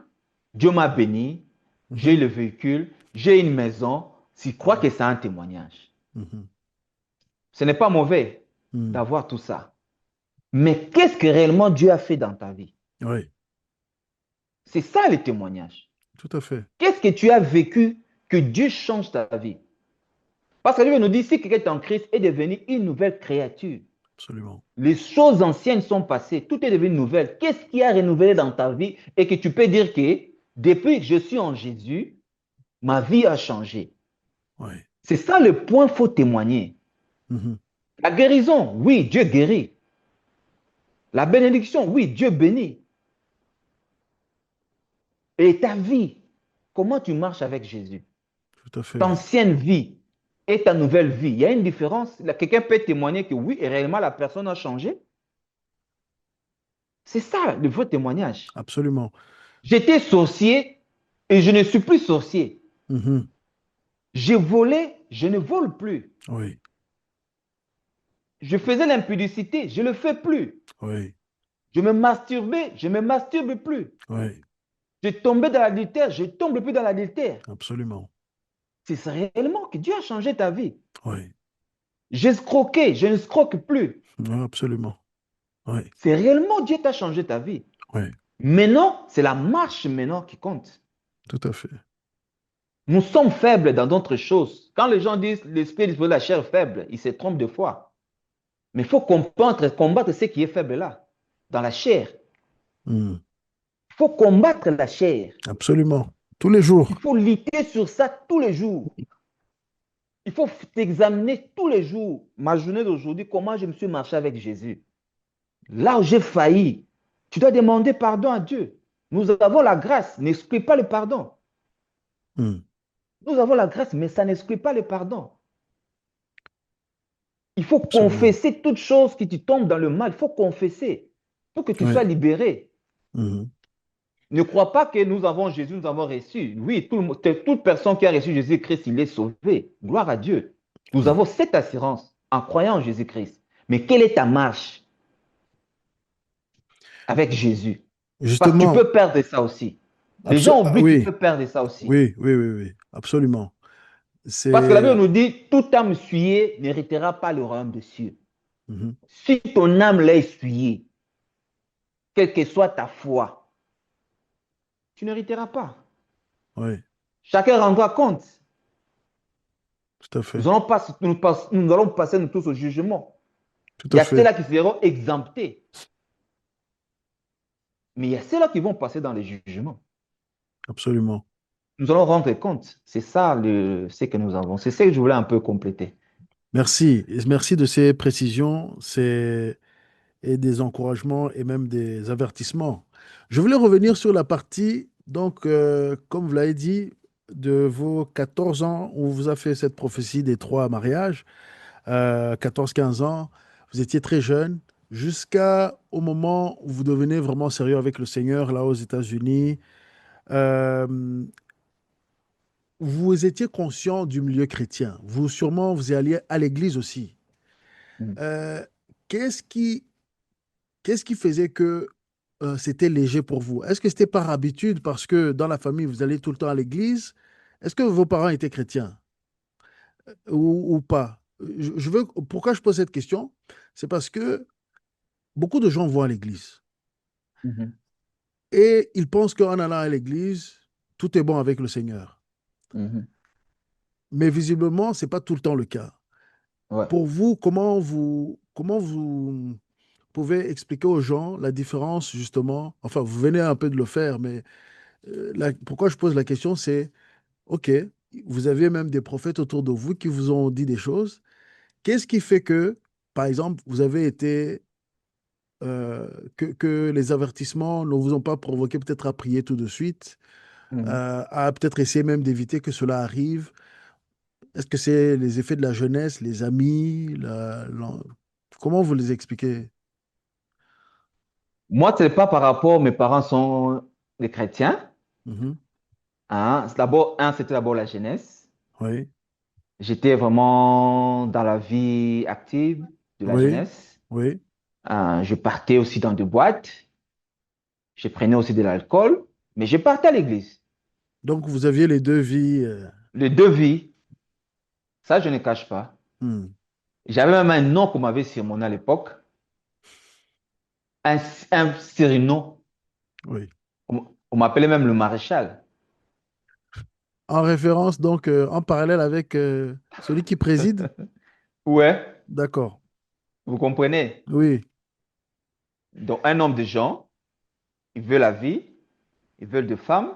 Dieu m'a béni, j'ai Mhm. le véhicule, j'ai une maison, s'ils croient Oui. que c'est un témoignage. Mhm. Ce n'est pas mauvais Mhm. d'avoir tout ça. Mais qu'est-ce que réellement Dieu a fait dans ta vie? Oui, C'est ça le témoignage. tout à fait. Qu'est-ce que tu as vécu que Dieu change ta vie? Parce que Dieu nous dit, si quelqu'un est en Christ, est devenu une nouvelle créature. Absolument. Les choses anciennes sont passées, tout est devenu nouvelle. Qu'est-ce qui a renouvelé dans ta vie et que tu peux dire que depuis que je suis en Jésus, ma vie a changé? Oui. C'est ça le point, il faut témoigner. Mhm. La guérison, oui, Dieu guérit. La bénédiction, oui, Dieu bénit. Et ta vie, comment tu marches avec Jésus? Tout à Ta fait. ancienne vie et ta nouvelle vie, il y a une différence. Quelqu'un peut témoigner que oui, réellement la personne a changé. C'est ça le vrai témoignage. Absolument. J'étais sorcier et je ne suis plus sorcier. Mhm. J'ai volé, je ne vole plus. Oui, Je faisais l'impudicité, je ne le fais plus. oui, Je me masturbais, je ne me masturbe plus. oui, Je tombais dans l'adultère, je ne tombe plus dans l'adultère. absolument. C'est réellement que Dieu a changé ta vie. Oui, J'escroquais, je ne scroque plus. oui, absolument. Oui, C'est réellement Dieu t'a changé ta vie. oui, Maintenant, c'est la marche maintenant qui compte. tout à fait. Nous sommes faibles dans d'autres choses. Quand les gens disent l'esprit est disposé, la chair est faible, ils se trompent de fois. Mais il faut combattre ce qui est faible là, dans la chair. Hmm. Il faut combattre la chair. Absolument. Tous les jours. Il faut lutter sur ça tous les jours. Il faut t'examiner tous les jours. Ma journée d'aujourd'hui, comment je me suis marché avec Jésus. Là où j'ai failli, tu dois demander pardon à Dieu. Nous avons la grâce, n'exclut pas le pardon. Hmm. Nous avons la grâce, mais ça n'exclut pas le pardon. Il faut Absolument. confesser toutes choses qui te tombent dans le mal. Il faut confesser pour que tu sois Oui. libéré. Mhm. Ne crois pas que nous avons Jésus, nous avons reçu. Oui, toute personne qui a reçu Jésus-Christ, il est sauvé. Gloire à Dieu. Nous Oui. avons cette assurance en croyant en Jésus-Christ. Mais quelle est ta marche avec Jésus? Parce que tu Justement, peux perdre ça aussi. Les gens oublient que tu oui, peux perdre ça aussi. oui, oui, oui, oui, absolument. Parce que la Bible C'est... nous dit, toute âme souillée n'héritera pas le royaume des cieux. Mhm. Si ton âme l'est souillée, quelle que soit ta foi, tu n'hériteras pas. Oui, Chacun rendra compte. tout à fait. Nous allons passer nous tous au jugement. Tout Il y à a fait. ceux-là qui seront exemptés. Mais il y a ceux-là qui vont passer dans les jugements. Absolument. Nous allons rendre compte. C'est ça ce que nous avons. C'est ce que je voulais un peu compléter. Merci. Et merci de ces précisions, et des encouragements et même des avertissements. Je voulais revenir sur la partie, donc, comme vous l'avez dit, de vos 14 ans où vous avez fait cette prophétie des trois mariages, 14-15 ans, vous étiez très jeune, jusqu'au moment où vous devenez vraiment sérieux avec le Seigneur, là aux États-Unis. Euh, Vous étiez conscient du milieu chrétien. Vous, sûrement, vous y alliez à l'église aussi. Mm. Euh, qu'est-ce qui, qu'est-ce qui faisait que c'était léger pour vous? Est-ce que c'était par habitude, parce que dans la famille, vous allez tout le temps à l'église? Est-ce que vos parents étaient chrétiens ou pas? Pourquoi je pose cette question? C'est parce que beaucoup de gens vont à l'église Mhm. et ils pensent qu'en allant à l'église, tout est bon avec le Seigneur. Mhm. Mais visiblement, ce n'est pas tout le temps le cas. Ouais. Pour vous, comment vous pouvez expliquer aux gens la différence, justement, enfin, vous venez un peu de le faire, mais pourquoi je pose la question, c'est, OK, vous aviez même des prophètes autour de vous qui vous ont dit des choses. Qu'est-ce qui fait que, par exemple, vous avez été, que les avertissements ne vous ont pas provoqué peut-être à prier tout de suite, Mhm. à peut-être essayer même d'éviter que cela arrive? Est-ce que c'est les effets de la jeunesse, les amis, comment vous les expliquez? Moi, ce n'est pas par rapport, mes parents sont des chrétiens. Mhm. Hein. C'était d'abord la jeunesse. Oui, J'étais vraiment dans la vie active de la oui, jeunesse. oui. Je partais aussi dans des boîtes. Je prenais aussi de l'alcool. Mais je partais à l'église. Donc, vous aviez les deux vies. Les deux vies, ça, je ne cache pas. Hmm. J'avais même un nom qu'on m'avait surnommé à l'époque. Un, un surnom. Oui. On m'appelait même le maréchal. En référence, donc, en parallèle avec celui qui préside? Ouais, D'accord. vous comprenez? Oui. Donc, un homme de gens, il veut la vie, il veut de femmes,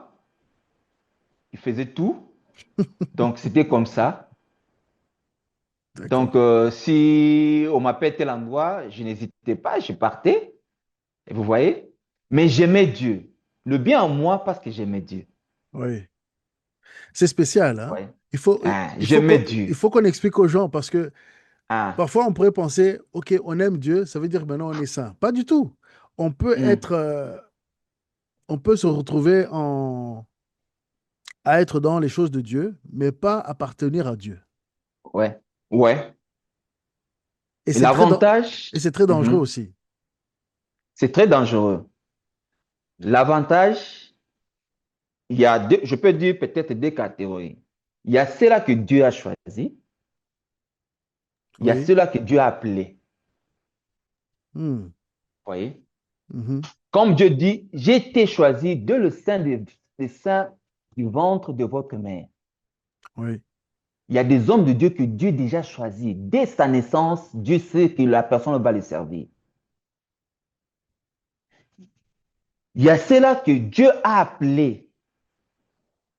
il faisait tout. Donc, c'était comme ça. Donc, D'accord. si on m'appelle tel endroit, je n'hésitais pas, je partais. Et vous voyez? Mais j'aimais Dieu. Le bien en moi parce que j'aimais Dieu. Oui. C'est spécial, Vous hein? voyez? Il faut, Ah, il faut j'aimais qu'on, Dieu. il faut qu'on explique aux gens parce que Ah, parfois on pourrait penser, OK, on aime Dieu, ça veut dire maintenant on est saint. Pas du tout. On peut hmm, être, on peut se retrouver à être dans les choses de Dieu, mais pas appartenir à Dieu. ouais, ouais. Et Et c'est l'avantage, et c'est très dangereux mhm, aussi. c'est très dangereux. L'avantage, il y a deux, je peux dire peut-être deux catégories. Il y a ceux-là que Dieu a choisi, il y a Oui. ceux-là que Dieu a appelés. Hmm. Vous voyez? Mhm. Comme Dieu dit, j'ai été choisi de le sein du ventre de votre mère. Oui. Il y a des hommes de Dieu que Dieu déjà choisi. Dès sa naissance, Dieu sait que la personne va le servir. Il y a ceux-là que Dieu a appelés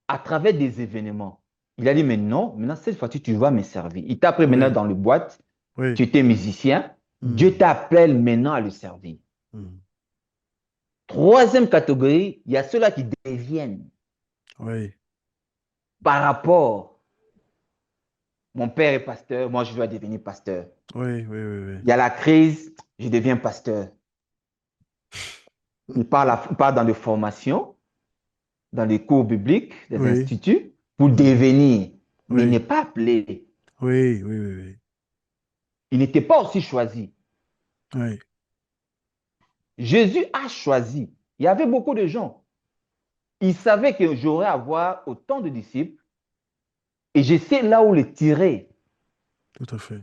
à travers des événements. Il a dit, mais non, maintenant, cette fois-ci, tu vas me servir. Il t'a appelé maintenant Oui. dans le boîte, Oui. tu étais musicien, Dieu Mm. t'appelle maintenant à le servir. Mm. Troisième catégorie, il y a ceux-là qui deviennent Oui. par rapport. Mon père est pasteur, moi je dois devenir pasteur. Oui. Oui. Oui. Il y a la crise, je deviens pasteur. Il part dans des formations, dans des cours bibliques, des Oui. instituts, pour Oui. devenir. Mais il Oui. n'est pas appelé. Oui. Oui. Oui. Il n'était pas aussi choisi. Oui. Jésus a choisi. Il y avait beaucoup de gens. Il savait que j'aurais à avoir autant de disciples et je sais là où les tirer. Tout à fait.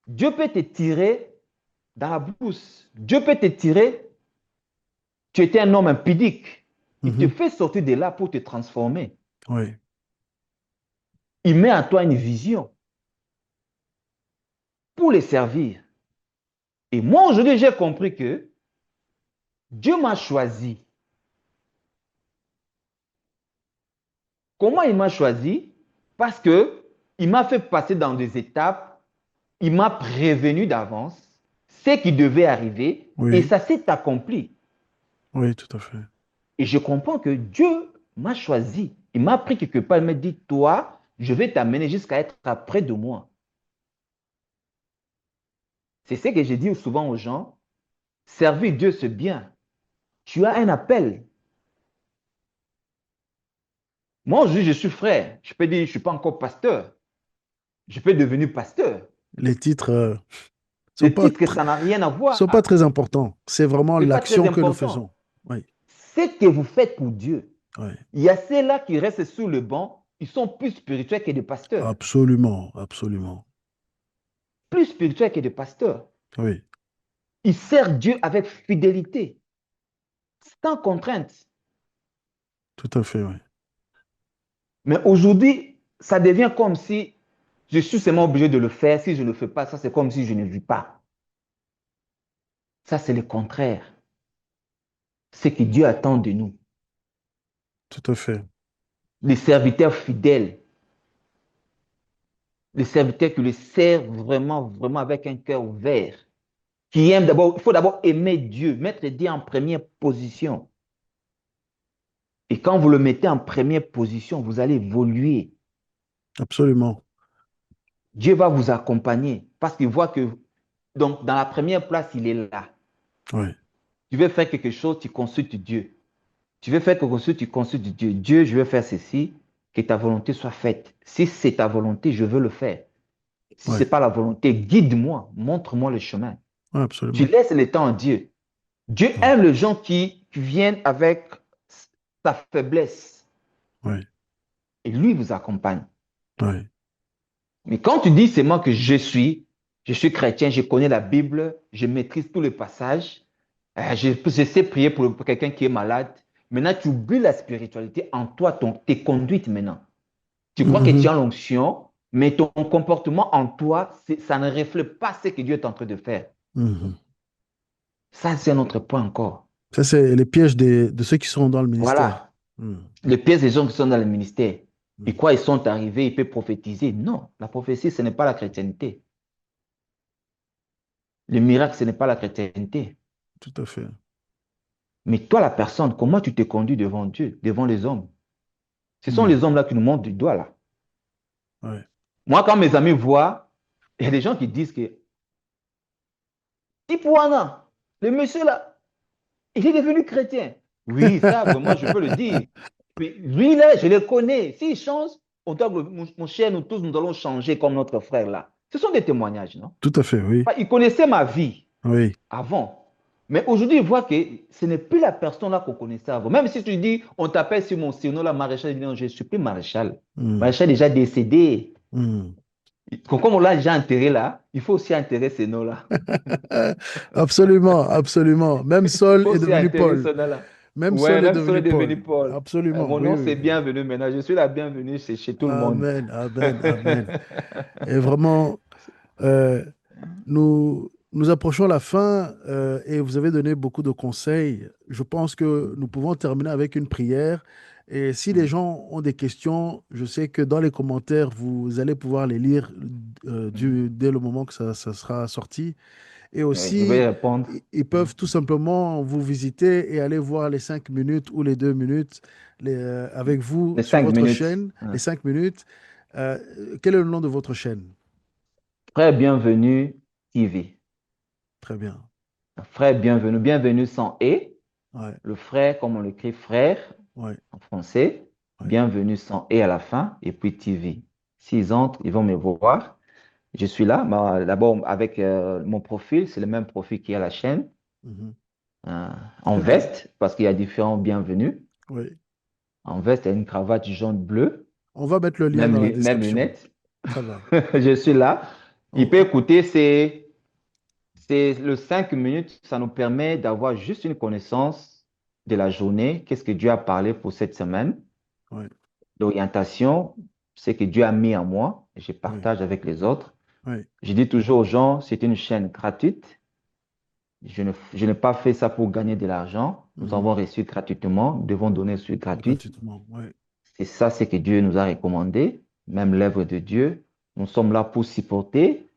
Dieu peut te tirer dans la bourse. Dieu peut te tirer. Tu étais un homme impudique. Il te Mhm. fait sortir de là pour te transformer. Oui. Il met en toi une vision pour les servir. Et moi, aujourd'hui, j'ai compris que Dieu m'a choisi. Comment il m'a choisi? Parce que il m'a fait passer dans des étapes, il m'a prévenu d'avance ce qui devait arriver et Oui. ça s'est accompli. Oui. Tout à fait. Et je comprends que Dieu m'a choisi. Il m'a pris quelque part, il m'a dit, toi, je vais t'amener jusqu'à être près de moi. C'est ce que j'ai dit souvent aux gens. Servir Dieu, c'est bien. Tu as un appel. Moi, aujourd'hui, je suis frère. Je peux dire, je ne suis pas encore pasteur. Je peux devenir pasteur. Les titres sont Le pas titre, ça n'a rien à voir. sont pas très importants. C'est vraiment Ce n'est pas très l'action que nous faisons. important. Oui. Ce que vous faites pour Dieu. Oui. Il y a ceux-là qui restent sous le banc. Ils sont plus spirituels que des pasteurs. Absolument. Absolument. Plus spirituels que des pasteurs. Oui. Ils servent Dieu avec fidélité, sans contrainte. Tout à fait. Oui. Mais aujourd'hui, ça devient comme si je suis seulement obligé de le faire. Si je ne le fais pas, ça, c'est comme si je ne vis pas. Ça, c'est le contraire. C'est ce que Dieu attend de nous. Tout à fait. Les serviteurs fidèles, les serviteurs qui le servent vraiment, vraiment avec un cœur ouvert, qui aiment d'abord, il faut d'abord aimer Dieu, mettre Dieu en première position. Et quand vous le mettez en première position, vous allez évoluer. Absolument. Dieu va vous accompagner parce qu'il voit que, donc, dans la première place, il est là. Oui. Tu veux faire quelque chose, tu consultes Dieu. Tu veux faire quelque chose, tu consultes Dieu. Dieu, je veux faire ceci, que ta volonté soit faite. Si c'est ta volonté, je veux le faire. Si ce Oui. n'est pas la volonté, guide-moi, montre-moi le chemin. Oui, Tu absolument. laisses le temps à Dieu. Dieu Oui. aime les gens qui viennent avec sa faiblesse. Oui. Et lui vous accompagne. Oui. Mais quand tu dis seulement que je suis chrétien, je connais la Bible, je maîtrise tous les passages, je sais prier pour quelqu'un qui est malade. Maintenant, tu oublies la spiritualité en toi, tes conduites maintenant. Tu crois que tu Mhm. as l'onction, mais ton comportement en toi, ça ne reflète pas ce que Dieu est en train de faire. Mhm. Ça, c'est un autre point encore. Ça, c'est les pièges de ceux qui sont dans le ministère. Voilà. Mhm. Les pièces des gens qui sont dans le ministère. Et Mhm. quoi, ils sont arrivés, ils peuvent prophétiser. Non, la prophétie, ce n'est pas la chrétienté. Le miracle, ce n'est pas la chrétienté. Tout à fait. Mais toi, la personne, comment tu te conduis devant Dieu, devant les hommes? Ce sont Mhm. les hommes-là qui nous montrent du doigt, là. Ouais. Moi, quand mes amis voient, il y a des gens qui disent que, Tipuana, le monsieur là, il est devenu chrétien. Oui, ça, vraiment, je peux le dire. Mais lui, là, je le connais. S'il change, mon cher, nous tous, nous allons changer comme notre frère là. Ce sont des témoignages, non? Tout à fait, oui. Enfin, il connaissait ma vie Oui. avant. Mais aujourd'hui, il voit que ce n'est plus la personne là qu'on connaissait avant. Même si tu dis, on t'appelle sur mon surnom, là, maréchal, il dit, non, je ne suis plus maréchal. Mhm. Maréchal est déjà décédé. Mhm. Comme on l'a déjà enterré là, il faut aussi enterrer ces noms-là. Absolument, absolument. Même Il Saul faut est aussi devenu enterrer Paul. ce nom-là. Même Saul Ouais, est même si on est devenu devenu Paul. Paul. Absolument, Mon oui, nom, oui, c'est oui. bienvenu maintenant. Je suis la bienvenue chez tout le monde. Amen, amen, amen. Et vraiment, euh, nous approchons la fin et vous avez donné beaucoup de conseils. Je pense que nous pouvons terminer avec une prière. Et si les gens ont des questions, je sais que dans les commentaires, vous allez pouvoir les lire dès le moment que ça sera sorti. Et Ouais, je vais aussi, répondre. ils peuvent tout simplement vous visiter et aller voir les 5 minutes ou les 2 minutes avec vous Les sur cinq votre minutes. chaîne, les 5 minutes. Euh, Quel est le nom de votre chaîne? Frère bienvenue TV. Très bien. Frère bienvenue. Bienvenue sans E. Ouais, Le frère, comme on l'écrit, frère ouais, en français. ouais. Bienvenue sans E à la fin. Et puis TV. S'ils entrent, ils vont me voir. Je suis là. Bah, d'abord, avec mon profil, c'est le même profil qui est à la chaîne. Mhm. euh, en Très bien. veste, parce qu'il y a différents bienvenus. Oui. En veste, il y a une cravate jaune-bleu, On va mettre le lien dans la même description. lunettes. Ça va. Je suis là. Il peut On- écouter, c'est le 5 minutes, ça nous permet d'avoir juste une connaissance de la journée, qu'est-ce que Dieu a parlé pour cette semaine, ouais, l'orientation, ce que Dieu a mis en moi, et je ouais, partage avec les autres. ouais. Je dis toujours aux gens, c'est une chaîne gratuite. Je n'ai pas fait ça pour gagner de l'argent. Nous Mhm. avons reçu gratuitement, nous devons donner sur gratuit. Gratuitement. Ouais. C'est ça, c'est que Dieu nous a recommandé, même l'œuvre de Dieu. Nous sommes là pour supporter.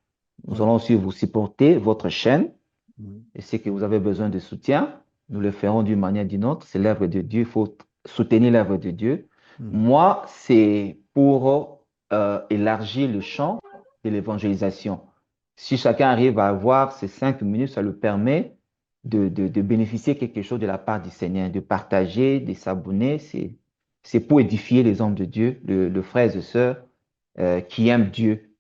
Nous Ouais. allons aussi vous supporter, votre chaîne. Mhm. Et c'est que vous avez besoin de soutien. Nous le ferons d'une manière ou d'une autre. C'est l'œuvre de Dieu. Il faut soutenir l'œuvre de Dieu. Mhm. Moi, c'est pour élargir le champ de l'évangélisation. Si chacun arrive à avoir ces 5 minutes, ça lui permet de bénéficier quelque chose de la part du Seigneur, de partager, de s'abonner. C'est pour édifier les hommes de Dieu, le frères et sœurs qui aiment Dieu.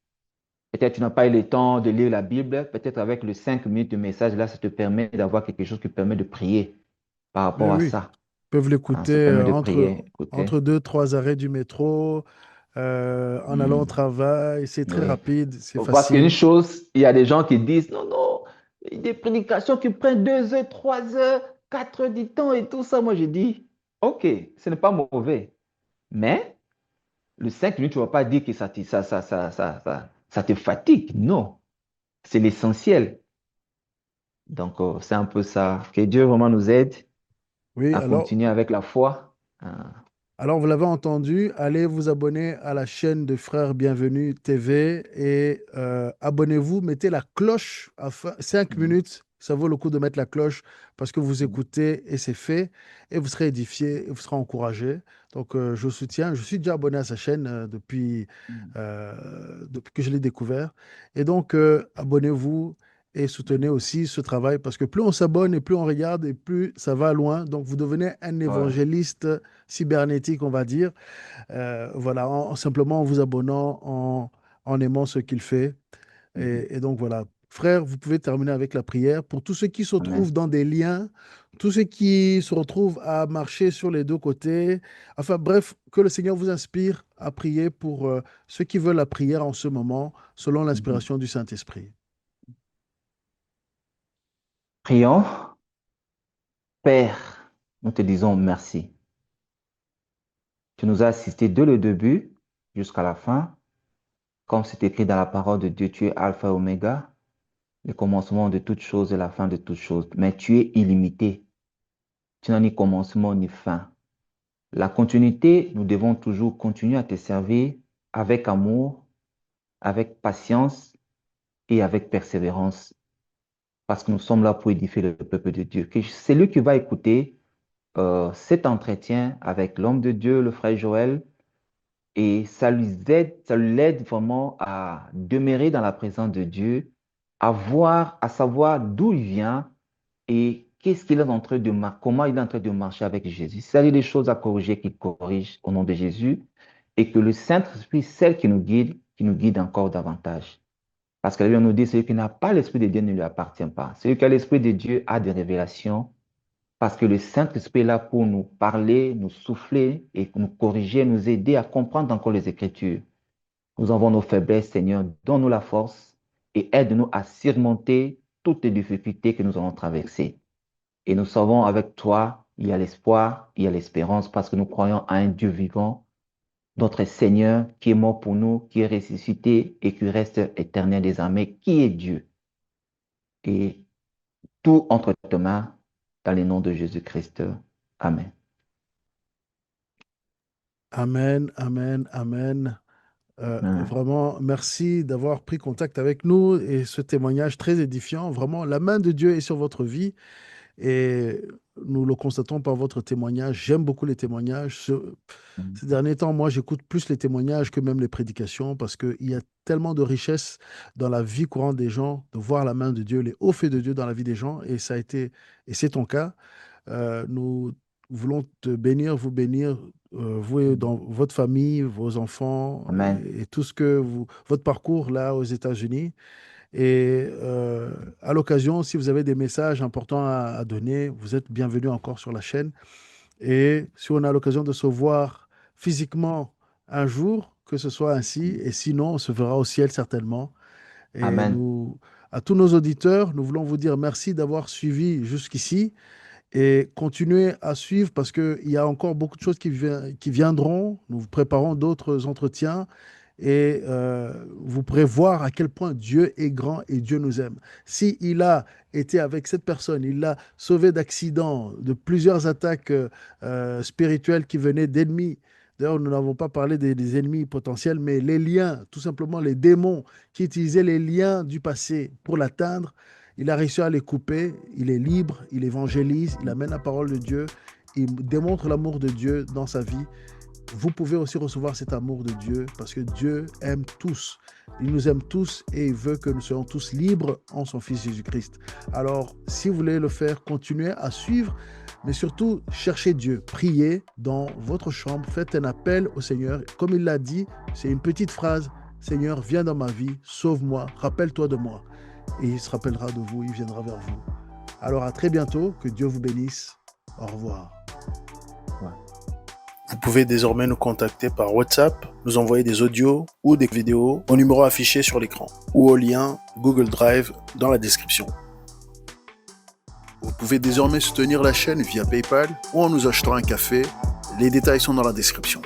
Peut-être tu n'as pas eu le temps de lire la Bible, peut-être avec les 5 minutes de message, là, ça te permet d'avoir quelque chose qui permet de prier par Oui, rapport à oui. ça. Ils peuvent Hein, l'écouter ça permet de entre, prier. Écoutez. entre 2, 3 arrêts du métro, en allant au Hmm, travail. C'est très oui. rapide, c'est Parce qu'une facile. chose, il y a des gens qui disent, non, non, des prédications qui prennent 2 heures, 3 heures, 4 heures du temps et tout ça. Moi, je dis, OK, ce n'est pas mauvais. Mais le 5 minutes, tu ne vas pas dire que ça te fatigue. Non, c'est l'essentiel. Donc, c'est un peu ça. Que Dieu vraiment nous aide Oui, à continuer avec la foi. alors, vous l'avez entendu, allez vous abonner à la chaîne de Frères Bienvenue TV et abonnez-vous, mettez la cloche à 5 Mhm, minutes. Ça vaut le coup de mettre la cloche parce que vous mhm, écoutez et c'est fait et vous serez édifié et vous serez encouragé. Donc, je soutiens. Je suis déjà abonné à sa chaîne mhm. depuis que je l'ai découvert. Et donc, abonnez-vous et soutenez aussi ce travail parce que plus on s'abonne et plus on regarde et plus ça va loin. Donc, vous devenez un Ouais. évangéliste cybernétique, on va dire. Voilà, simplement en vous abonnant, en aimant ce qu'il fait. Mhm. Et donc voilà. Frère, vous pouvez terminer avec la prière. Pour tous ceux qui se Amen. trouvent dans des liens, tous ceux qui se retrouvent à marcher sur les deux côtés, enfin bref, que le Seigneur vous inspire à prier pour ceux qui veulent la prière en ce moment, selon Mhm. l'inspiration du Saint-Esprit. Prions. Père, nous te disons merci. Tu nous as assistés dès le début jusqu'à la fin. Comme c'est écrit dans la parole de Dieu, tu es Alpha et Oméga, le commencement de toutes choses et la fin de toutes choses. Mais tu es illimité. Tu n'as ni commencement ni fin. La continuité, nous devons toujours continuer à te servir avec amour, avec patience et avec persévérance, parce que nous sommes là pour édifier le peuple de Dieu. Que celui qui va écouter cet entretien avec l'homme de Dieu, le frère Joël, et ça lui aide vraiment à demeurer dans la présence de Dieu, à voir, à savoir d'où il vient et qu'est-ce qu'il est en train de comment il est en train de marcher avec Jésus. S'il y a des choses à corriger, qu'il corrige au nom de Jésus, et que le Saint-Esprit, celle qui nous guide encore davantage. Parce que la Bible nous dit, celui qui n'a pas l'Esprit de Dieu ne lui appartient pas. Celui qui a l'Esprit de Dieu a des révélations, parce que le Saint-Esprit est là pour nous parler, nous souffler et nous corriger, nous aider à comprendre encore les Écritures. Nous avons nos faiblesses, Seigneur, donne-nous la force et aide-nous à surmonter toutes les difficultés que nous allons traverser. Et nous savons avec toi, il y a l'espoir, il y a l'espérance, parce que nous croyons à un Dieu vivant, notre Seigneur qui est mort pour nous, qui est ressuscité et qui reste éternel désormais, qui est Dieu. Et tout entre tes mains dans le nom de Jésus-Christ. Amen. Amen, amen, amen. Amen. Vraiment, merci d'avoir pris contact avec nous et ce témoignage très édifiant. Vraiment, la main de Dieu est sur votre vie et nous le constatons par votre témoignage. J'aime beaucoup les témoignages. Ces derniers temps, moi, j'écoute plus les témoignages que même les prédications parce qu'il y a tellement de richesse dans la vie courante des gens, de voir la main de Dieu, les hauts faits de Dieu dans la vie des gens. Et ça a été, et c'est ton cas. Nous voulons te bénir, vous bénir, vous et dans votre famille, vos enfants Amen. et tout ce que votre parcours là aux États-Unis. Et à l'occasion, si vous avez des messages importants à donner, vous êtes bienvenus encore sur la chaîne. Et si on a l'occasion de se voir physiquement un jour, que ce soit ainsi, et sinon, on se verra au ciel certainement. Et Amen. nous, à tous nos auditeurs, nous voulons vous dire merci d'avoir suivi jusqu'ici et continuez à suivre parce qu'il y a encore beaucoup de choses qui viendront. Nous vous préparons d'autres entretiens et vous pourrez voir à quel point Dieu est grand et Dieu nous aime. Si il a été avec cette personne, il l'a sauvé d'accidents, de plusieurs attaques spirituelles qui venaient d'ennemis. D'ailleurs, nous n'avons pas parlé des ennemis potentiels, mais les liens, tout simplement les démons qui utilisaient les liens du passé pour l'atteindre. Il a réussi à les couper, il est libre, il évangélise, il amène la parole de Dieu, il démontre l'amour de Dieu dans sa vie. Vous pouvez aussi recevoir cet amour de Dieu parce que Dieu aime tous. Il nous aime tous et il veut que nous soyons tous libres en son Fils Jésus-Christ. Alors, si vous voulez le faire, continuez à suivre, mais surtout, cherchez Dieu. Priez dans votre chambre, faites un appel au Seigneur. Comme il l'a dit, c'est une petite phrase. Seigneur, viens dans ma vie, sauve-moi, rappelle-toi de moi. Et il se rappellera de vous, il viendra vers vous. Alors, à très bientôt, que Dieu vous bénisse. Au revoir. Vous pouvez désormais nous contacter par WhatsApp, nous envoyer des audios ou des vidéos au numéro affiché sur l'écran ou au lien Google Drive dans la description. Vous pouvez désormais soutenir la chaîne via PayPal ou en nous achetant un café. Les détails sont dans la description.